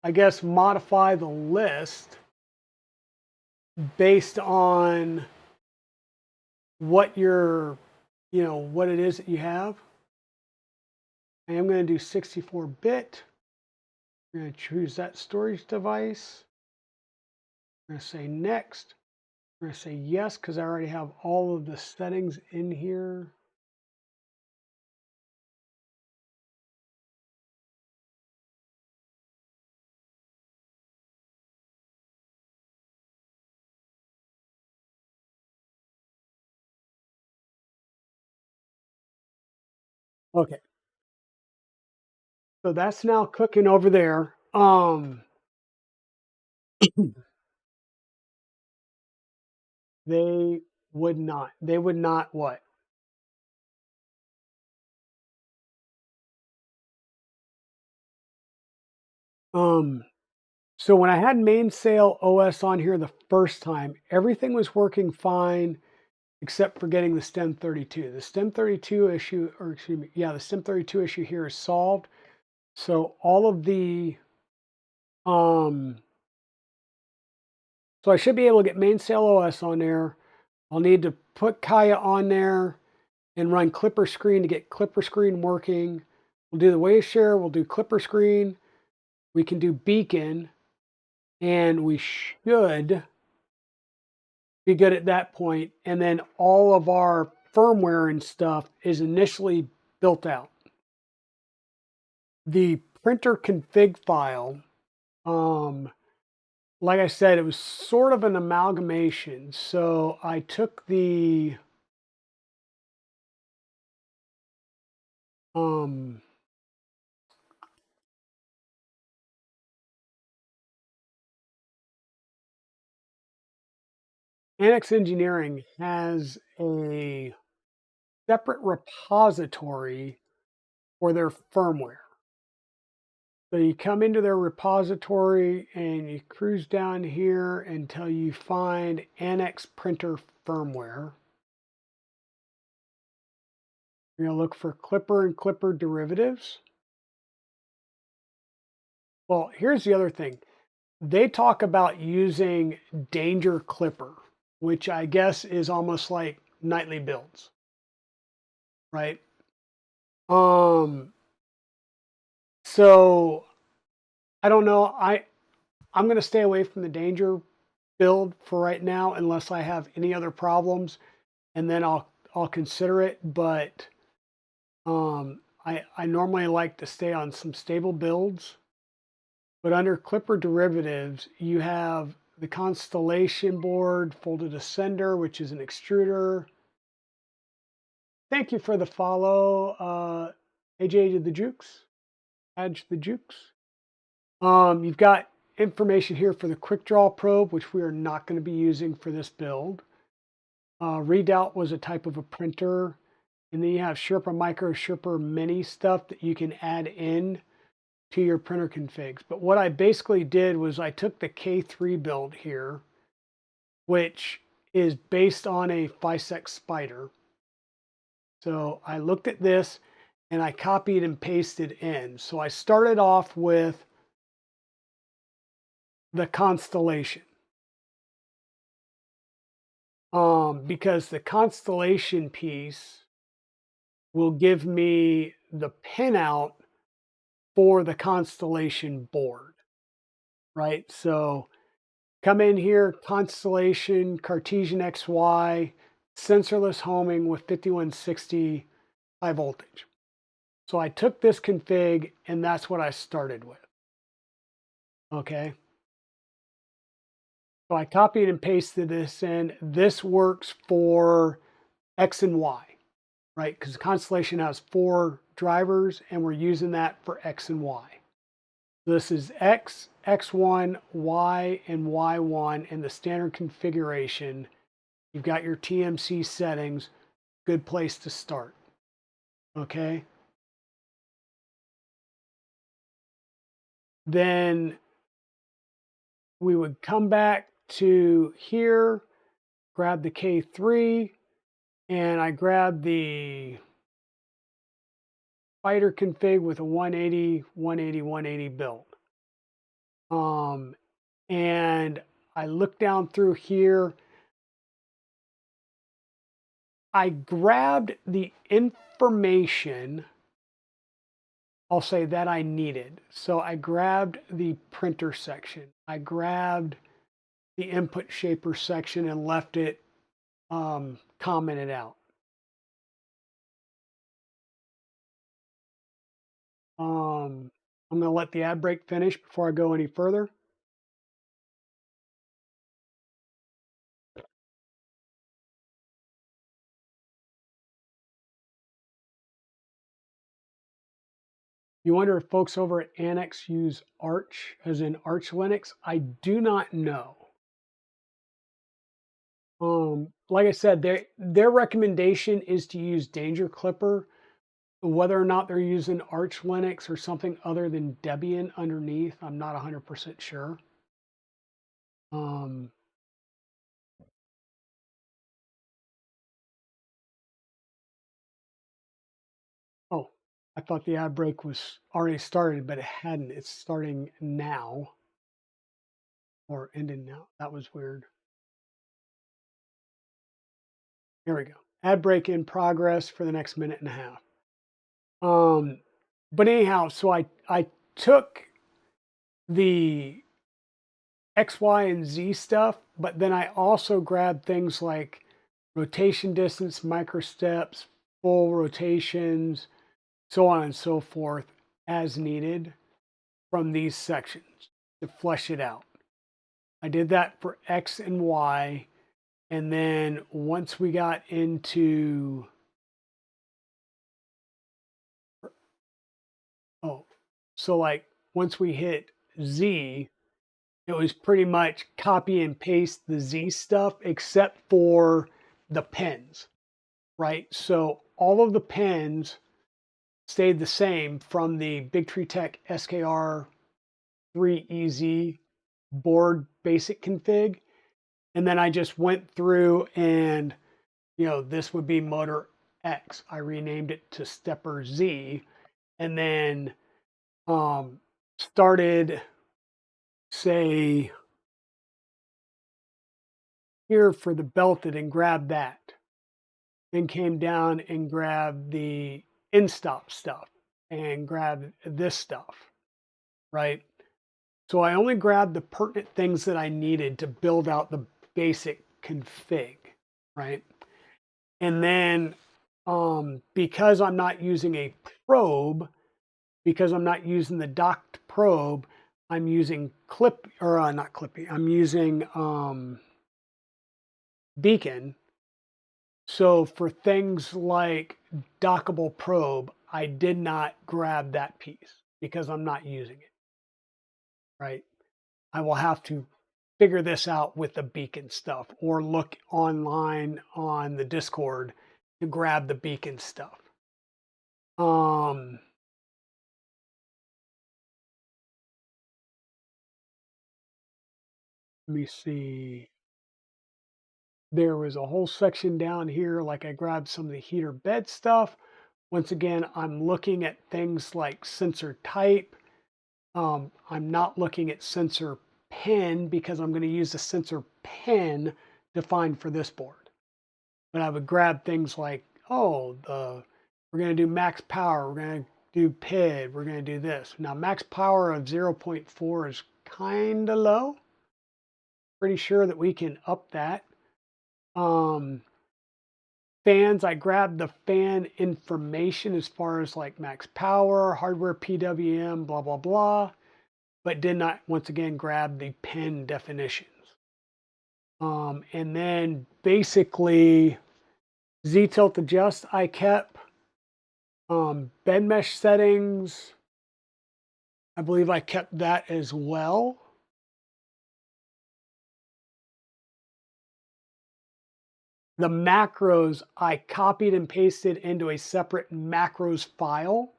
I guess, modify the list based on what what it is that you have. I am going to do 64-bit. I'm going to choose that storage device. I'm going to say next. I'm going to say yes because I already have all of the settings in here. Okay. So that's now cooking over there. They would not. They would not what? So when I had MainsailOS on here the first time, everything was working fine except for getting the STEM32. The STEM32 issue, or excuse me, yeah, the STEM32 issue here is solved. So all of the, so I should be able to get MainsailOS on there. I'll need to put Kaya on there and run Klipper screen to get Klipper screen working. We'll do the Waveshare, we'll do Klipper screen. We can do beacon, and we should be good at that point. And then all of our firmware and stuff is initially built out. The printer config file, like I said, it was sort of an amalgamation. So I took the Annex Engineering has a separate repository for their firmware. So you come into their repository and you cruise down here until you find Annex Printer Firmware. You're going to look for Klipper and Klipper derivatives. Well, here's the other thing. They talk about using Danger Klipper, which I guess is almost like nightly builds, right? So I don't know. I'm going to stay away from the Danger build for right now unless I have any other problems, and then I'll consider it. But I normally like to stay on some stable builds. But under Klipper derivatives, you have the Constellation board, folded ascender, which is an extruder. Thank you for the follow, AJ to the Jukes, Edge the Jukes. You've got information here for the quick draw probe, which we are not going to be using for this build. Redoubt was a type of a printer. And then you have Sherpa Micro, Sherpa Mini stuff that you can add in to your printer configs. But what I basically did was I took the K3 build here, which is based on a FISEC Spider. So I looked at this and I copied and pasted in. So I started off with the Constellation. Because the Constellation piece will give me the pinout for the Constellation board, right? So come in here, Constellation, Cartesian XY, sensorless homing with 5160 high voltage. So I took this config and that's what I started with. Okay. So I copied and pasted this in. This works for X and Y, right? Because Constellation has 4 drivers and we're using that for X and Y. This is X, X1, Y, and Y1 in the standard configuration. You've got your TMC settings. Good place to start. Okay. Then we would come back to here, grab the K3, and I grabbed the spider config with a 180, 180, 180 build. And I look down through here. I grabbed the information, I'll say, that I needed. So I grabbed the printer section. I grabbed the input shaper section and left it commented out. I'm going to let the ad break finish before I go any further. You wonder if folks over at Annex use Arch, as in Arch Linux? I do not know. Like I said, their recommendation is to use Danger Klipper. Whether or not they're using Arch Linux or something other than Debian underneath, I'm not 100% sure. Oh, I thought the ad break was already started, but it hadn't. It's starting now, or ending now. That was weird. Here we go. ad break in progress for the next minute and a half. But anyhow, so I took the X, Y, and Z stuff, but then I also grabbed things like rotation distance, microsteps, full rotations, so on and so forth as needed from these sections to flesh it out. I did that for X and Y. And then once we got into, so like once we hit Z, it was pretty much copy and paste the Z stuff except for the pins, right? So all of the pins stayed the same from the BigTreeTech SKR 3EZ board basic config. And then I just went through and, this would be motor X. I renamed it to stepper Z and then started, say, here for the belted and grabbed that. Then came down and grabbed the in-stop stuff and grabbed this stuff, right? So I only grabbed the pertinent things that I needed to build out the basic config, right? And then because I'm not using a probe, because I'm not using the docked probe, I'm using not Clippy, I'm using Beacon. So for things like dockable probe, I did not grab that piece because I'm not using it, right? I will have to figure this out with the Beacon stuff or look online on the Discord to grab the Beacon stuff. Let me see. There was a whole section down here, like I grabbed some of the heater bed stuff. Once again, I'm looking at things like sensor type. I'm not looking at sensor pin because I'm going to use the sensor pin defined for this board. But I would grab things like, we're going to do max power, we're going to do PID, we're going to do this. Now, max power of 0.4 is kind of low. Pretty sure that we can up that. Fans, I grabbed the fan information as far as like max power, hardware PWM, blah, blah, blah, but did not, once again, grab the pin definitions. And then basically Z tilt adjust, I kept bed mesh settings. I believe I kept that as well. The macros, I copied and pasted into a separate macros file.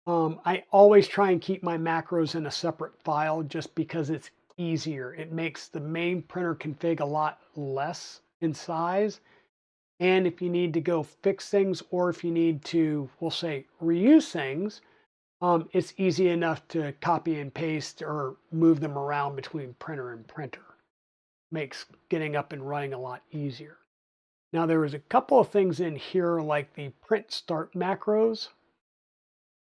I always try and keep my macros in a separate file just because it's easier. It makes the main printer config a lot less in size. And if you need to go fix things or if you need to, we'll say, reuse things, it's easy enough to copy and paste or move them around between printer and printer. Makes getting up and running a lot easier. Now there was a couple of things in here like the print start macros.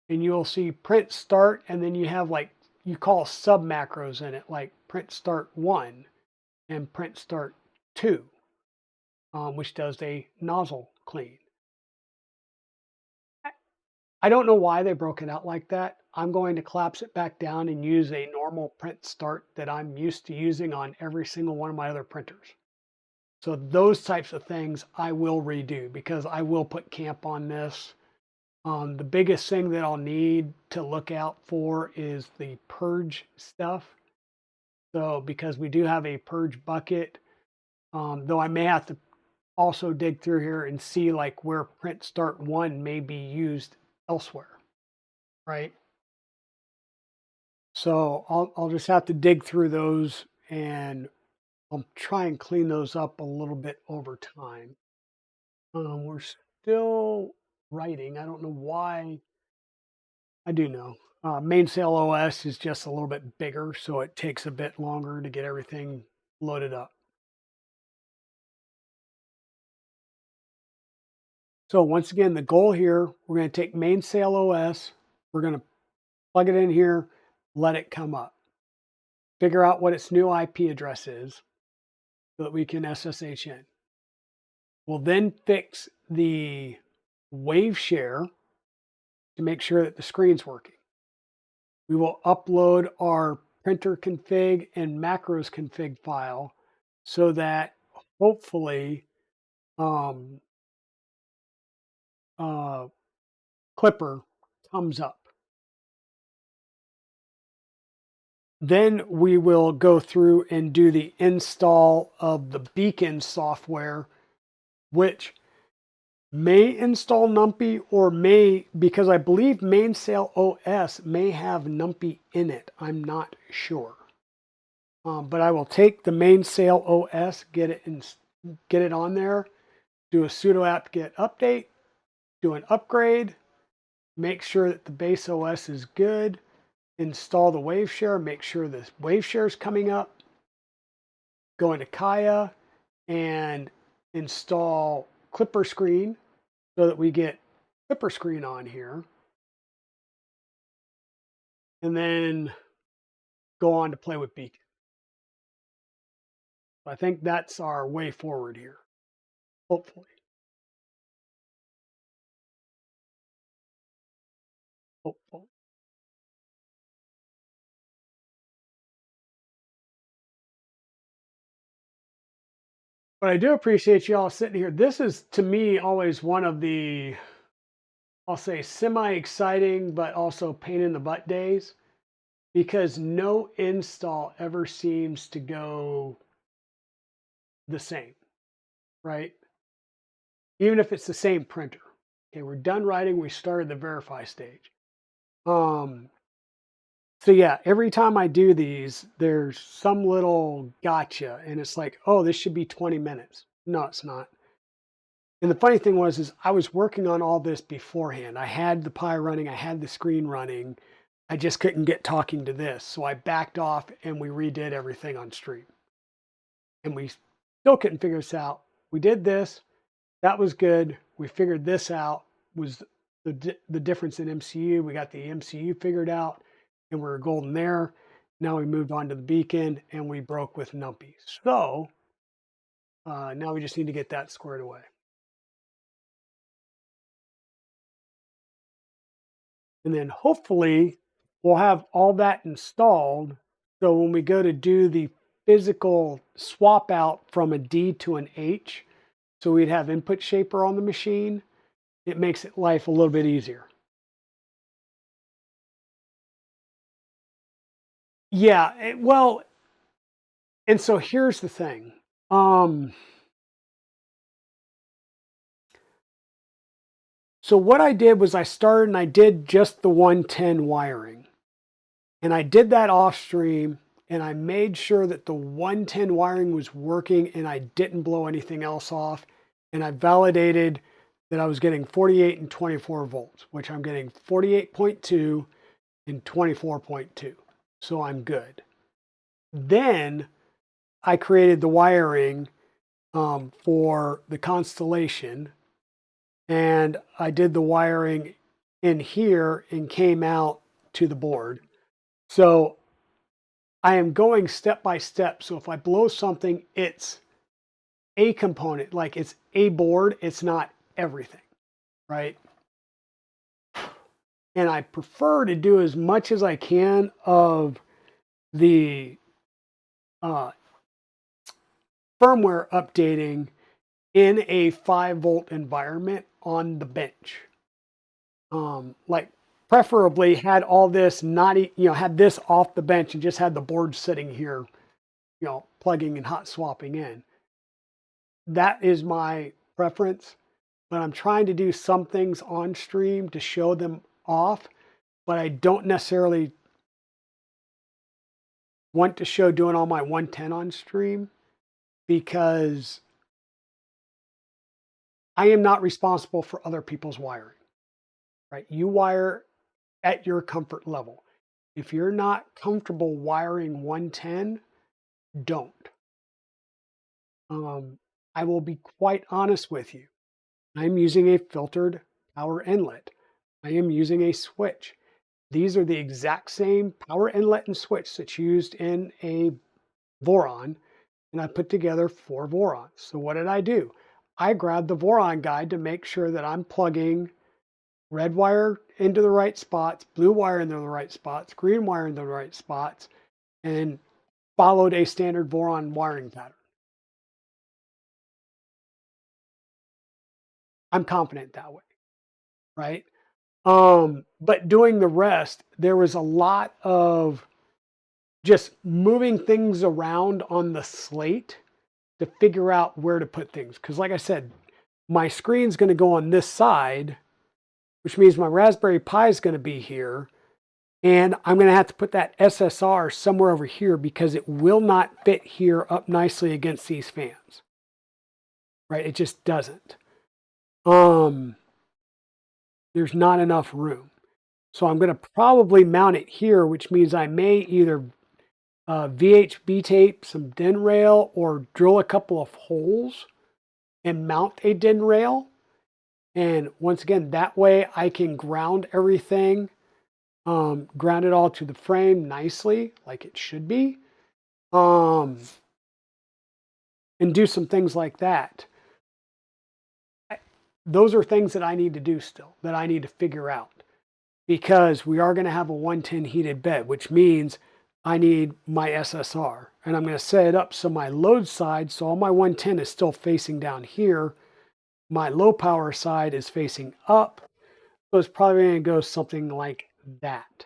And you'll see print start, and then you have like, you call sub macros in it, like print start 1 and print start 2, which does a nozzle clean. I don't know why they broke it out like that. I'm going to collapse it back down and use a normal print start that I'm used to using on every single one of my other printers. So those types of things I will redo because I will put camp on this. The biggest thing that I'll need to look out for is the purge stuff. So because we do have a purge bucket, though I may have to also dig through here and see like where print start 1 may be used elsewhere, right? So I'll just have to dig through those and I'll try and clean those up a little bit over time. We're still writing. I don't know why. I do know. MainsailOS is just a little bit bigger, so it takes a bit longer to get everything loaded up. So once again, the goal here, we're going to take MainsailOS, we're going to plug it in here, let it come up. Figure out what its new IP address is so that we can SSH in. We'll then fix the Waveshare to make sure that the screen's working. We will upload our printer config and macros config file so that hopefully Klipper comes up. Then we will go through and do the install of the beacon software, which may install Numpy or may, because I believe MainsailOS may have Numpy in it. I'm not sure. But I will take the MainsailOS, get it on there, do a sudo apt-get update, do an upgrade, make sure that the base OS is good, install the Waveshare, make sure the Waveshare is coming up, go into Kaya and install Klipper screen so that we get Klipper screen on here. And then go on to play with Beacon. I think that's our way forward here, hopefully. Hopefully. But I do appreciate you all sitting here. This is, to me, always one of the, I'll say, semi-exciting, but also pain in the butt days, because no install ever seems to go the same, right? Even if it's the same printer. Okay, we're done writing, we started the verify stage. So yeah, every time I do these, there's some little gotcha, and it's like, oh, this should be 20 minutes. No, it's not. And the funny thing is I was working on all this beforehand. I had the Pi running, I had the screen running. I just couldn't get talking to this. So I backed off and we redid everything on stream. And we still couldn't figure this out. We did this. That was good. We figured this out, was the difference in MCU. We got the MCU figured out and we were golden there. Now we moved on to the beacon and we broke with Numpy. So now we just need to get that squared away. And then hopefully we'll have all that installed. So when we go to do the physical swap out from a D to an H, so we'd have input shaper on the machine, it makes life a little bit easier. Yeah, well, and so here's the thing. So what I did was I started and I did just the 110 wiring. And I did that off stream and I made sure that the 110 wiring was working and I didn't blow anything else off. And I validated that I was getting 48 and 24 volts, which I'm getting 48.2 and 24.2. So I'm good. Then I created the wiring for the Constellation, and I did the wiring in here and came out to the board. So I am going step by step. So if I blow something, it's a component, like it's a board, it's not everything, right? And I prefer to do as much as I can of the firmware updating in a 5-volt environment on the bench. Like preferably had all this not, had this off the bench and just had the board sitting here, plugging and hot swapping in. That is my preference, but I'm trying to do some things on stream to show them off, but I don't necessarily want to show doing all my 110 on stream because I am not responsible for other people's wiring, right? You wire at your comfort level. If you're not comfortable wiring 110, don't. I will be quite honest with you. I'm using a filtered power inlet. I am using a switch. These are the exact same power inlet and switch that's used in a Voron, and I put together 4 Vorons. So what did I do? I grabbed the Voron guide to make sure that I'm plugging red wire into the right spots, blue wire into the right spots, green wire into the right spots, and followed a standard Voron wiring pattern. I'm confident that way, right? But doing the rest, there was a lot of just moving things around on the slate to figure out where to put things. Because like I said, my screen's going to go on this side, which means my Raspberry Pi is going to be here. And I'm going to have to put that SSR somewhere over here because it will not fit here up nicely against these fans. Right? It just doesn't. There's not enough room. So I'm going to probably mount it here, which means I may either VHB tape some DIN rail or drill a couple of holes and mount a DIN rail. And once again, that way I can ground everything, ground it all to the frame nicely, like it should be, and do some things like that. Those are things that I need to do still, that I need to figure out. Because we are going to have a 110 heated bed, which means I need my SSR. And I'm going to set it up so my load side, so all my 110 is still facing down here. My low power side is facing up. So it's probably going to go something like that.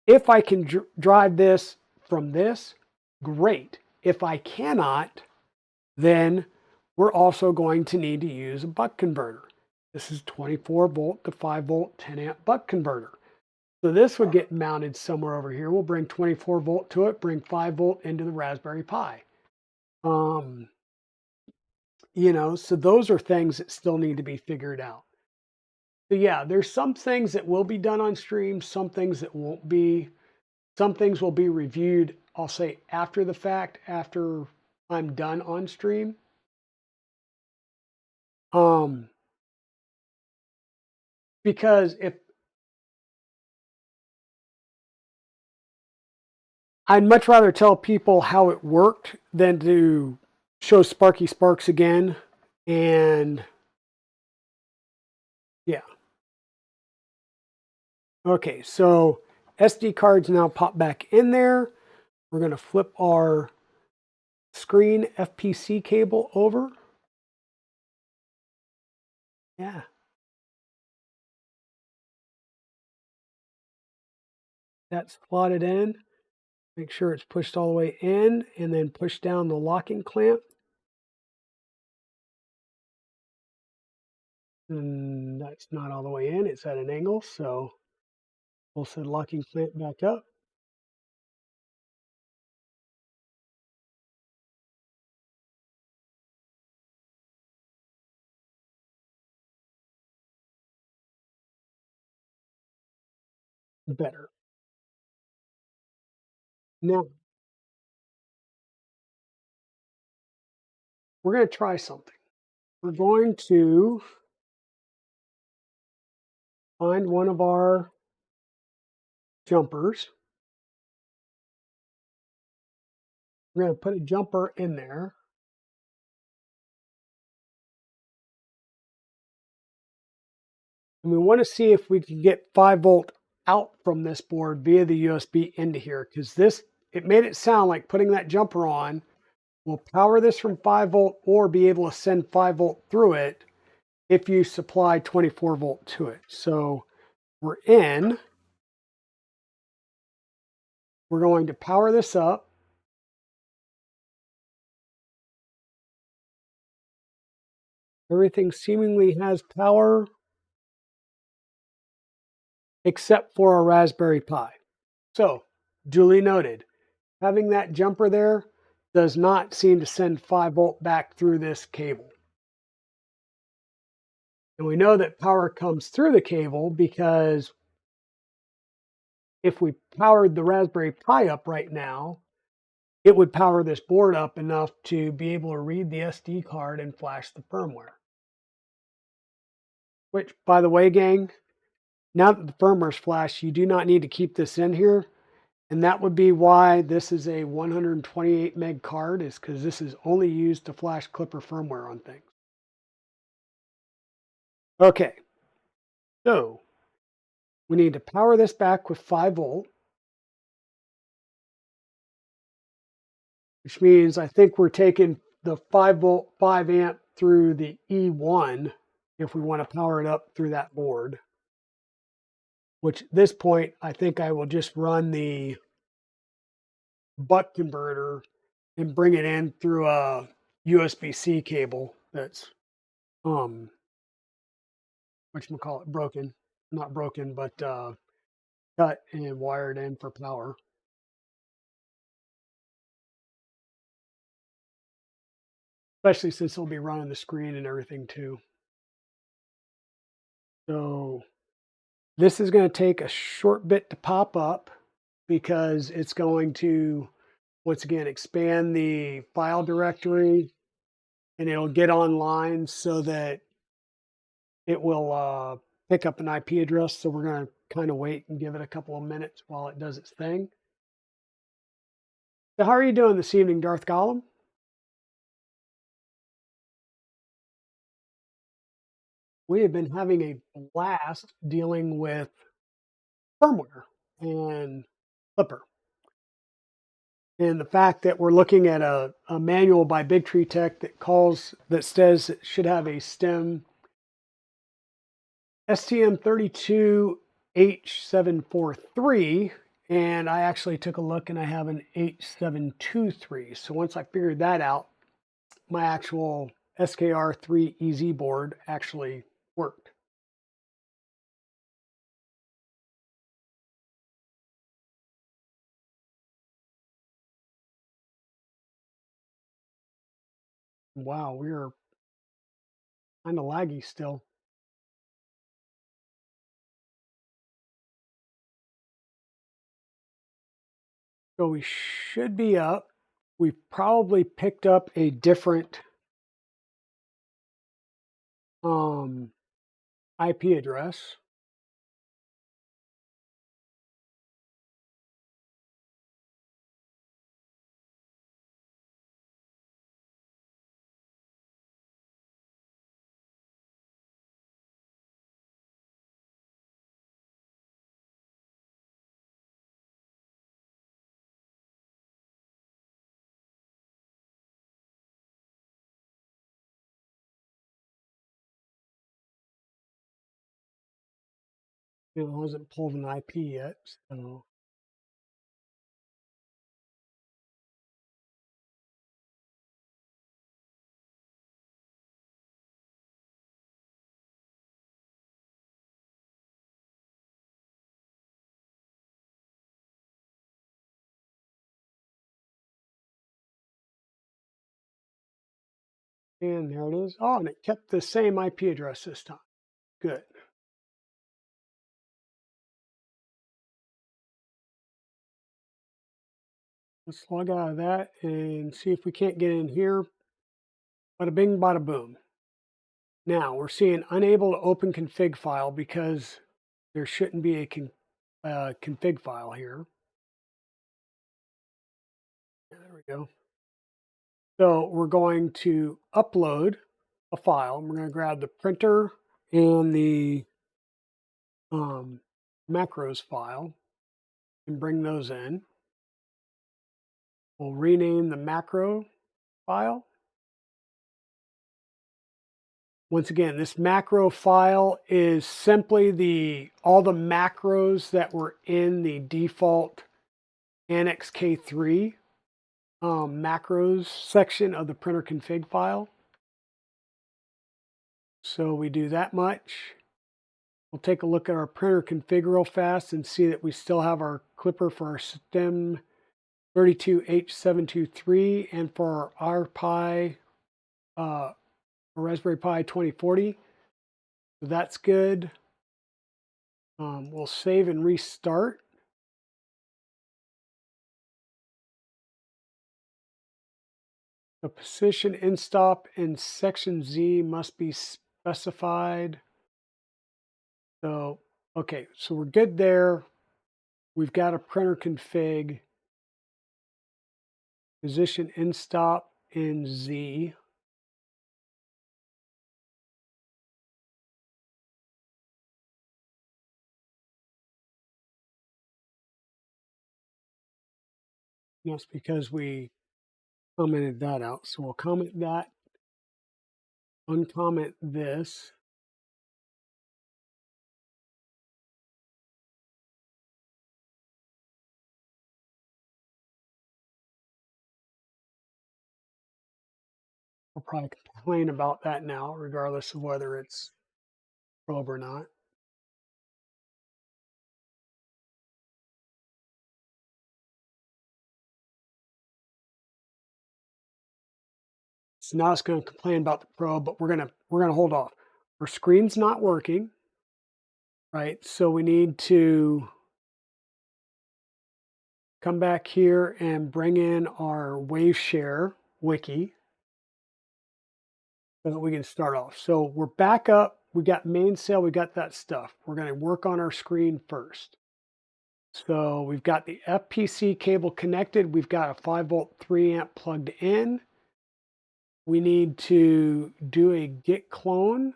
If I can drive this from this, great. If I cannot, then we're also going to need to use a buck converter. This is 24 volt to 5 volt 10 amp buck converter. So this would get mounted somewhere over here. We'll bring 24 volt to it, bring 5 volt into the Raspberry Pi. So those are things that still need to be figured out. So yeah, there's some things that will be done on stream, some things that won't be. Some things will be reviewed, I'll say, after the fact, after I'm done on stream. Because if I'd much rather tell people how it worked than to show Sparky Sparks again. And yeah. Okay, so SD cards now pop back in there. We're going to flip our screen FPC cable over. Yeah. That's slotted in. Make sure it's pushed all the way in and then push down the locking clamp. And that's not all the way in, it's at an angle, so we'll set locking clamp back up. Better. Now, we're going to try something. We're going to find one of our jumpers. We're going to put a jumper in there. And we want to see if we can get 5 volt out from this board via the USB into here, because it made it sound like putting that jumper on will power this from 5 volt or be able to send 5 volt through it if you supply 24 volt to it. So we're in. We're going to power this up. Everything seemingly has power except for our Raspberry Pi. So, duly noted, having that jumper there does not seem to send 5 volt back through this cable. And we know that power comes through the cable because if we powered the Raspberry Pi up right now, it would power this board up enough to be able to read the SD card and flash the firmware. Which, by the way, gang, now that the firmware's flashed, you do not need to keep this in here. And that would be why this is a 128 meg card, is because this is only used to flash Klipper firmware on things. Okay, so we need to power this back with 5 volt, which means I think we're taking the 5 volt, 5 amp through the E1 if we want to power it up through that board. Which at this point, I think I will just run the buck converter and bring it in through a USB-C cable that's whatchamacallit, broken. Not broken, but cut and wired in for power. Especially since it'll be running the screen and everything too. So this is going to take a short bit to pop up because it's going to, once again, expand the file directory and it'll get online so that it will pick up an IP address. So we're going to kind of wait and give it a couple of minutes while it does its thing. So how are you doing this evening, Darth Gollum? We have been having a blast dealing with firmware and Klipper. And the fact that we're looking at a manual by BigTreeTech that says it should have a stem STM32H743, and I actually took a look and I have an H723. So once I figured that out, my actual SKR3 EZ board actually worked. Wow, we're kind of laggy still. So we should be up. We've probably picked up a different IP address. It hasn't pulled an IP yet. So and there it is. Oh, and it kept the same IP address this time. Good. Let's log out of that and see if we can't get in here. Bada bing, bada boom. Now we're seeing unable to open config file because there shouldn't be a config file here. There we go. So we're going to upload a file. We're going to grab the printer and the macros file and bring those in. We'll rename the macro file. Once again, this macro file is simply all the macros that were in the default Annex K3 macros section of the printer config file. So we do that much. We'll take a look at our printer config real fast and see that we still have our Klipper for our stem 32H723 and for our RPi, Raspberry Pi 2040. So that's good. We'll save and restart. The position in stop and section Z must be specified. So, okay, so we're good there. We've got a printer config, position in stop in Z. That's because we commented that out. So we'll comment that, uncomment this. We'll probably complain about that now, regardless of whether it's probe or not. So now it's going to complain about the probe, but we're gonna hold off. Our screen's not working, right? So we need to come back here and bring in our Waveshare wiki so that we can start off. So we're back up. We got mainsail. We got that stuff. We're going to work on our screen first. So we've got the FPC cable connected. We've got a 5-volt 3-amp plugged in. We need to do a git clone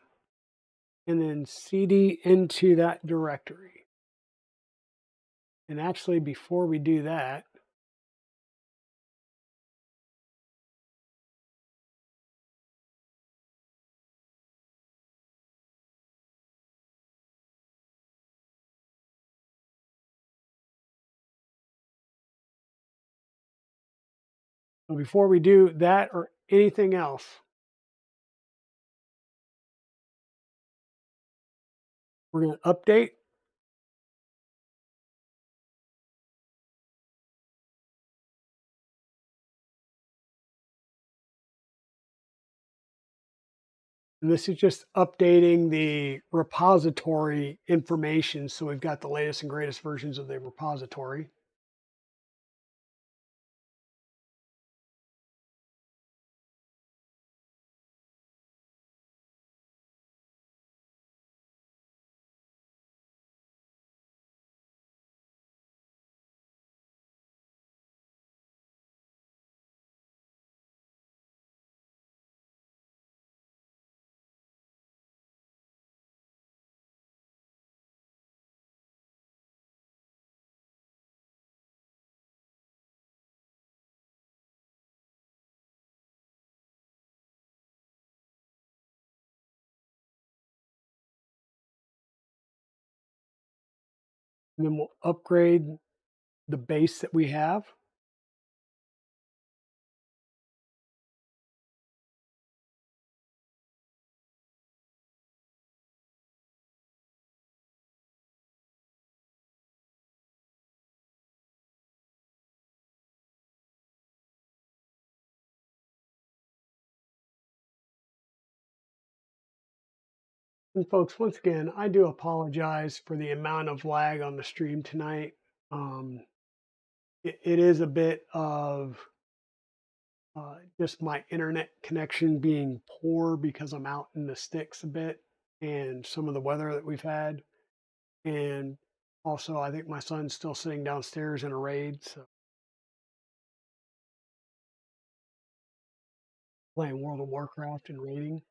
and then cd into that directory. And actually, before we do that, before we do that or anything else, we're going to update. And this is just updating the repository information. So we've got the latest and greatest versions of the repository. And then we'll upgrade the base that we have. And folks, once again, I do apologize for the amount of lag on the stream tonight. It is a bit of just my internet connection being poor because I'm out in the sticks a bit and some of the weather that we've had. And also, I think my son's still sitting downstairs in a raid, so playing World of Warcraft and raiding.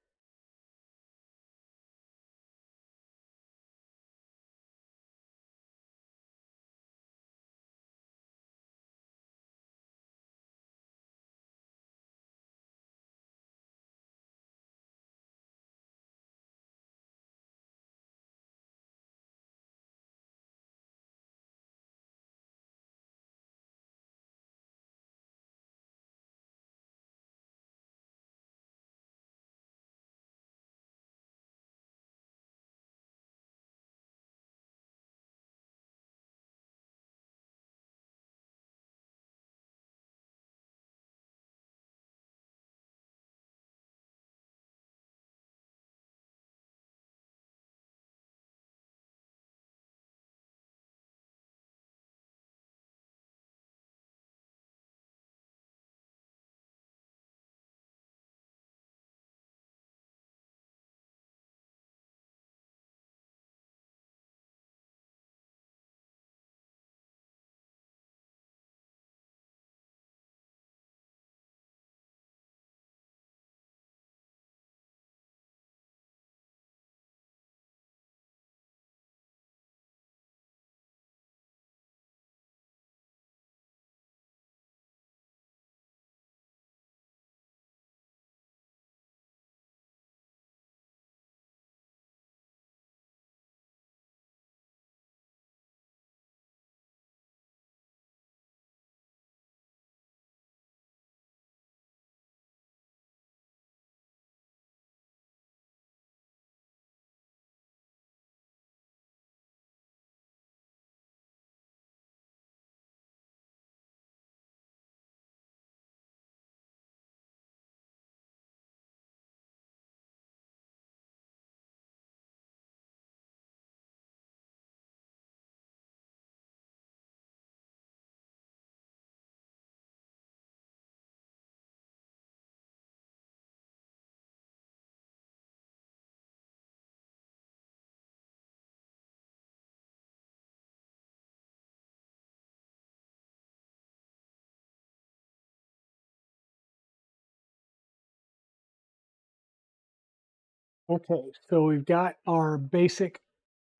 Okay, so we've got our basic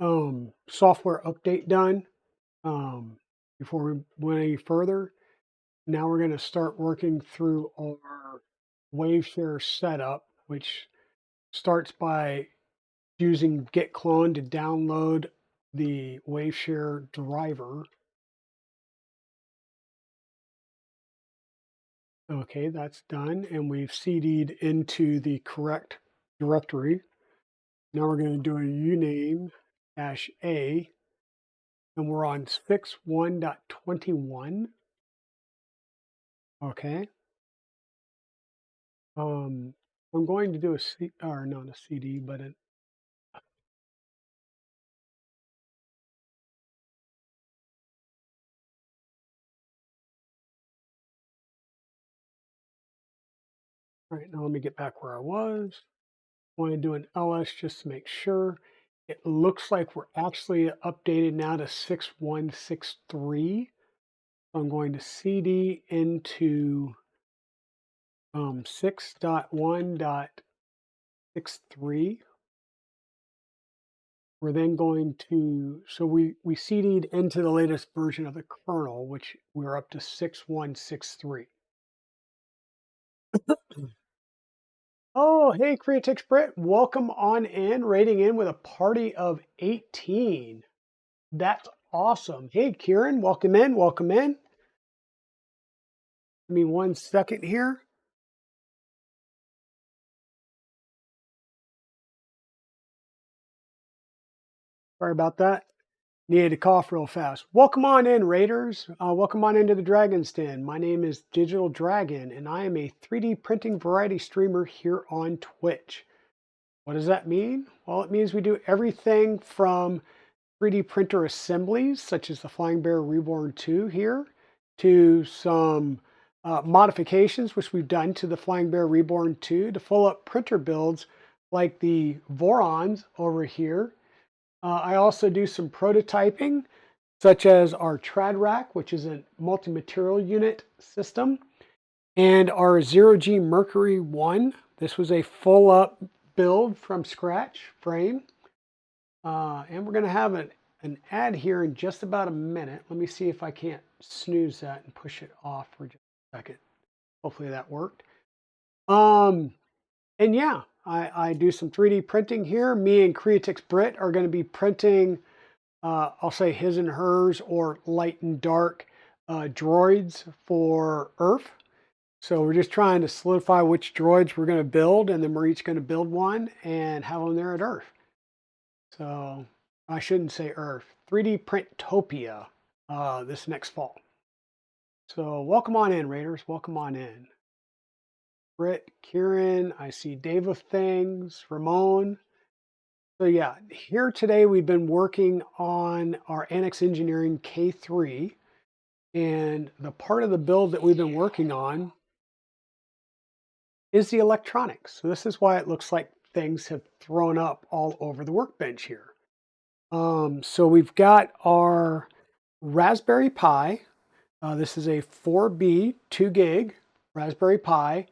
software update done. Before we went any further, now we're going to start working through our Waveshare setup, which starts by using git clone to download the Waveshare driver. Okay, that's done, and we've CD'd into the correct directory. Now we're going to do a uname -a, and we're on 6.1.21. Okay. I'm going to do a C, or not a CD, but an, all right, now let me get back where I was. I want to do an LS just to make sure. It looks like we're actually updated now to 6.1.6.3. I'm going to CD into 6.1.6.3. We're then going to, so we CD'd into the latest version of the kernel, which we're up to 6.1.6.3. Oh, hey, Creatix Brit, welcome on in, rating in with a party of 18. That's awesome. Hey, Kieran, welcome in, welcome in. Give me 1 second here. Sorry about that. Needed to cough real fast. Welcome on in, Raiders. Welcome on into the Dragon's Den. My name is Digital Dragon, and I am a 3D printing variety streamer here on Twitch. What does that mean? Well, it means we do everything from 3D printer assemblies, such as the Flying Bear Reborn 2 here, to some modifications, which we've done to the Flying Bear Reborn 2, to full up printer builds like the Vorons over here. I also do some prototyping, such as our Trad Rack, which is a multi-material unit system, and our Zero G Mercury 1. This was a full up build from scratch frame. And we're going to have an ad here in just about a minute. Let me see if I can't snooze that and push it off for just a second. Hopefully that worked. And yeah, I do some 3D printing here. Me and Creatix Brit are going to be printing, I'll say his and hers, or light and dark droids for Earth. So we're just trying to solidify which droids we're going to build, and then we're each going to build one and have them there at Earth. So I shouldn't say Earth, 3D Printopia this next fall. So welcome on in, Raiders. Welcome on in. Britt, Kieran, I see Dave of Things, Ramon. So yeah, here today we've been working on our Annex Engineering K3. And the part of the build that we've been working on is the electronics. So this is why it looks like things have thrown up all over the workbench here. So we've got our Raspberry Pi. This is a 4B 2 gig Raspberry Pi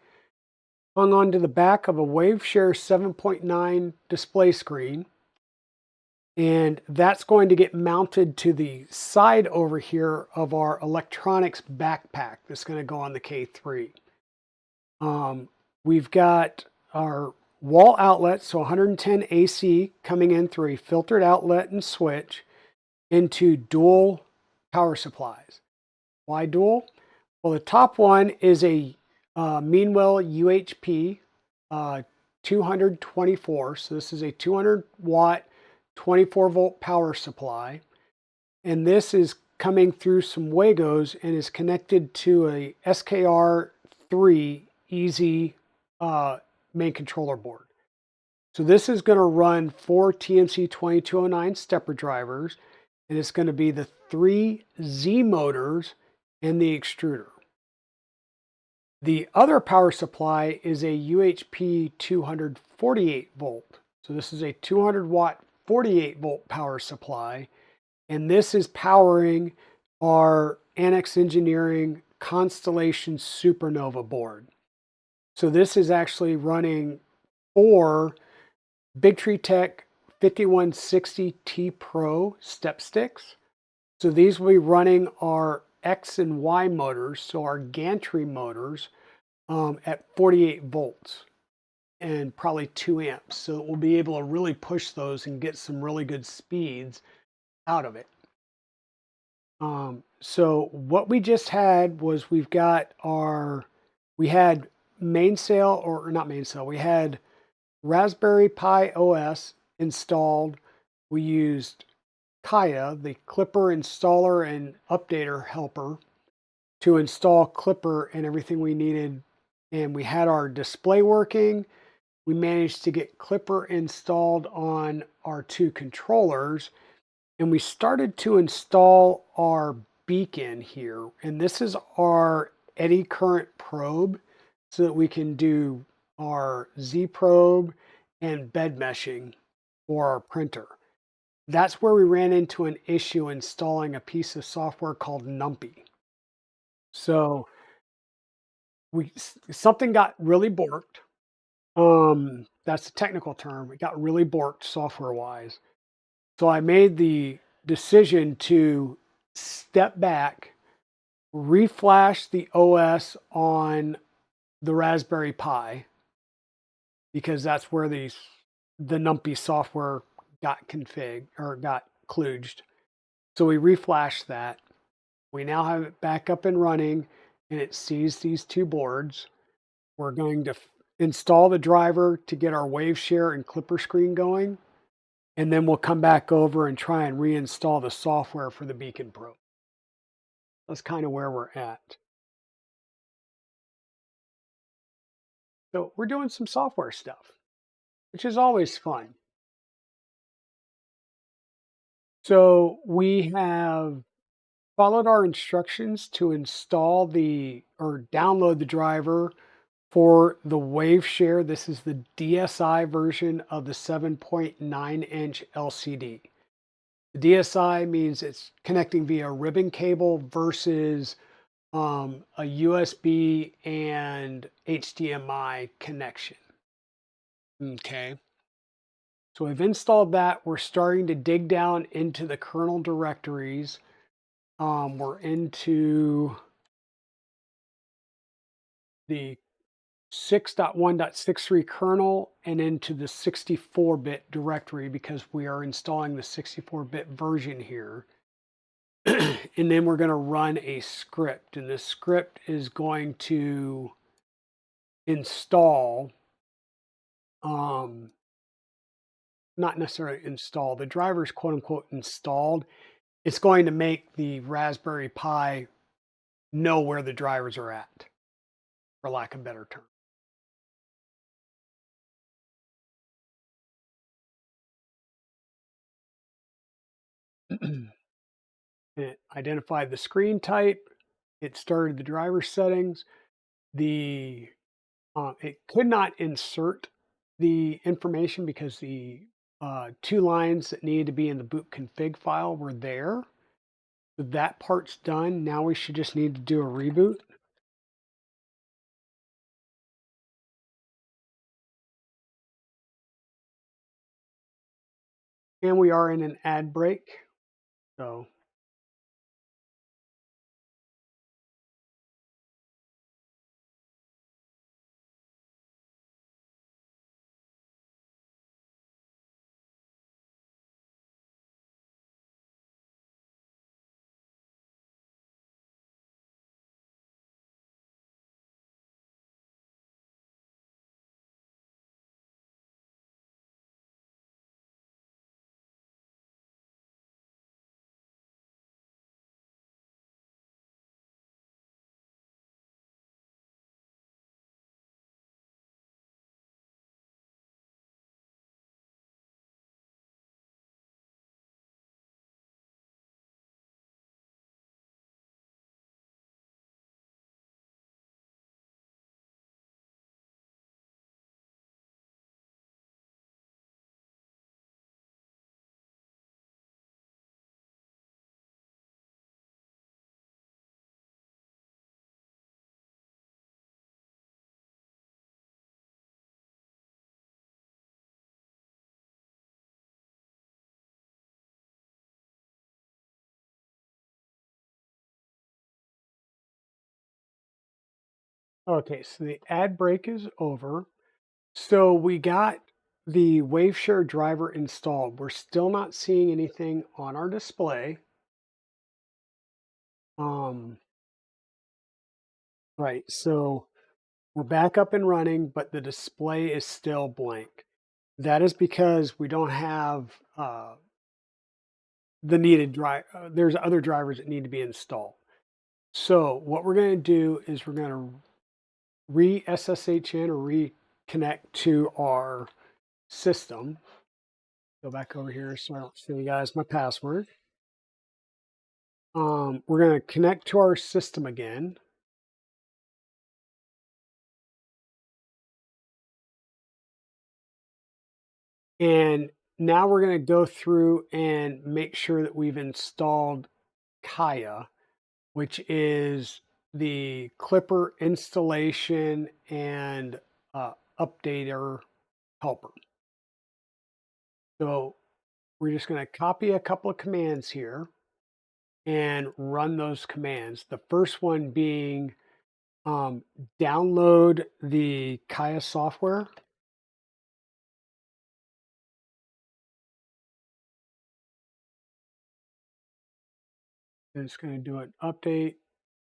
hung onto the back of a Waveshare 7.9 display screen. And that's going to get mounted to the side over here of our electronics backpack that's going to go on the K3. We've got our wall outlet, so 110 AC coming in through a filtered outlet and switch into dual power supplies. Why dual? Well, the top one is a Meanwell UHP 224. So this is a 200 watt, 24 volt power supply. And this is coming through some Wagos and is connected to a SKR 3 easy main controller board. So this is going to run 4 TMC 2209 stepper drivers, and it's going to be the 3 Z motors and the extruder. The other power supply is a UHP 248 volt. So this is a 200 watt 48 volt power supply, and this is powering our Annex Engineering Constellation Supernova board. So this is actually running 4 BigTreeTech 5160T Pro step sticks. So these will be running our X and Y motors, so our gantry motors, at 48 volts and probably 2 amps. So we'll be able to really push those and get some really good speeds out of it. So what we just had was we had Mainsail, or not Mainsail, we had Raspberry Pi OS installed. We used Kaya, the Klipper installer and updater helper, to install Klipper and everything we needed. And we had our display working. We managed to get Klipper installed on our 2 controllers. And we started to install our beacon here. And this is our eddy current probe so that we can do our Z probe and bed meshing for our printer. That's where we ran into an issue installing a piece of software called Numpy. So something got really borked. That's the technical term. It got really borked software wise. So I made the decision to step back, reflash the OS on the Raspberry Pi, because that's where the Numpy software got configured or got kludged. So we reflashed that. We now have it back up and running, and it sees these 2 boards. We're going to install the driver to get our Waveshare and Klipper screen going, and then we'll come back over and try and reinstall the software for the Beacon Pro. That's kind of where we're at. So we're doing some software stuff, which is always fun. So we have followed our instructions to install or download the driver for the Waveshare. This is the DSi version of the 7.9-inch LCD. The DSi means it's connecting via ribbon cable versus a USB and HDMI connection. Okay. So we've installed that. We're starting to dig down into the kernel directories. We're into the 6.1.63 kernel and into the 64-bit directory because we are installing the 64-bit version here. And then we're going to run a script, and this script is going to install, not necessarily install, the driver's quote unquote installed. It's going to make the Raspberry Pi know where the drivers are at, for lack of a better term. It identified the screen type. It started the driver settings. It could not insert the information because the 2 lines that needed to be in the boot config file were there. So that part's done. Now we should just need to do a reboot. And we are in an ad break. So Okay, so the ad break is over. So we got the Waveshare driver installed. We're still not seeing anything on our display. Um, right, so we're back up and running, but the display is still blank. That is because we don't have the needed drive. There's other drivers that need to be installed. So what we're going to do is we're going to re-SSH in or reconnect to our system. Go back over here so I don't show you guys my password. We're going to connect to our system again. And now we're going to go through and make sure that we've installed Kaya, which is the Klipper installation and updater helper. So we're just going to copy a couple of commands here and run those commands. The first one being download the Kaya software. And it's going to do an update,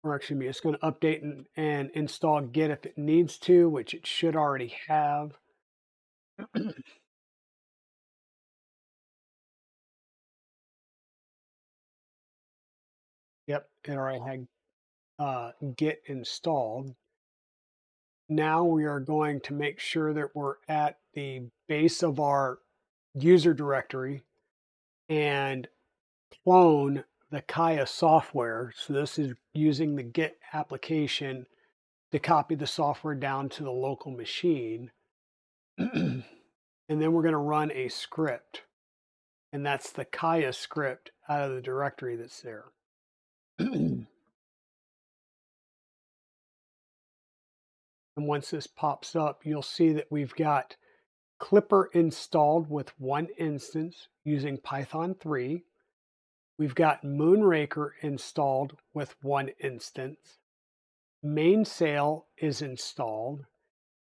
or excuse me, it's going to update and install Git if it needs to, which it should already have. Yep, it already had Git installed. Now we are going to make sure that we're at the base of our user directory and clone the Kaya software. So this is using the Git application to copy the software down to the local machine. And then we're going to run a script. And that's the Kaya script out of the directory that's there. And once this pops up, you'll see that we've got Klipper installed with one instance using Python 3. We've got Moonraker installed with one instance. Mainsail is installed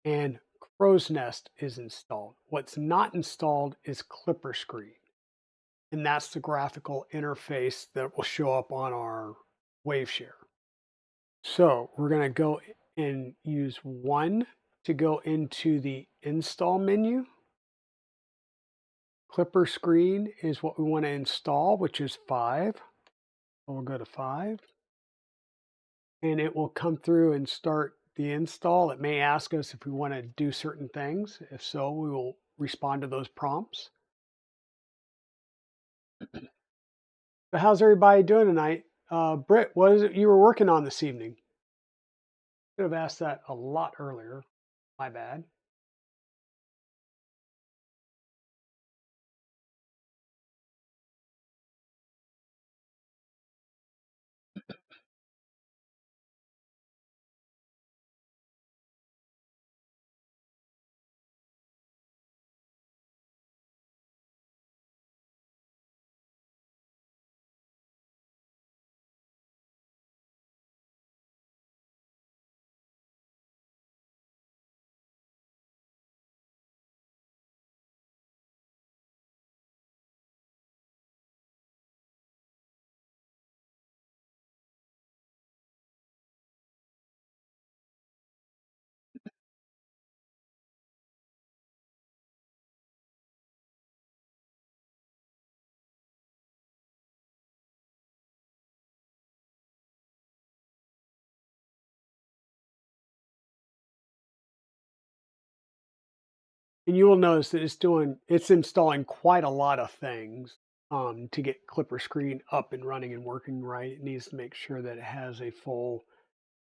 and Crow's Nest is installed. What's not installed is Klipper Screen. And that's the graphical interface that will show up on our Waveshare. So we're going to go and use one to go into the install menu. Klipper Screen is what we want to install, which is 5. So we'll go to 5. And it will come through and start the install. It may ask us if we want to do certain things. If so, we will respond to those prompts. But how's everybody doing tonight? Britt, what is it you were working on this evening? Should have asked that a lot earlier. My bad. And you will notice that it's installing quite a lot of things to get Klipper Screen up and running and working right. It needs to make sure that it has a full,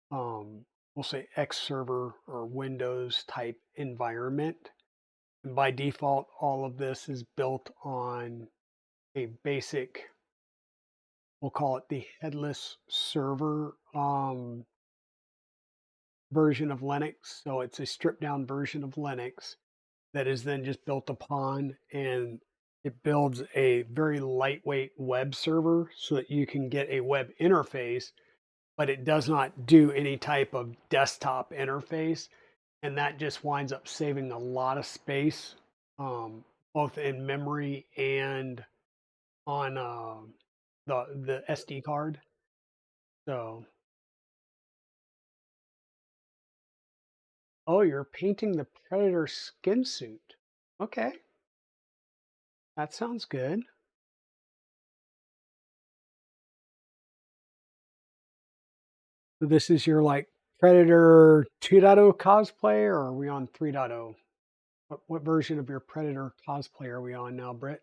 we'll say X server or Windows type environment. And by default, all of this is built on a basic, we'll call it the headless server version of Linux. So it's a stripped down version of Linux that is then just built upon, and it builds a very lightweight web server so that you can get a web interface, but it does not do any type of desktop interface. And that just winds up saving a lot of space, both in memory and on the SD card. So, oh, you're painting the Predator skin suit. Okay, that sounds good. So this is your like Predator 2.0 cosplay, or are we on 3.0? What version of your Predator cosplay are we on now, Britt?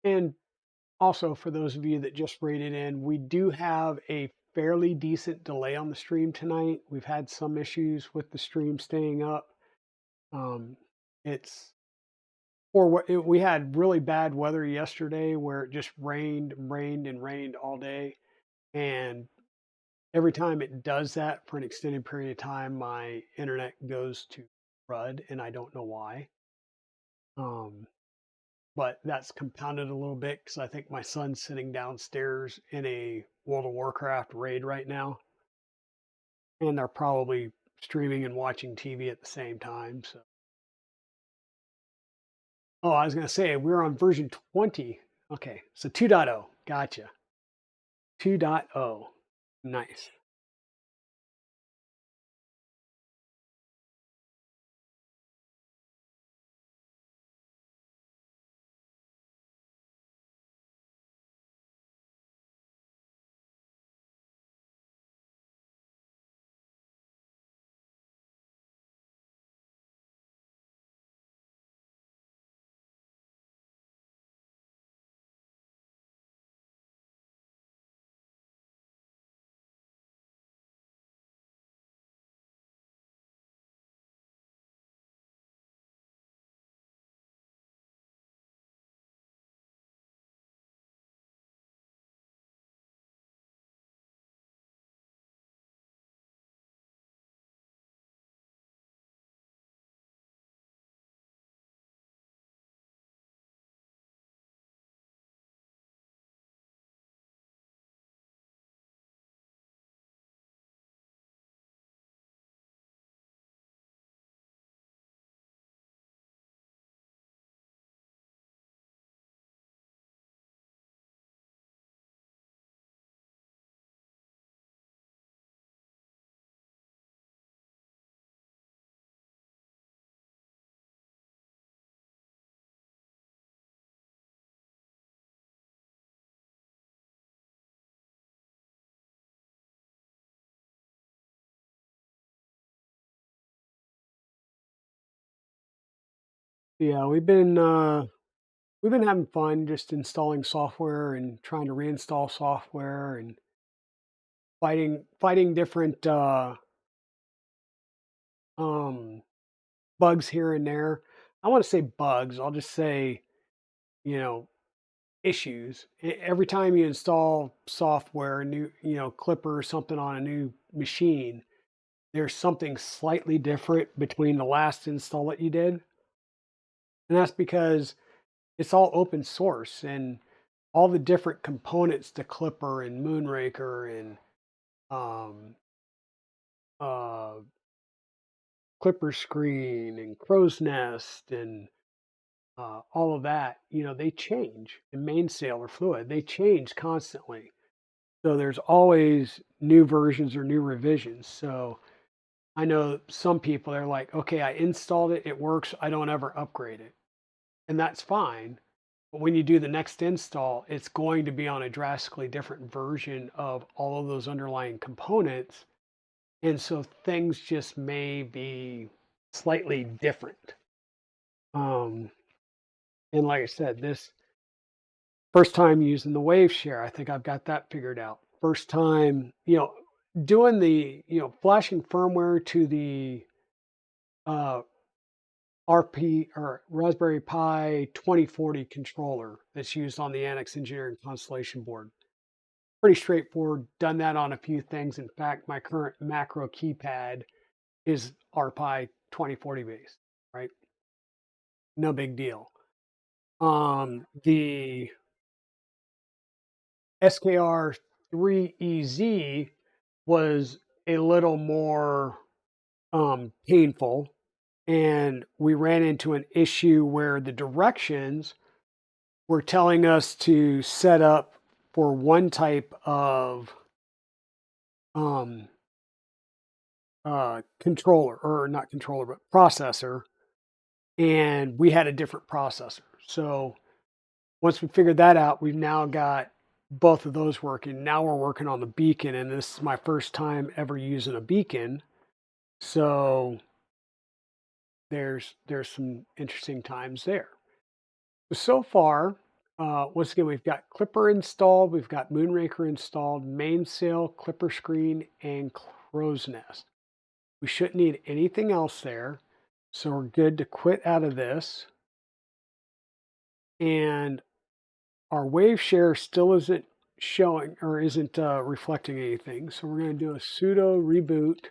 And also, for those of you that just rated in, we do have a fairly decent delay on the stream tonight. We've had some issues with the stream staying up. Um, it's or we had really bad weather yesterday where it just rained, rained, and rained all day. And every time it does that for an extended period of time, my internet goes to crud, and I don't know why. Um, but that's compounded a little bit because I think my son's sitting downstairs in a World of Warcraft raid right now, and they're probably streaming and watching TV at the same time. So, oh, I was going to say we're on version 20. Okay, so 2.0. Gotcha. 2.0. Nice. Yeah, we've been having fun just installing software and trying to reinstall software and fighting different um, bugs here and there. I want to say bugs. I'll just say, you know, issues. Every time you install software, new, Klipper or something on a new machine, there's something slightly different between the last install that you did. And that's because it's all open source and all the different components to Klipper and Moonraker and um, uh, Klipper screen and Crow's Nest and all of that, they change. And Mainsail or Fluid, they change constantly. So there's always new versions or new revisions. So I know some people are like, okay, I installed it, it works, I don't ever upgrade it. And that's fine. But when you do the next install, it's going to be on a drastically different version of all of those underlying components. And so things just may be slightly different. Um, and like I said, this first time using the Waveshare, I think I've got that figured out. First time, doing the, flashing firmware to the uh, RP or Raspberry Pi 2040 controller that's used on the Annex Engineering Constellation board. Pretty straightforward. Done that on a few things. In fact, my current macro keypad is RPi 2040 based, right? No big deal. The SKR 3EZ was a little more painful, and we ran into an issue where the directions were telling us to set up for one type of um, controller, or not controller, but processor, and we had a different processor. So once we figured that out, we've now got both of those working. Now we're working on the beacon, and this is my first time ever using a beacon. So there's some interesting times there. So far, once again, we've got Klipper installed, we've got Moonraker installed, Mainsail, Klipper screen, and Crow's Nest. We shouldn't need anything else there. So we're good to quit out of this. And our Waveshare still isn't showing or isn't reflecting anything. So we're going to do a sudo reboot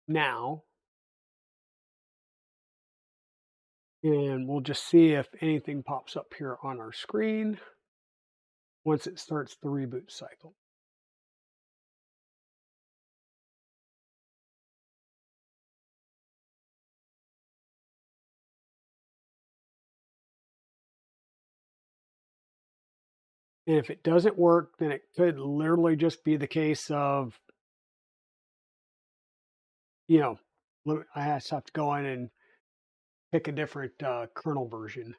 now. And we'll just see if anything pops up here on our screen once it starts the reboot cycle. And if it doesn't work, then it could literally just be the case of, I have to go in and pick a different kernel version.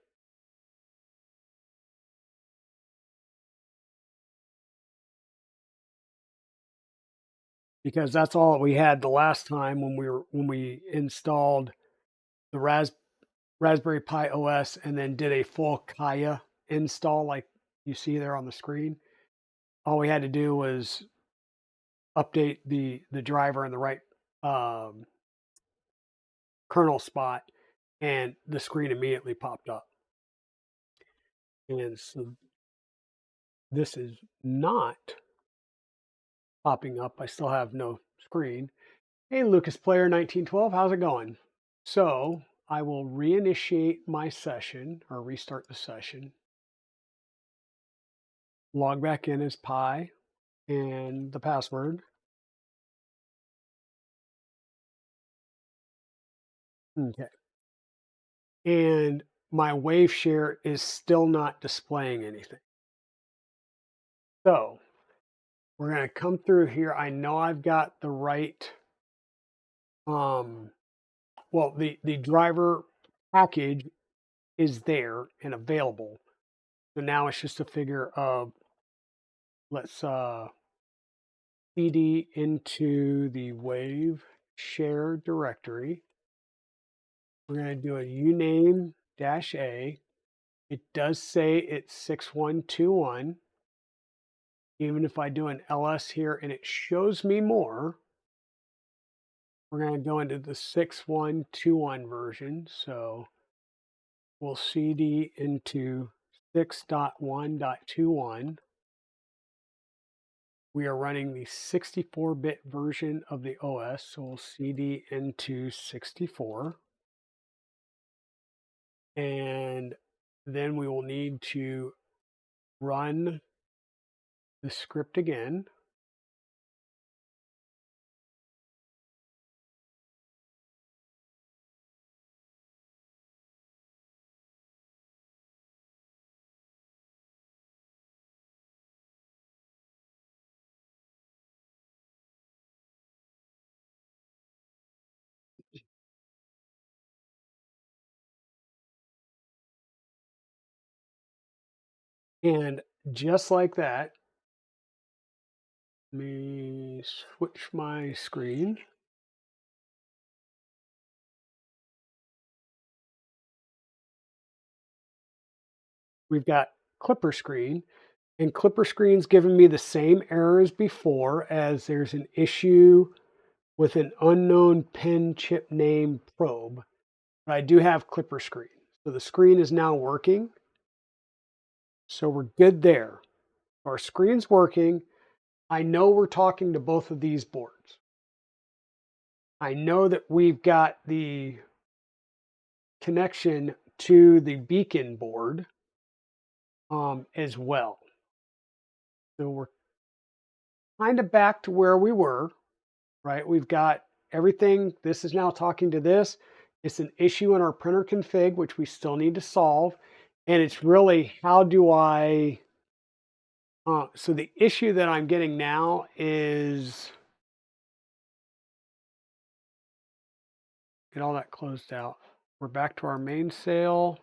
Because that's all we had the last time when we installed the Raspberry Pi OS and then did a full Kaya install like you see there on the screen. All we had to do was update the driver in the right kernel spot, and the screen immediately popped up. And so this is not popping up. I still have no screen. Hey, Lucas Player 1912, how's it going? So I will reinitiate my session or restart the session. Log back in as Pi and the password. Okay. And my Waveshare is still not displaying anything. So we're going to come through here. I know I've got the right, well, the driver package is there and available. So now it's just a figure of, let's cd into the Waveshare directory. We're going to do a uname -a. It does say it's 6121. Even if I do an ls here and it shows me more, we're going to go into the 6121 version. So we'll cd into 6.1.21. We are running the 64-bit version of the OS, so we'll cd into 64. And then we will need to run the script again. And just like that, let me switch my screen. We've got Klipper screen, And Klipper screen's giving me the same error as before, as there's an issue with an unknown pin chip name probe. But I do have Klipper screen. So the screen is now working. So we're good there. Our screen's working. I know we're talking to both of these boards. I know that we've got the connection to the beacon board as well. So we're kind of back to where we were, right? We've got everything. This is now talking to this. It's an issue in our printer config, which we still need to solve. And it's really, how do I, so the issue that I'm getting now is, get all that closed out. We're back to our mainsail.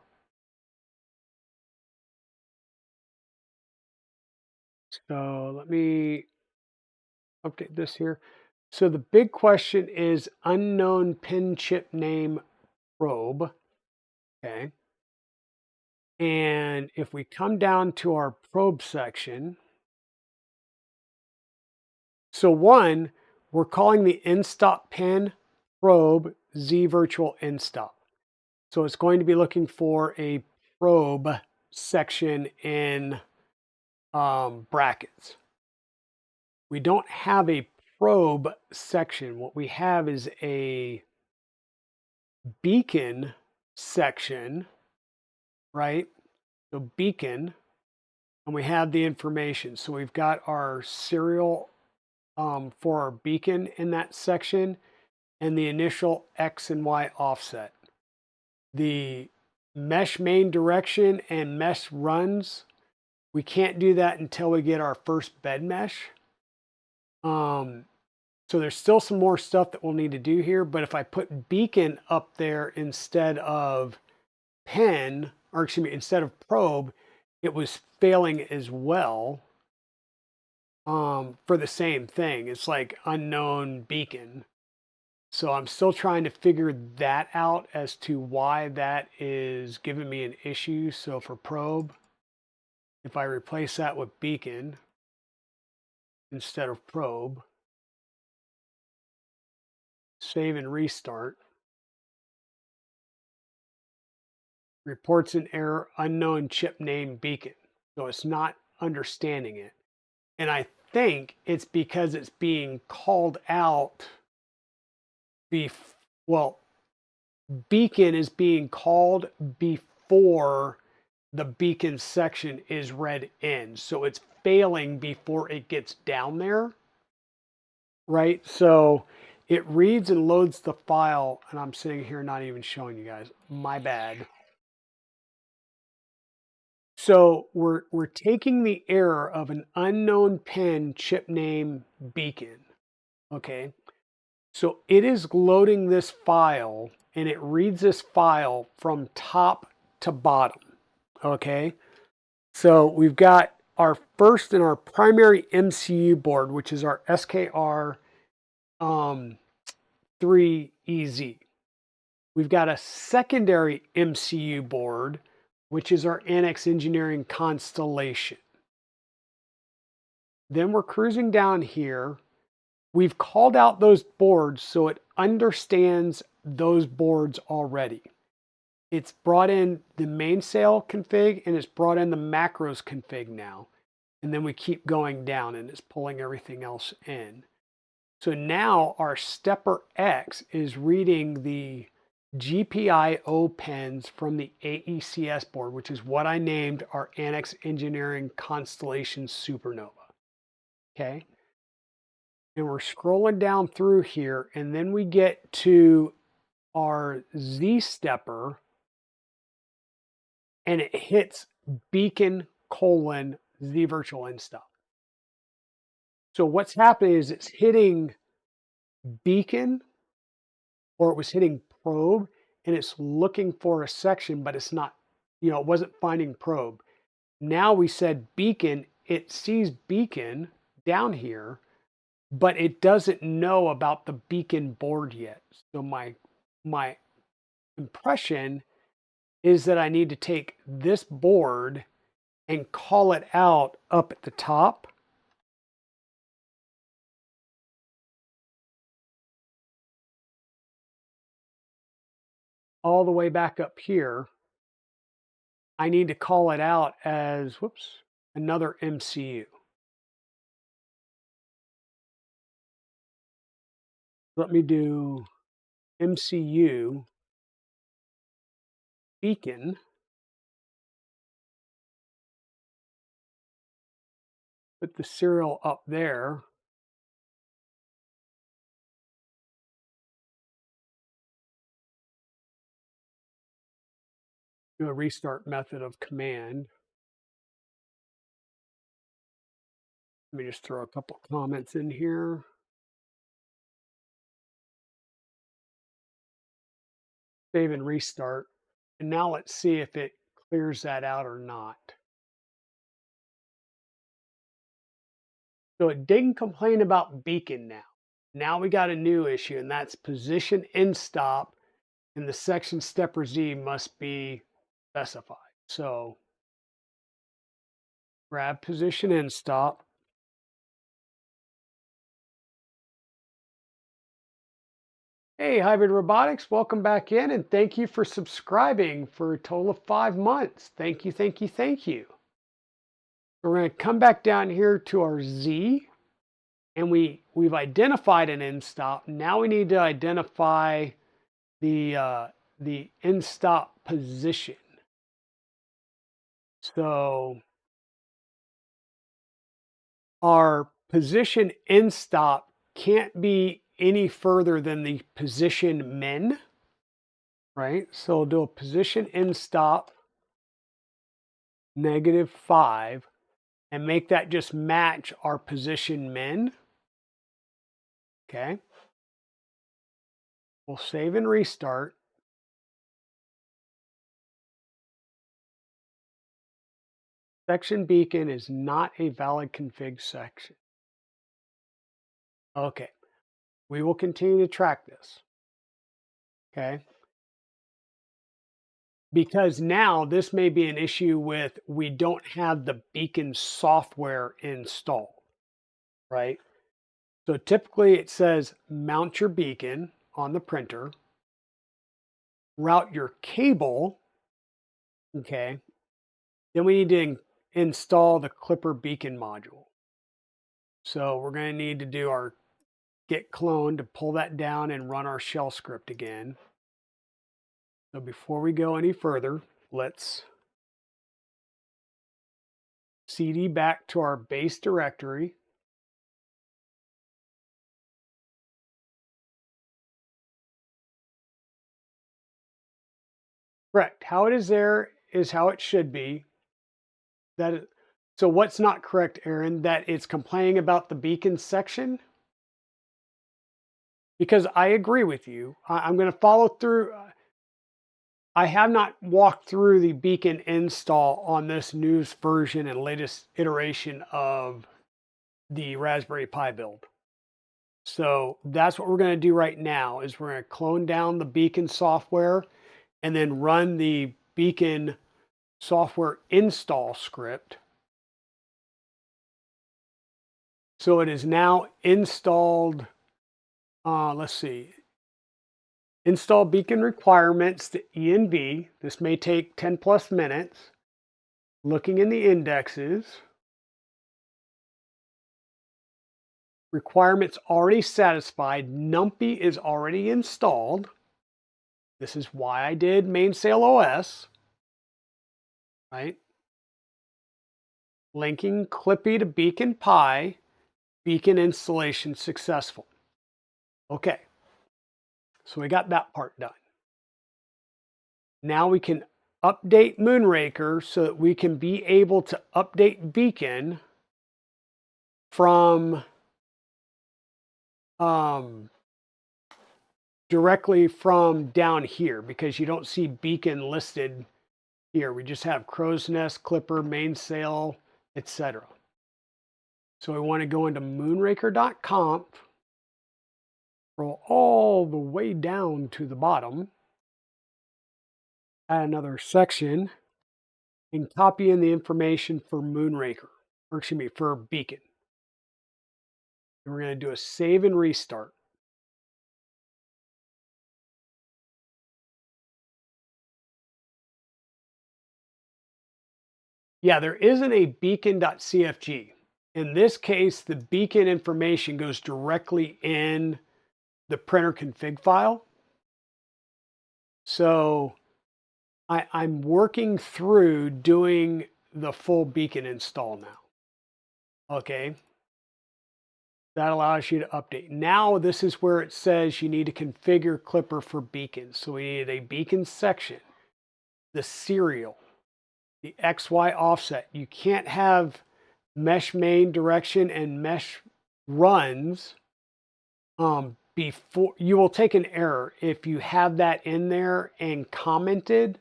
So let me update this here. So the big question is unknown pin chip name probe. Okay. And if we come down to our probe section, so one, we're calling the in-stop pin probe Z virtual in-stop. So it's going to be looking for a probe section in brackets. We don't have a probe section. What we have is a beacon section, right? So beacon, and we have the information. So we've got our serial for our beacon in that section and the initial X and Y offset. The mesh main direction and mesh runs, we can't do that until we get our first bed mesh. So there's still some more stuff that we'll need to do here, but if I put beacon up there instead of pen, or excuse me, instead of probe, it was failing as well for the same thing. It's like unknown beacon. So I'm still trying to figure that out as to why that is giving me an issue. So for probe, if I replace that with beacon instead of probe, save and restart, reports an error, unknown chip name beacon. So it's not understanding it. And I think it's because it's being called out. Well, beacon is being called before the beacon section is read in. So it's failing before it gets down there, right? So it reads and loads the file, and I'm sitting here not even showing you guys. My bad. So we're taking the error of an unknown pin chip name beacon, okay? So it is loading this file, and it reads this file from top to bottom, okay? So we've got our first and our primary MCU board, which is our SKR 3EZ. We've got a secondary MCU board, which is our Annex Engineering Constellation. Then we're cruising down here. We've called out those boards so it understands those boards already. It's brought in the mainsail config and it's brought in the macros config now. And then we keep going down and it's pulling everything else in. So now our stepper X is reading the GPIO pins from the AECS board, which is what I named our Annex Engineering Constellation Supernova. Okay. And we're scrolling down through here, and then we get to our Z stepper, and it hits beacon : Z virtual install. So what's happening is it's hitting beacon, or it was hitting probe, and it's looking for a section, but it's not, it wasn't finding probe. Now we said beacon, it sees beacon down here, but it doesn't know about the beacon board yet. So my impression is that I need to take this board and call it out up at the top. All the way back up here, I need to call it out as, whoops, another MCU. Let me do MCU beacon. Put the serial up there. Do a restart method of command. Let me just throw a couple comments in here. Save and restart. And now let's see if it clears that out or not. So it didn't complain about beacon now. Now we got a new issue, and that's position in stop, and the section stepper Z must be specified. So grab position in stop. Hey, Hybrid Robotics, welcome back in, and thank you for subscribing for a total of 5 months. Thank you, thank you, thank you. We're going to come back down here to our Z, and we've identified an in stop. Now we need to identify the in stop position. So our position in stop can't be any further than the position min, right? So we'll do a position in stop -5 and make that just match our position min. Okay. We'll save and restart. Section beacon is not a valid config section. Okay. We will continue to track this. Okay. Because now this may be an issue with we don't have the beacon software installed, right? So typically it says mount your beacon on the printer, route your cable, okay? Then we need to install the Klipper beacon module. So we're going to need to do our git clone to pull that down and run our shell script again. So before we go any further, let's cd back to our base directory. Correct. How it is there is how it should be. So what's not correct, Aaron? That it's complaining about the beacon section? Because I agree with you. I'm going to follow through. I have not walked through the beacon install on this newest version and latest iteration of the Raspberry Pi build. So that's what we're going to do right now is we're going to clone down the beacon software and then run the beacon software install script. So it is now installed. Let's see. Install beacon requirements to env. This may take 10 plus minutes. Looking in the indexes. Requirements already satisfied. Numpy is already installed. This is why I did MainsailOS. Right? Linking Clippy to Beacon Pi. Beacon installation successful. Okay. So we got that part done. Now we can update Moonraker so that we can be able to update Beacon from directly from down here because you don't see Beacon listed here. We just have Crow's Nest, Klipper, Mainsail, etc. So we want to go into moonraker.conf, scroll all the way down to the bottom, add another section, and copy in the information for Moonraker, or excuse me, for Beacon. And we're going to do a save and restart. Yeah, there isn't a beacon.cfg. In this case, the beacon information goes directly in the printer config file. So I'm working through doing the full beacon install now. Okay. That allows you to update. Now this is where it says you need to configure Klipper for beacons. So we need a beacon section, the serial, the XY offset. You can't have mesh main direction and mesh runs before. You will take an error if you have that in there and commented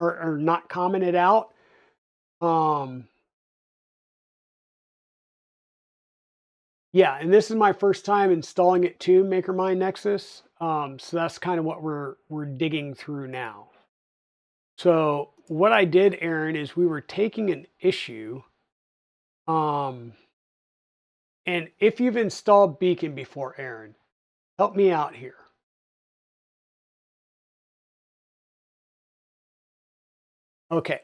or not commented out. Yeah, and this is my first time installing it too, MakerMind Nexus. So that's kind of what we're digging through now. So what I did, Aaron, is we were taking an issue. And if you've installed Beacon before, Aaron, help me out here. Okay.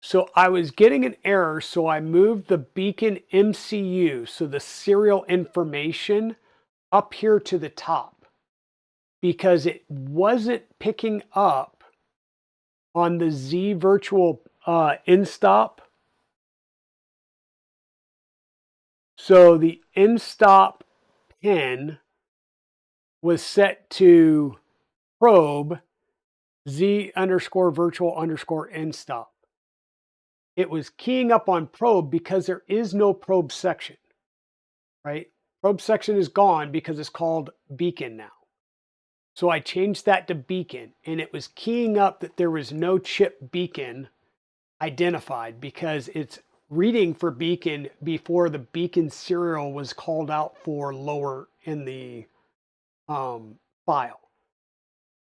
So I was getting an error, so I moved the Beacon MCU, so the serial information, up here to the top because it wasn't picking up on the Z virtual in-stop. So the in-stop pin was set to probe Z underscore virtual underscore in-stop. It was keying up on probe because there is no probe section, right? Probe section is gone because it's called beacon now. So I changed that to beacon and it was keying up that there was no chip beacon identified because it's reading for beacon before the beacon serial was called out for lower in the file.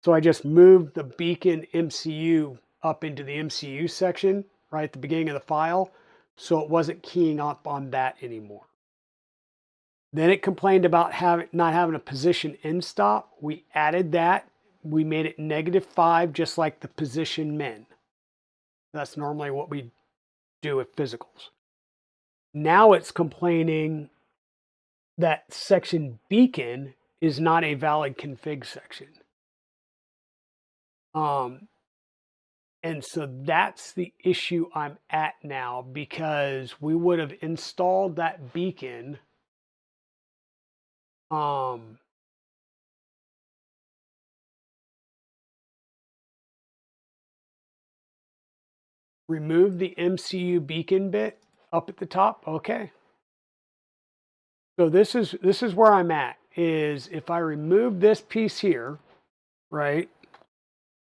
So I just moved the beacon MCU up into the MCU section right at the beginning of the file. So it wasn't keying up on that anymore. Then it complained about not having a position in stop. We added that. We made it -5, just like the position min. That's normally what we do with physicals. Now it's complaining that section beacon is not a valid config section. And so that's the issue I'm at now because we would have installed that beacon remove the MCU beacon bit up at the top. Okay. So this is where I'm at is if I remove this piece here, right?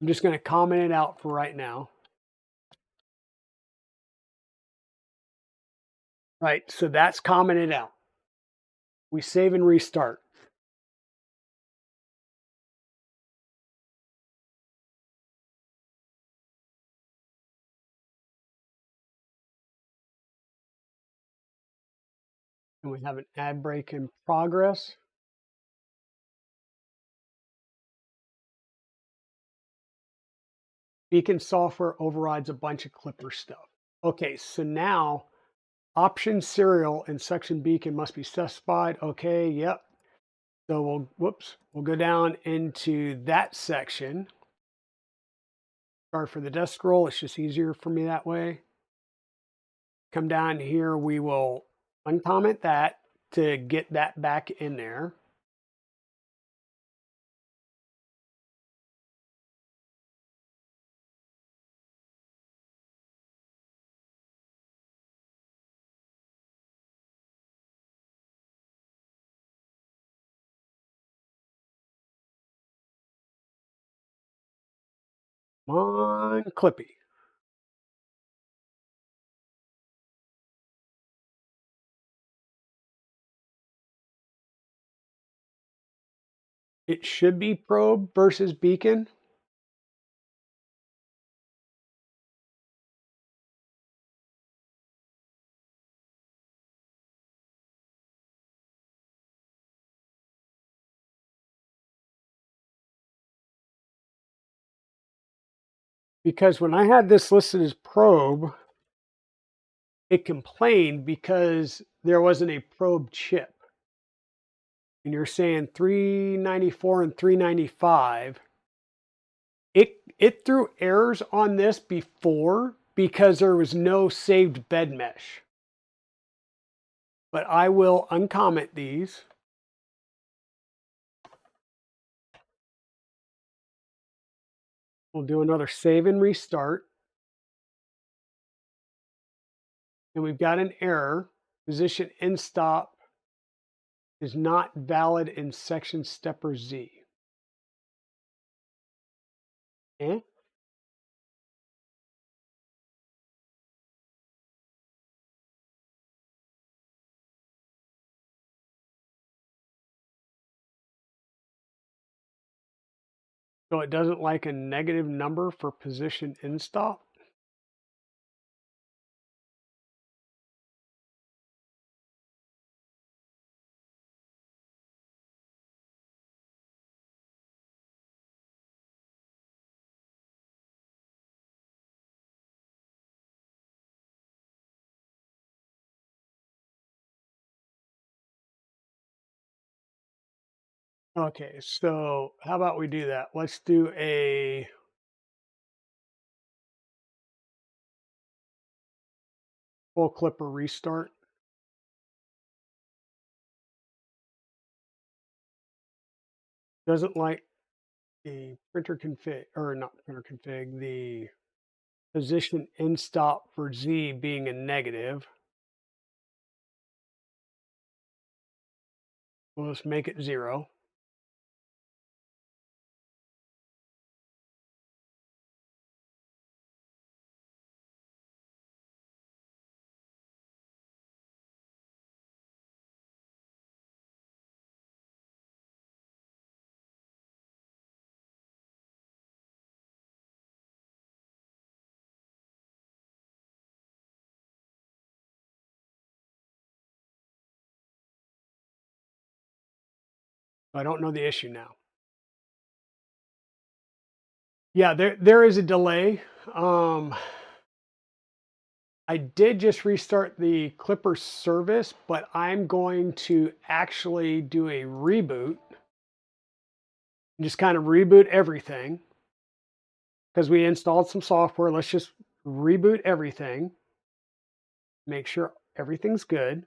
I'm just going to comment it out for right now. Right. So that's commented out. We save and restart. And we have an ad break in progress. Beacon software overrides a bunch of Klipper stuff. Okay, so now option serial and section beacon must be specified. Okay, yep. So we'll go down into that section. Sorry for the desk scroll. It's just easier for me that way. Come down here. We will uncomment that to get that back in there. Come on, Clippy. It should be probe versus beacon. Because when I had this listed as probe, it complained because there wasn't a probe chip. And you're saying 394 and 395. It threw errors on this before because there was no saved bed mesh. But I will uncomment these. We'll do another save and restart. And we've got an error. Position in stop is not valid in section stepper Z. Eh? So it doesn't like a negative number for position in stop? Okay, so how about we do that? Let's do a full Klipper restart. Doesn't like the printer config, or not printer config, the position in stop for Z being a negative. We'll just make it 0. I don't know the issue now. Yeah, there is a delay. I did just restart the Klipper service, but I'm going to actually do a reboot. Just kind of reboot everything because we installed some software. Let's just reboot everything. Make sure everything's good.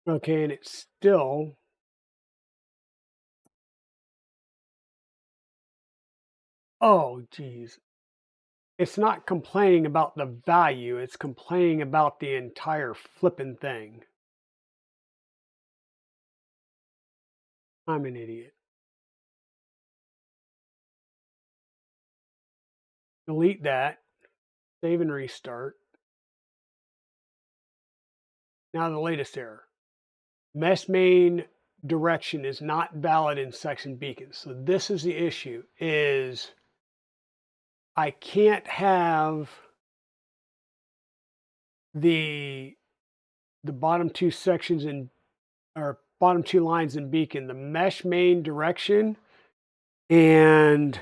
Okay, and it's still, oh geez. It's not complaining about the value, it's complaining about the entire flipping thing. I'm an idiot. Delete that, save and restart. Now the latest error. Mesh main direction is not valid in section beacons. So this is the issue, is I can't have the bottom two sections in, or bottom two lines in beacon, the mesh main direction and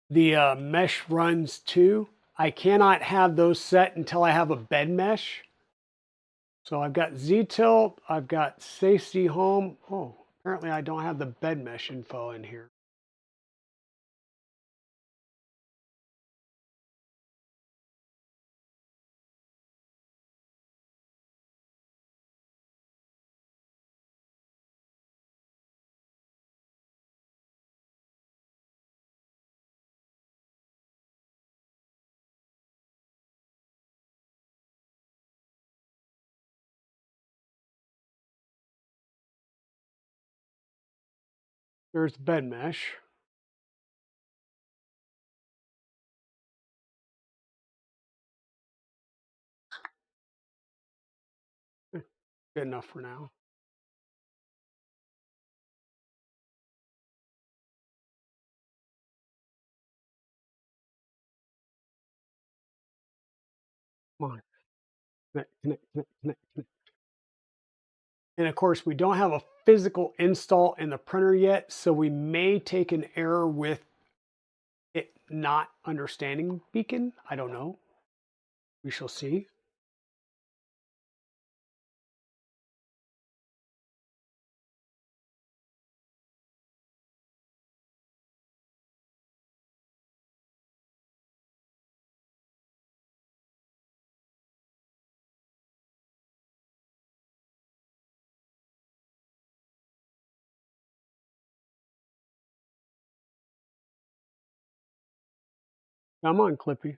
the mesh runs to. I cannot have those set until I have a bed mesh. So I've got Z-tilt, I've got safety home. Oh, apparently I don't have the bed mesh info in here. There's the bed mesh. Good enough for now. Come on. Connect, connect, connect, connect, connect. And of course, we don't have a physical install in the printer yet, so we may take an error with it not understanding Beacon. I don't know. We shall see. Come on, Clippy.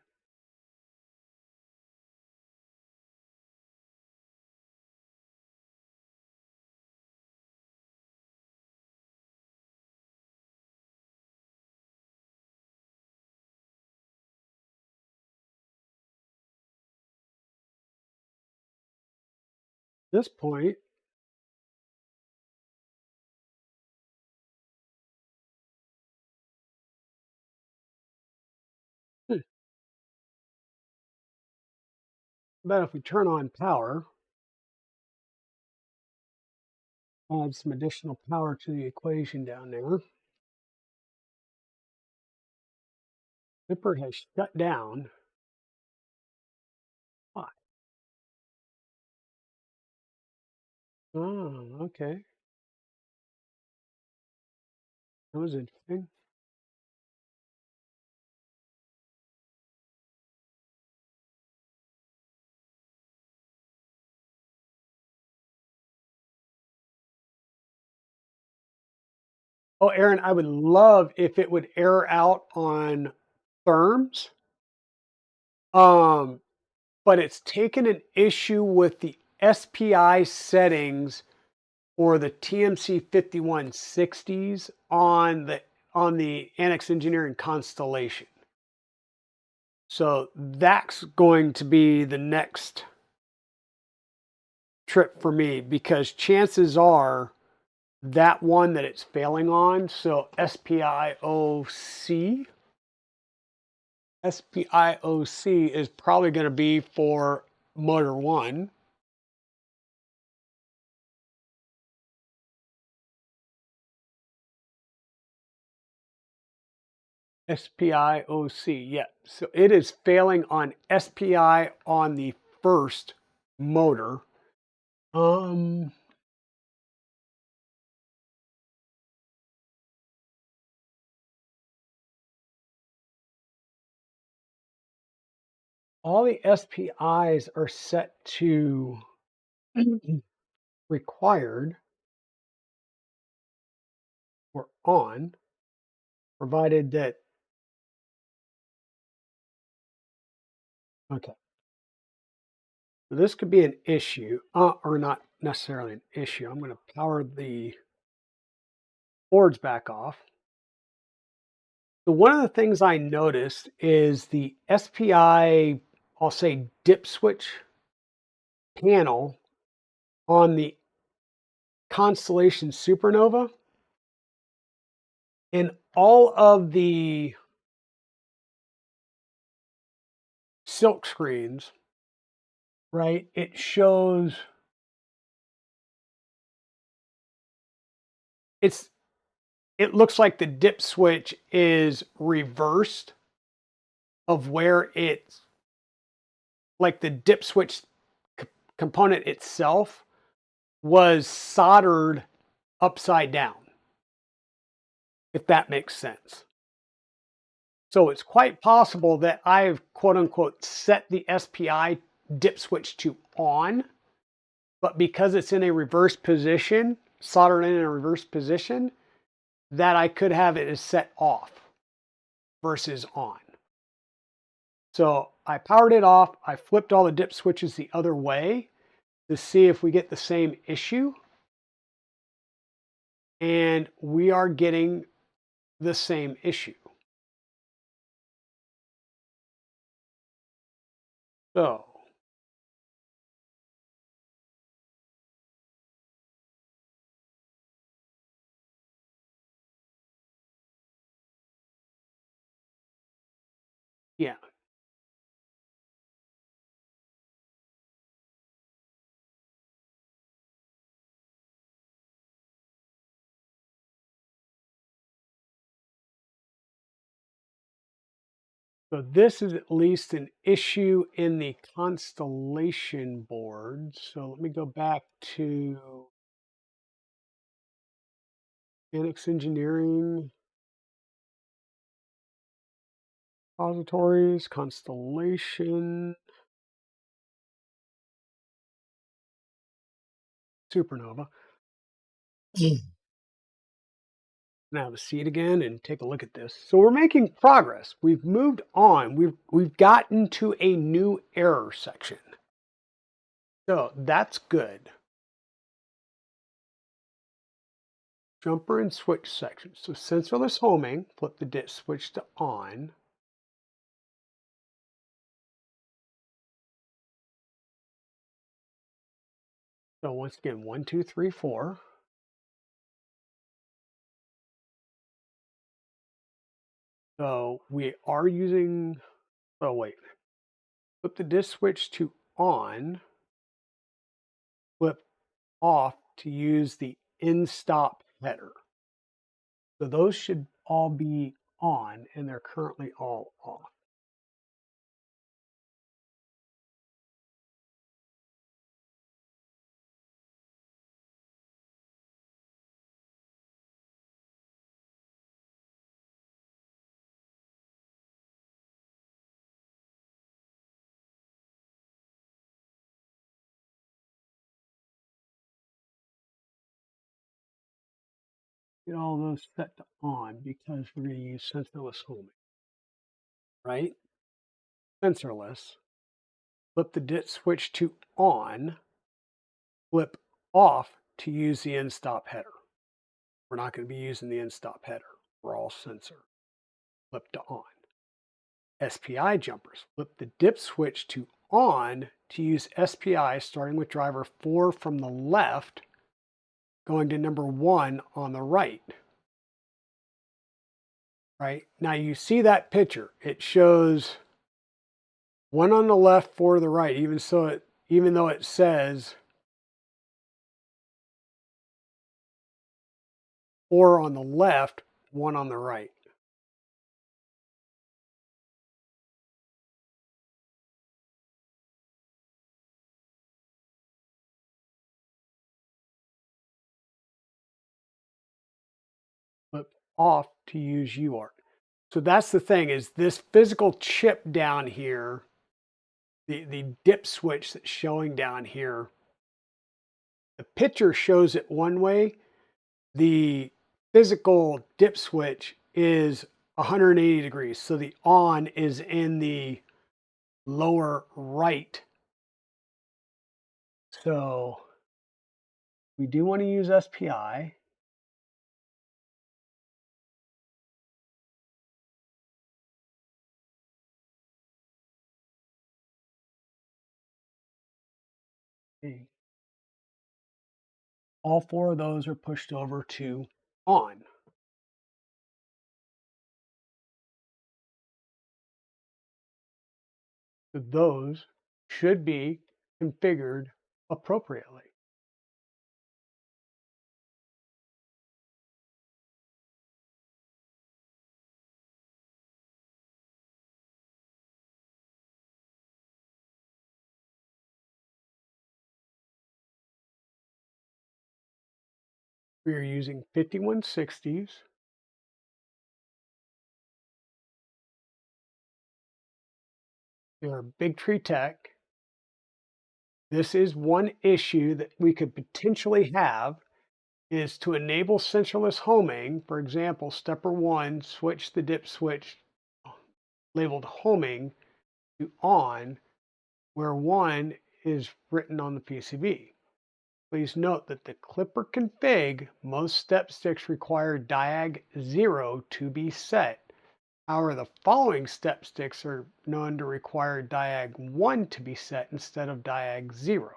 At this point, but if we turn on power, add some additional power to the equation down there. Clipper has shut down. Why? Oh, okay. That was interesting. Oh, Aaron, I would love if it would error out on firms. But it's taken an issue with the SPI settings or the TMC 5160s on the Annex Engineering Constellation. So that's going to be the next trip for me, because chances are that one that it's failing on, so SPIOC is probably going to be for motor 1. SPIOC, yeah. So it is failing on SPI on the first motor. All the SPIs are set to required or on, provided that, okay. So this could be an issue, or not necessarily an issue. I'm going to power the boards back off. So one of the things I noticed is the SPI, I'll say dip switch panel on the Constellation Supernova, in all of the silk screens, right? It shows it looks like the dip switch is reversed of where it's, like the dip switch component itself was soldered upside down, if that makes sense. So it's quite possible that I've quote unquote set the SPI dip switch to on, but because it's in a reverse position, soldered in a reverse position, that I could have it as set off versus on. So I powered it off. I flipped all the dip switches the other way to see if we get the same issue. and we are getting the same issue. So yeah, so this is at least an issue in the Constellation board. So let me go back to Annex Engineering, repositories, Constellation, Supernova. Now have a seat again and take a look at this. So we're making progress. We've moved on. We've gotten to a new error section. So that's good. Jumper and switch section. So sensorless homing, flip the dip switch to on. So once again, 1, 2, 3, 4. So we are using, oh wait, flip the dip switch to on, flip off to use the in-stop header. So those should all be on, and they're currently all off. Get all those set to on because we're going to use sensorless homing, right? Sensorless. Flip the dip switch to on, flip off to use the in-stop header. We're not going to be using the in-stop header. We're all sensor. Flip to on. SPI jumpers. Flip the dip switch to on to use SPI starting with driver 4 from the left, going to number 1 on the right. Right? Now you see that picture. It shows 1 on the left, 4 to the right, even though it says 4 on the left, 1 on the right. Flip off to use UART. So that's the thing, is this physical chip down here, the dip switch that's showing down here, the picture shows it one way. The physical dip switch is 180 degrees. So the on is in the lower right. So we do want to use SPI. Okay. All 4 of those are pushed over to on. So those should be configured appropriately. We are using 5160s. They are BigTreeTech. This is one issue that we could potentially have, is to enable sensorless homing. For example, stepper 1, switch the dip switch labeled homing to on, where 1 is written on the PCB. Please note that the Klipper config, most step sticks require diag 0 to be set. However, the following step sticks are known to require diag 1 to be set instead of diag 0.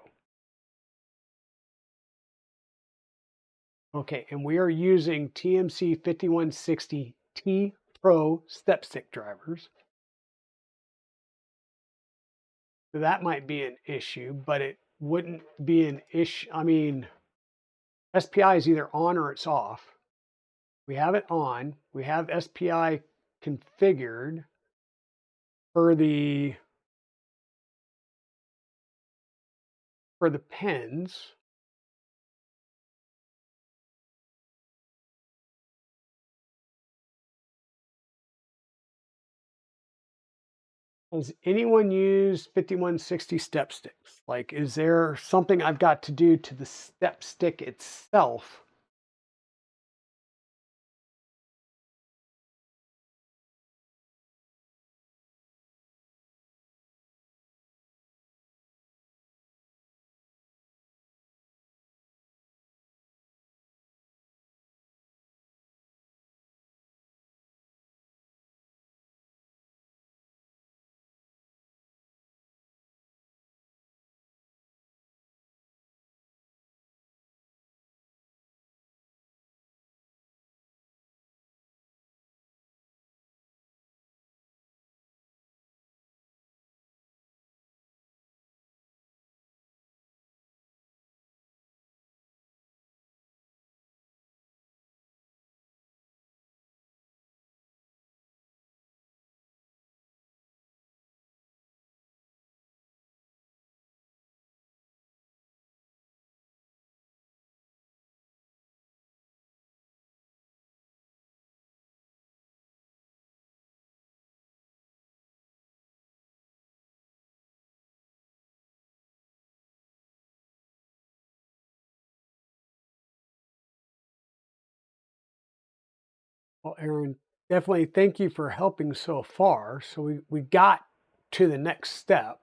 Okay, and we are using TMC 5160T Pro step stick drivers. So that might be an issue, but it wouldn't be an issue. I mean, SPI is either on or it's off. We have it on. We have SPI configured for the pins. Has anyone used 5160 step sticks? Like, is there something I've got to do to the step stick itself? Well, Aaron, definitely thank you for helping so far. So we got to the next step.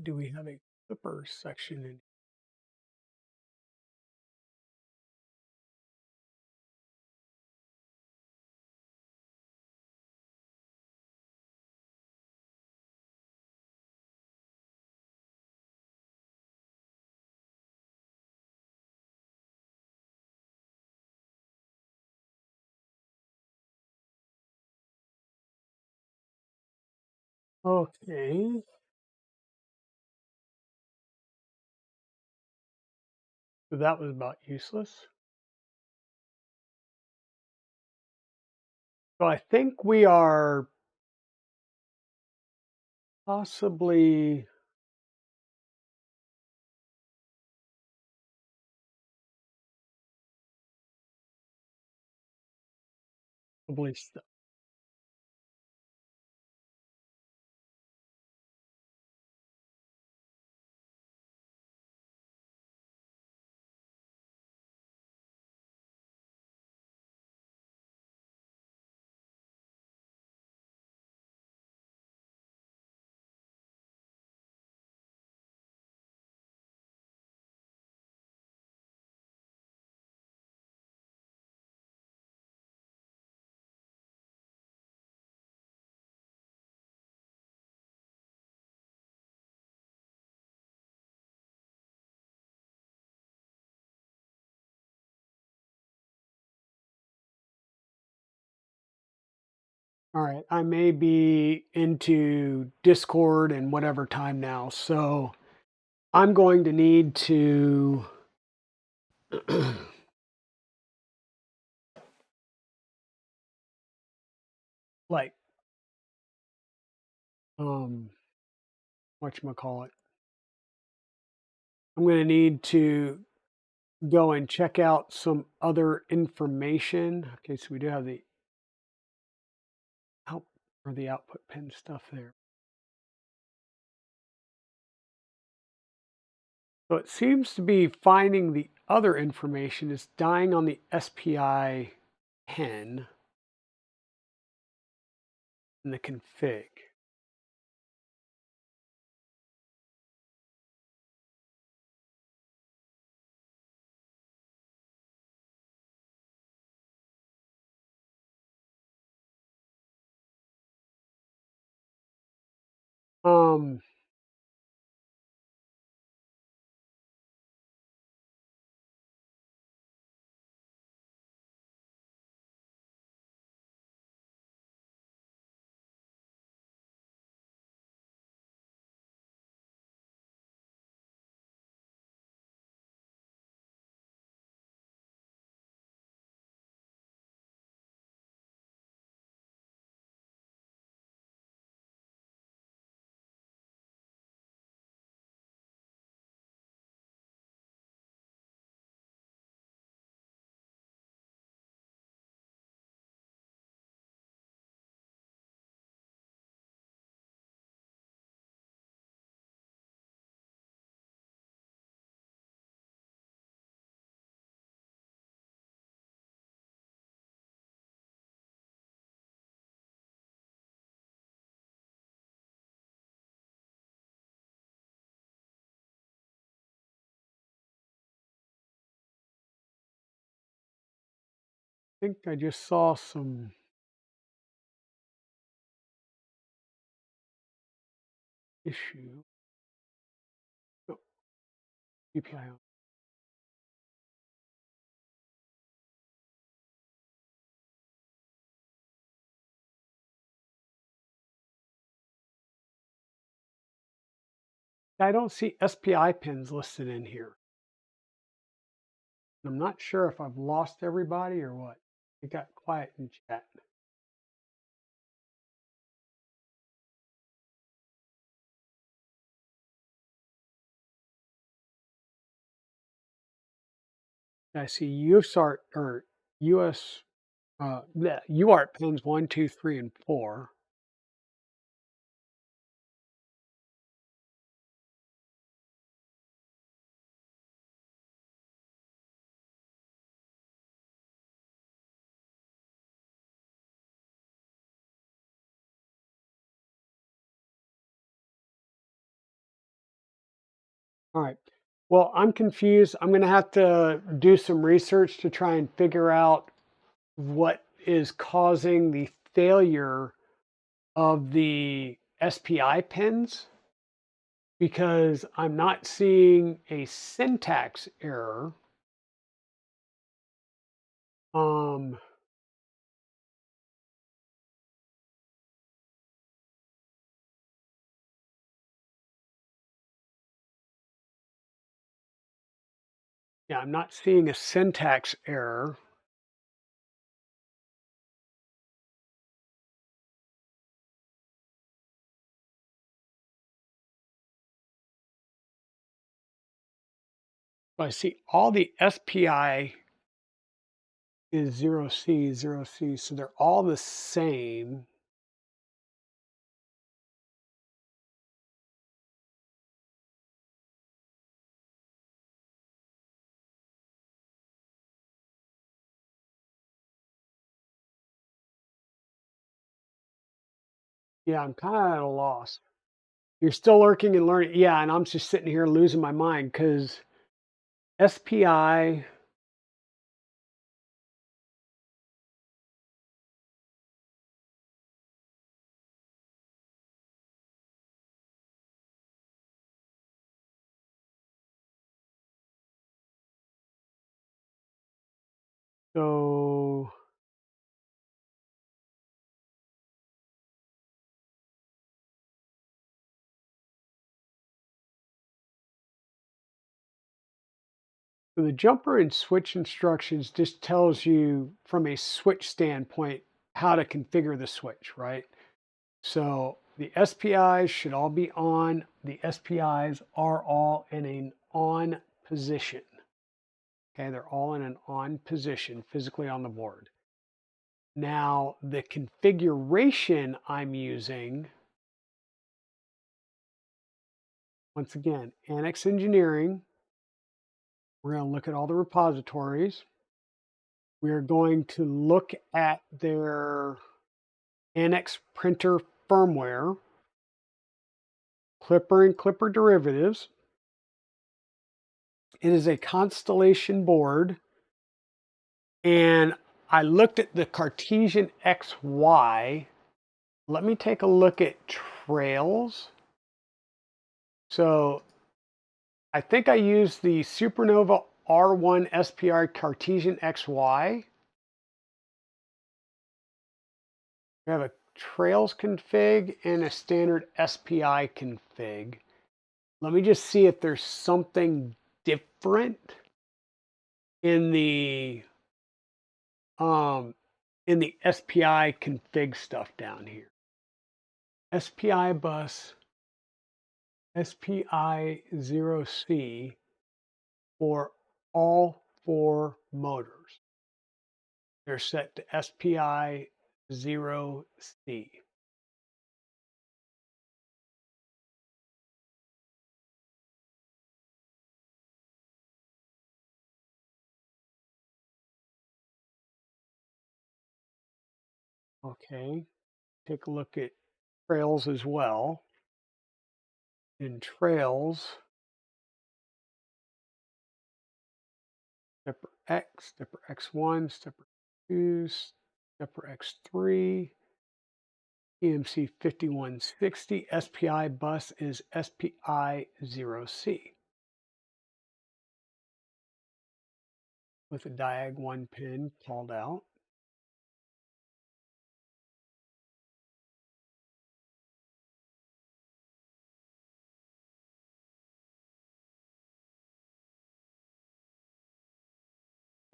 Do we have a Clipper section in? Okay. So that was about useless. So I think we are possibly probably All right, I may be into Discord and whatever time now, so I'm going to need to like whatchamacallit. I'm going to need to go and check out some other information. Okay, so we do have the out or the output pin stuff there. So it seems to be finding the other information is dying on the SPI pin in the config. Um, I think I just saw some issue. Oh, GPIO. I don't see SPI pins listed in here. I'm not sure if I've lost everybody or what. It got quiet in chat. I see USART or US UART pins 1, 2, 3, and 4. All right. Well, I'm confused. I'm going to have to do some research to try and figure out what is causing the failure of the SPI pins because I'm not seeing a syntax error. Um, yeah, I'm not seeing a syntax error. But I see all the SPI is 0C, 0C, so they're all the same. Yeah, I'm kind of at a loss. You're still lurking and learning. Yeah, and I'm just sitting here losing my mind because SPI, so So the jumper and switch instructions just tells you from a switch standpoint how to configure the switch, right? So the SPIs should all be on. The SPIs are all in an on position. Okay, they're all in an on position physically on the board. Now, the configuration I'm using, once again, Annex Engineering. We're going to look at all the repositories. We are going to look at their Annex printer firmware, Klipper and Klipper derivatives. It is a Constellation board. And I looked at the Cartesian XY. Let me take a look at trails. So I think I used the Supernova R1 SPR Cartesian XY. We have a Trails config and a standard SPI config. Let me just see if there's something different in the SPI config stuff down here. SPI bus SPI0C for all 4 motors. They're set to SPI0C. Okay, take a look at trails as well. In trails, stepper X, stepper X1, stepper X2, stepper X3, EMC 5160, SPI bus is SPI0C with a diag 1 pin called out.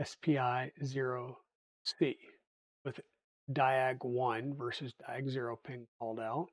SPI0C with diag 1 versus diag 0 pin called out.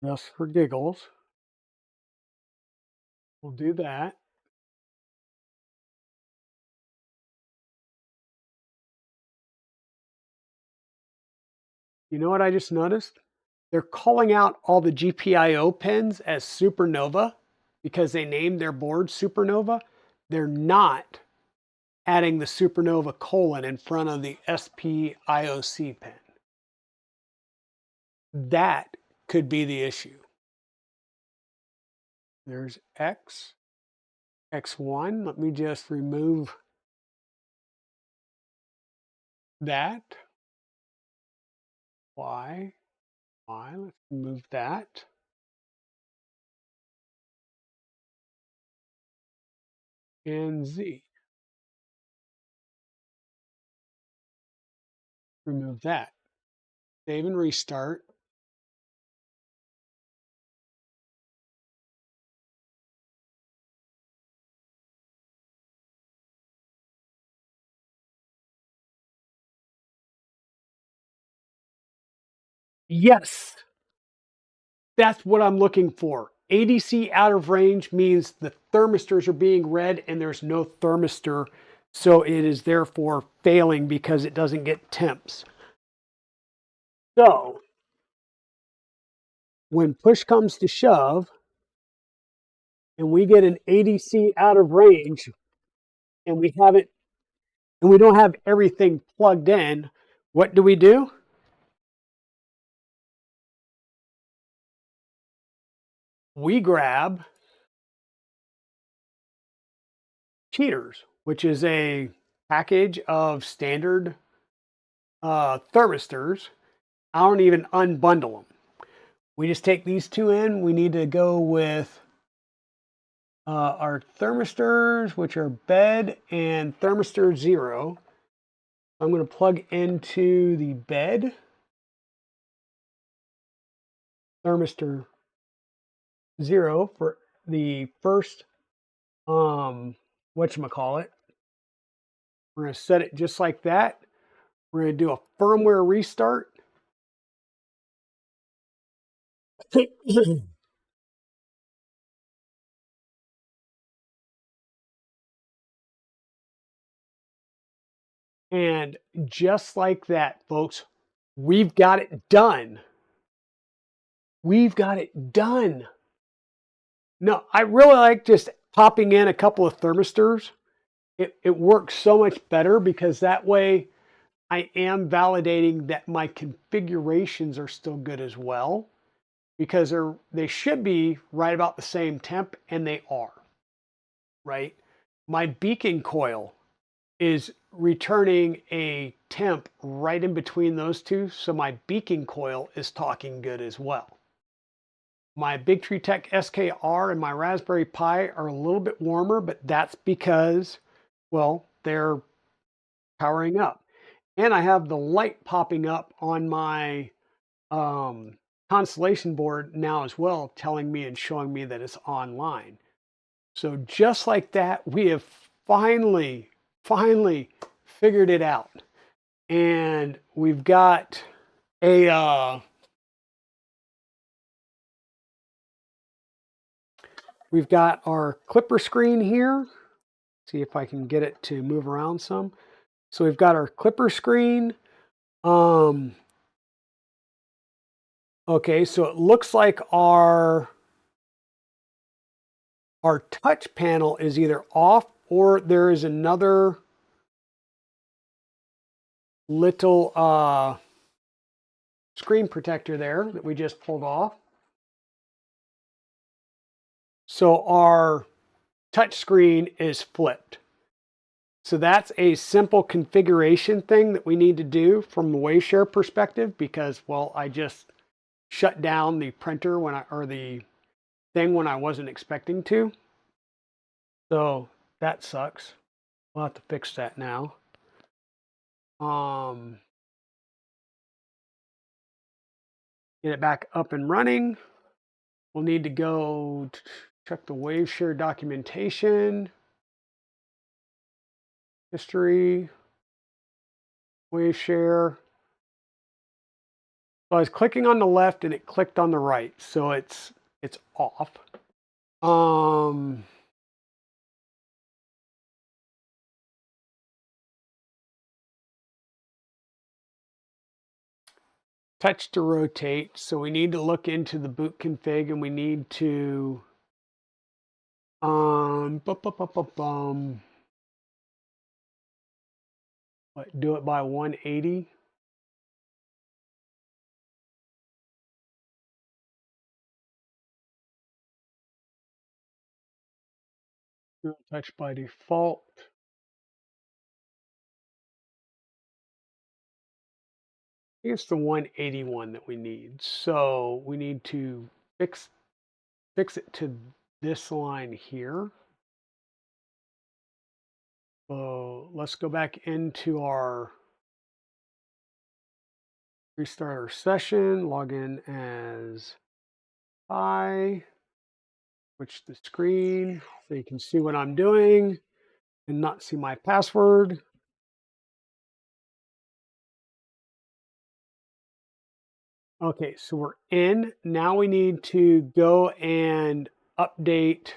Just for giggles, we'll do that. You know what I just noticed? They're calling out all the GPIO pins as Supernova because they named their board Supernova. They're not adding the Supernova colon in front of the SPIOC pin. That could be the issue. There's X, X1. Let me just remove that. Y, let's remove that. And Z. Remove that. Save and restart. Yes, that's what I'm looking for. ADC out of range means the thermistors are being read and there's no thermistor. So it is therefore failing because it doesn't get temps. So when push comes to shove and we get an ADC out of range and we don't have everything plugged in, what do? we grab cheaters, which is a package of standard thermistors. I don't even unbundle them. We just take these two in. We need to go with our thermistors, which are bed and thermistor 0. I'm going to plug into the bed thermistor 0 for the first whatchamacallit. We're going to set it just like that. We're going to do a firmware restart. And just like that, folks, we've got it done. We've got it done. No, I really like just popping in a couple of thermistors. It works so much better because that way I am validating that my configurations are still good as well, because they should be right about the same temp, and they are, right? My beacon coil is returning a temp right in between those two, so my beacon coil is talking good as well. My BigTreeTech SKR and my Raspberry Pi are a little bit warmer, but that's because, well, they're powering up. And I have the light popping up on my Constellation board now as well, telling me and showing me that it's online. So just like that, we have finally figured it out. And we've got a we've got our Klipper screen here. See if I can get it to move around some. So we've got our Klipper screen. Okay, so it looks like our touch panel is either off, or there is another little screen protector there that we just pulled off. So our touch screen is flipped. So that's a simple configuration thing that we need to do from the Waveshare perspective, because, well, I just shut down the printer or the thing when I wasn't expecting to. So that sucks. We'll have to fix that now. Get it back up and running. We'll need to go check the Waveshare documentation. History. Waveshare. So I was clicking on the left and it clicked on the right, so it's off. Touch to rotate, so we need to look into the boot config, and we need to do it by 180. Touch by default. I think it's the 181 that we need. So we need to fix it to this line here. So let's go back into our restart our session, log in as I, switch the screen so you can see what I'm doing and not see my password. Okay, so we're in. Now we need to go and update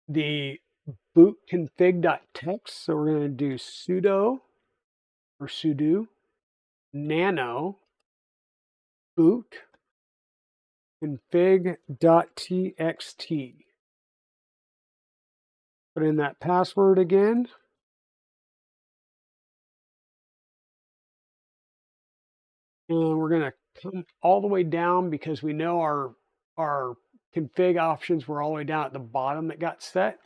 the boot config.txt. So we're going to do sudo nano boot config.txt. Put in that password again. And we're going to come all the way down because we know our config options were all the way down at the bottom that got set.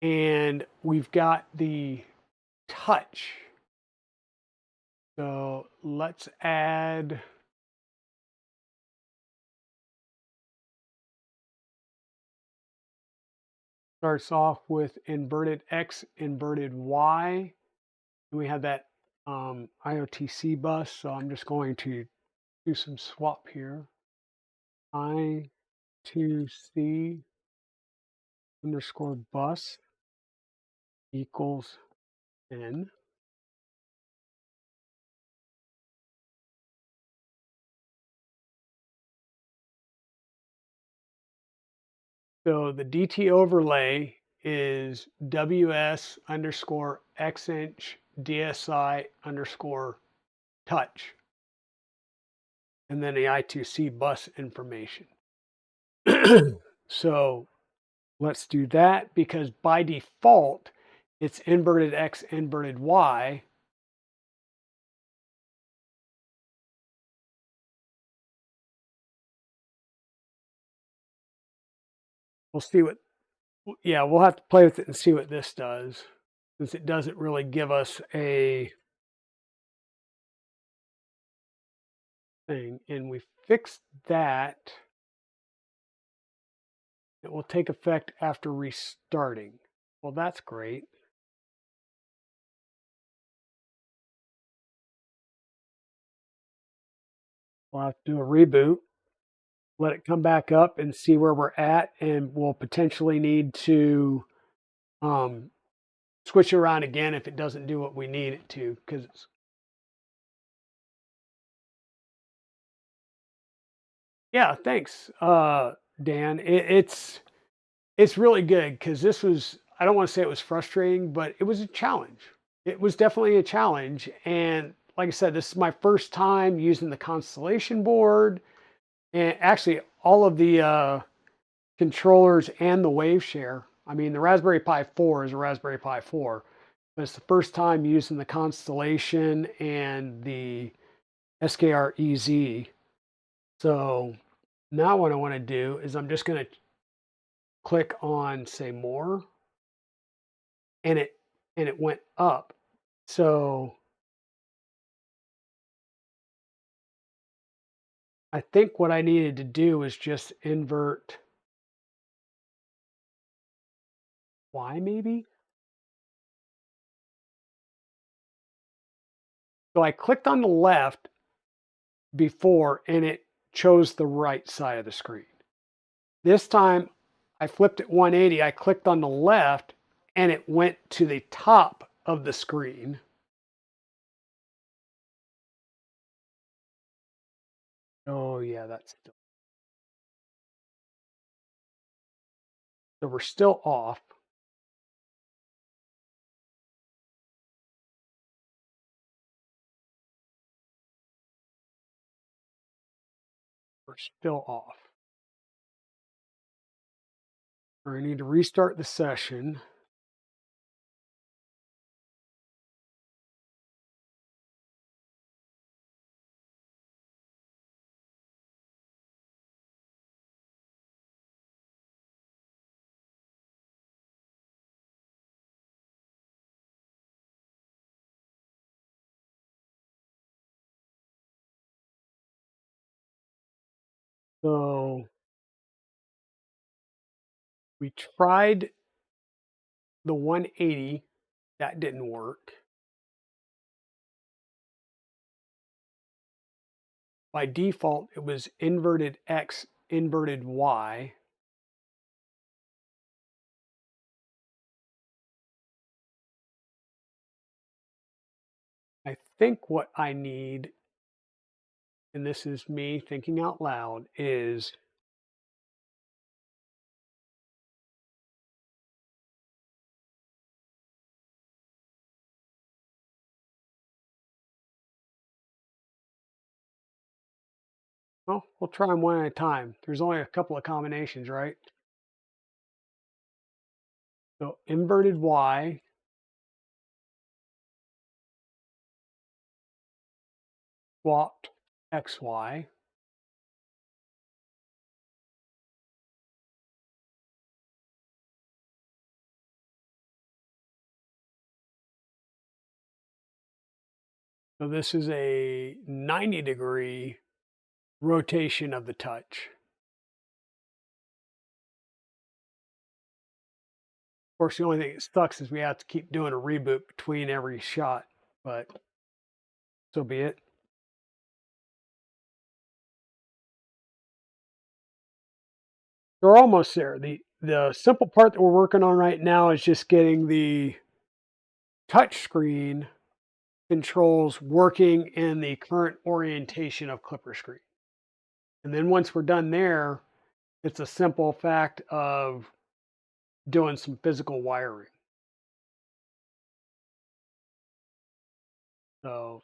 And we've got the touch. So let's add, starts off with inverted X, inverted Y. And we have that IOTC bus. So I'm just going to do some swap here. I2C underscore bus equals N. So the DT overlay is WS underscore Xinch DSI underscore touch. And then the I2C bus information. So let's do that because by default, it's inverted X, inverted Y. We'll see what, yeah, we'll have to play with it and see what this does, since it doesn't really give us a thing. And we fixed that. It will take effect after restarting. Well, that's great. We'll have to do a reboot, let it come back up and see where we're at, and we'll potentially need to switch around again if it doesn't do what we need it to, because it's, yeah, thanks, Dan. It's really good because this was, I don't want to say it was frustrating, but it was a challenge. It was definitely a challenge. And like I said, this is my first time using the Constellation board, and actually all of the controllers and the Waveshare. I mean, the Raspberry Pi 4 is a Raspberry Pi 4, but it's the first time using the Constellation and the SKR EZ. So now what I want to do is I'm just going to click on say more, and it went up. So I think what I needed to do is just invert Y maybe. So I clicked on the left before and it chose the right side of the screen. This time I flipped it 180. I clicked on the left and it went to the top of the screen. Oh yeah, that's still, so we're still off. We're still off. I need to restart the session. So we tried the 180, that didn't work. By default, it was inverted X, inverted Y. I think what I need, and this is me thinking out loud, is well, we'll try them one at a time. There's only a couple of combinations, right? So inverted Y, swapped XY. So this is a 90-degree rotation of the touch. Of course, the only thing that sucks is we have to keep doing a reboot between every shot, but so be it. We're almost there. The simple part that we're working on right now is just getting the touch screen controls working in the current orientation of Klipper screen. And then once we're done there, it's a simple fact of doing some physical wiring. So,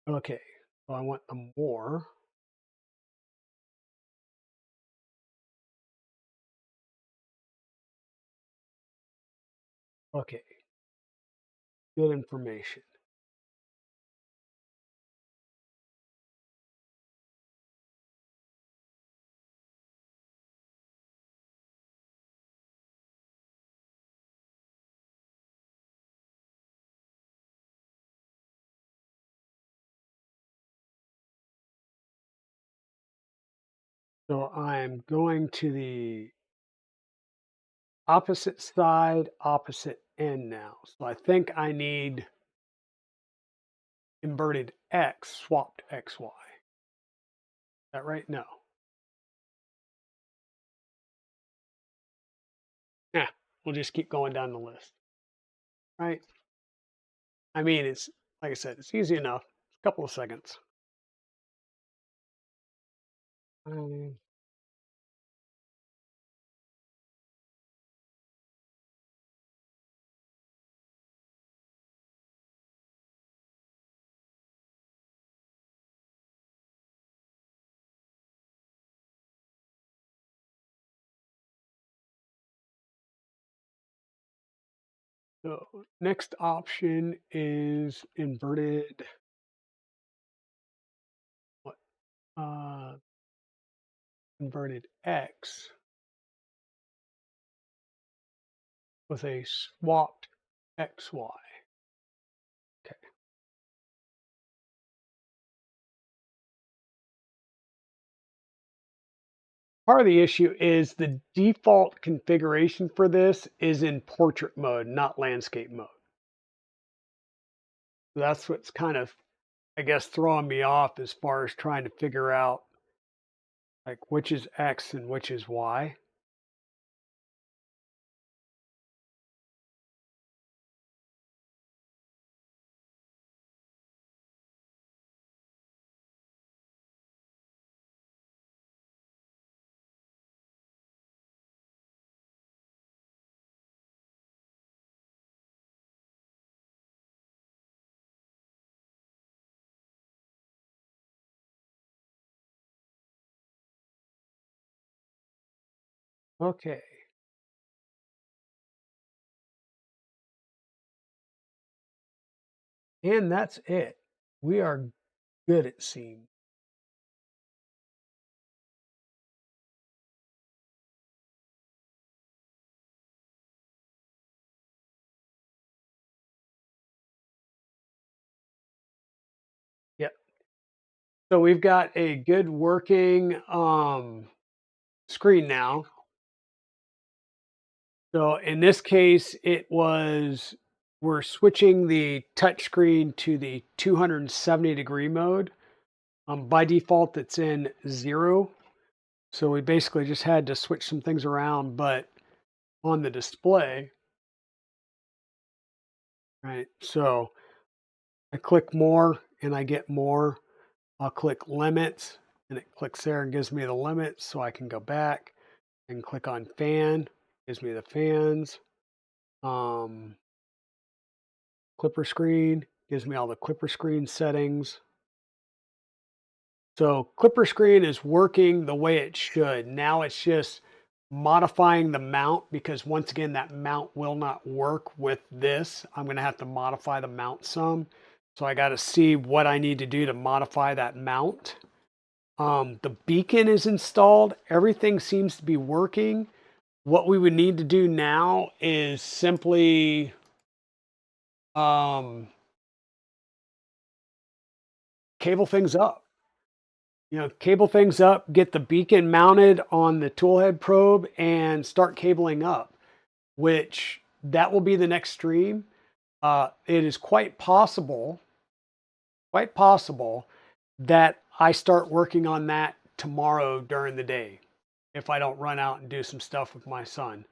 okay. So I want the more. Okay. Good information. So I'm going to the opposite side, opposite end now. So I think I need inverted X swapped XY. Is that right? No. Yeah, we'll just keep going down the list. Right? I mean, it's like I said, it's easy enough. A couple of seconds. Um, So next option is inverted what? Uh, inverted X with a swapped XY. Okay. Part of the issue is the default configuration for this is in portrait mode, not landscape mode. That's what's kind of, I guess, throwing me off as far as trying to figure out like which is X and which is Y. Okay. And that's it. We are good, it seems. Yep. So we've got a good working screen now. So in this case, we're switching the touch screen to the 270-degree mode. By default, it's in 0. So we basically just had to switch some things around, but on the display, right? So I click more and I get more. I'll click limits and it clicks there and gives me the limits so I can go back and click on fan, gives me the fans. Um, Klipper screen gives me all the Klipper screen settings. So Klipper screen is working the way it should. Now it's just modifying the mount, because once again, that mount will not work with this. I'm going to have to modify the mount some. So I got to see what I need to do to modify that mount. The beacon is installed. Everything seems to be working. What we would need to do now is simply cable things up. Cable things up, get the beacon mounted on the toolhead probe and start cabling up, which that will be the next stream. It is quite possible that I start working on that tomorrow during the day if I don't run out and do some stuff with my son.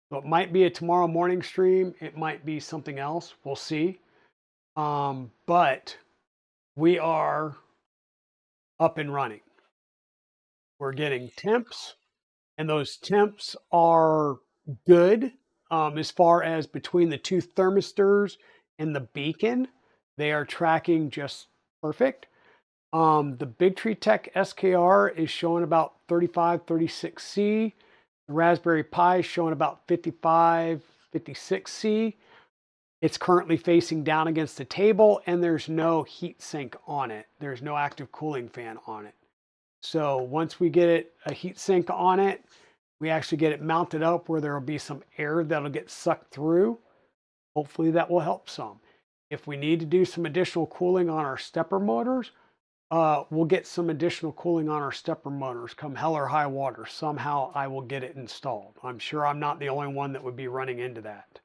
So it might be a tomorrow morning stream. It might be something else. We'll see. But we are up and running. We're getting temps, and those temps are good as far as between the two thermistors and the beacon. They are tracking just perfect. The BigTreeTech SKR is showing about 35, 36C. The Raspberry Pi is showing about 55, 56C. It's currently facing down against the table, and there's no heat sink on it. There's no active cooling fan on it. So once we get a heat sink on it, we actually get it mounted up where there will be some air that'll get sucked through. Hopefully that will help some. If we need to do some additional cooling on our stepper motors, we'll get some additional cooling on our stepper motors come hell or high water. Somehow I will get it installed. I'm sure I'm not the only one that would be running into that.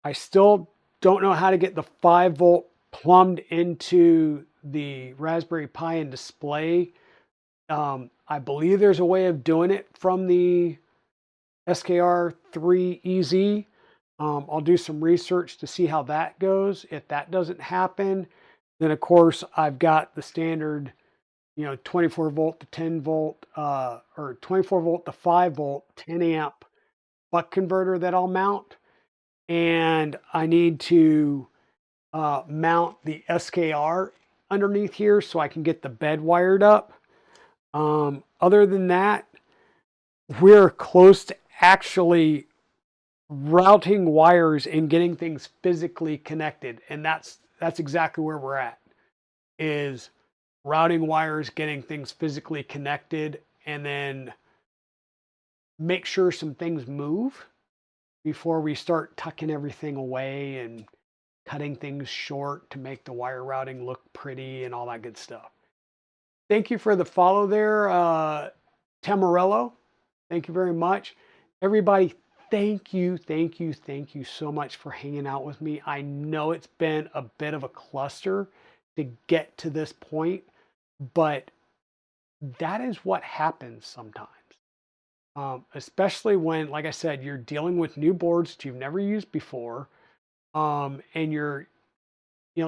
I still don't know how to get the 5-volt plumbed into the Raspberry Pi and display. I believe there's a way of doing it from the SKR3EZ. I'll do some research to see how that goes. If that doesn't happen, then of course I've got the standard, 24 volt to 10 volt, or 24 volt to 5 volt, 10 amp buck converter that I'll mount. And I need to mount the SKR underneath here so I can get the bed wired up. Other than that, we're close to actually routing wires and getting things physically connected. And that's exactly where we're at, is routing wires, getting things physically connected, and then make sure some things move before we start tucking everything away and cutting things short to make the wire routing look pretty and all that good stuff. Thank you for the follow there, Tamarello. Thank you very much. Everybody, thank you so much for hanging out with me. I know it's been a bit of a cluster to get to this point, but that is what happens sometimes. Especially when, like I said, you're dealing with new boards that you've never used before, and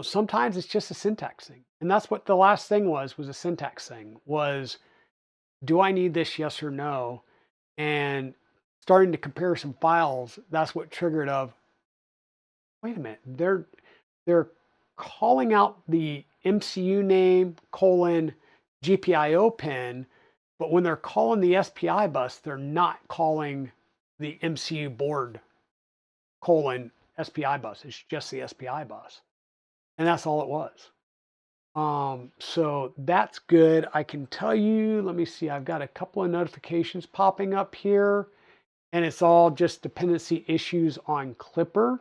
sometimes it's just a syntax thing. And that's what the last thing was a syntax thing, was, do I need this, yes or no? And starting to compare some files, that's what triggered of, wait a minute, they're calling out the MCU name, GPIO pin, but when they're calling the SPI bus, they're not calling the MCU board, SPI bus. It's just the SPI bus. And that's all it was. So that's good. I can tell you, let me see, I've got a couple of notifications popping up here, and it's all just dependency issues on Klipper.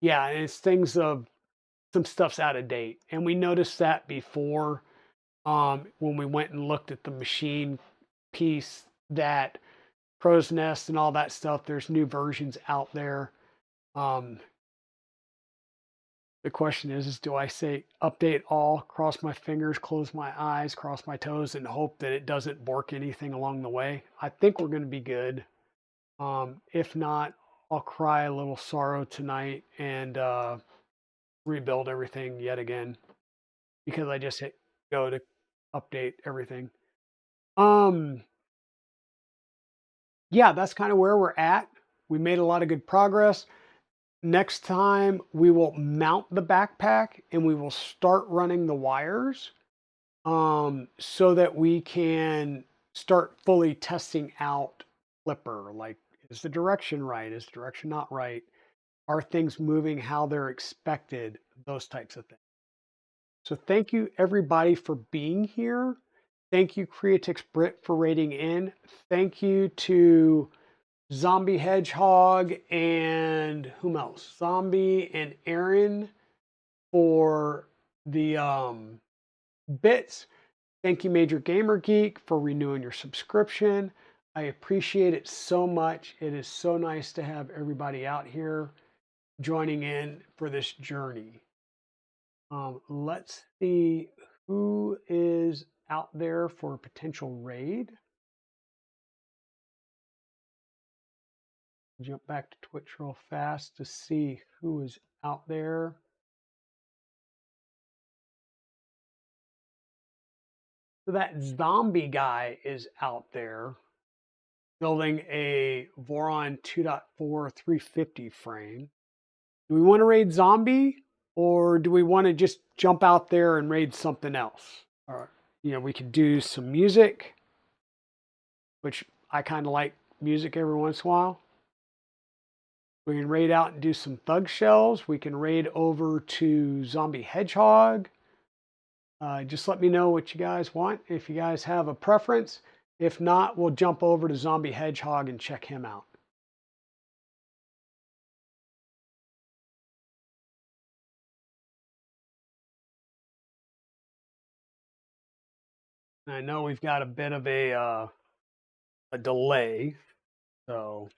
Yeah, and it's things of some stuff's out of date. And we noticed that before, when we went and looked at the machine piece, that Crow's Nest and all that stuff, there's new versions out there. The question is do I say update all, cross my fingers, close my eyes, cross my toes, and hope that it doesn't bork anything along the way? I think we're going to be good. If not, I'll cry a little sorrow tonight and rebuild everything yet again, because I just hit go to update everything. Yeah, that's kind of where we're at. we made a lot of good progress. Next time we will mount the backpack and we will start running the wires so that we can start fully testing out Klipper. Like, is the direction right? Is the direction not right? Are things moving how they're expected? Those types of things. So thank you everybody for being here. Thank you Creatix Brit for rating in. Thank you to Zombie Hedgehog and whom else? Zombie and Aaron for the bits. Thank you Major Gamer Geek for renewing your subscription. I appreciate it so much. It is so nice to have everybody out here joining in for this journey. Let's see who is out there for a potential raid. Jump back to Twitch real fast to see who is out there. So that zombie guy is out there building a Voron 2.4 350 frame. Do we want to raid zombie or do we want to just jump out there and raid something else? Or, you know, we could do some music, which I kind of like music every once in a while. We can raid out and do some thug shells. We can raid over to Zombie Hedgehog. Just let me know what you guys want. If you guys have a preference. If not, we'll jump over to Zombie Hedgehog and check him out. And I know we've got a bit of a delay, so.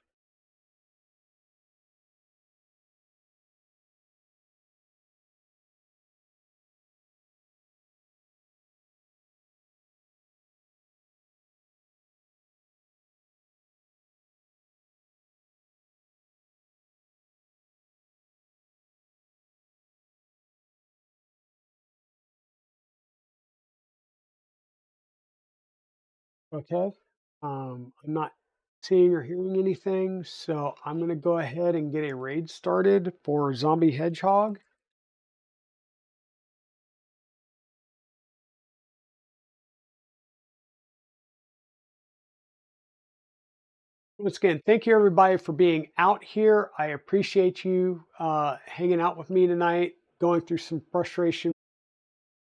Okay. I'm not seeing or hearing anything, so I'm going to go ahead and get a raid started for Zombie Hedgehog. Once again, thank you everybody for being out here. I appreciate you hanging out with me tonight, going through some frustration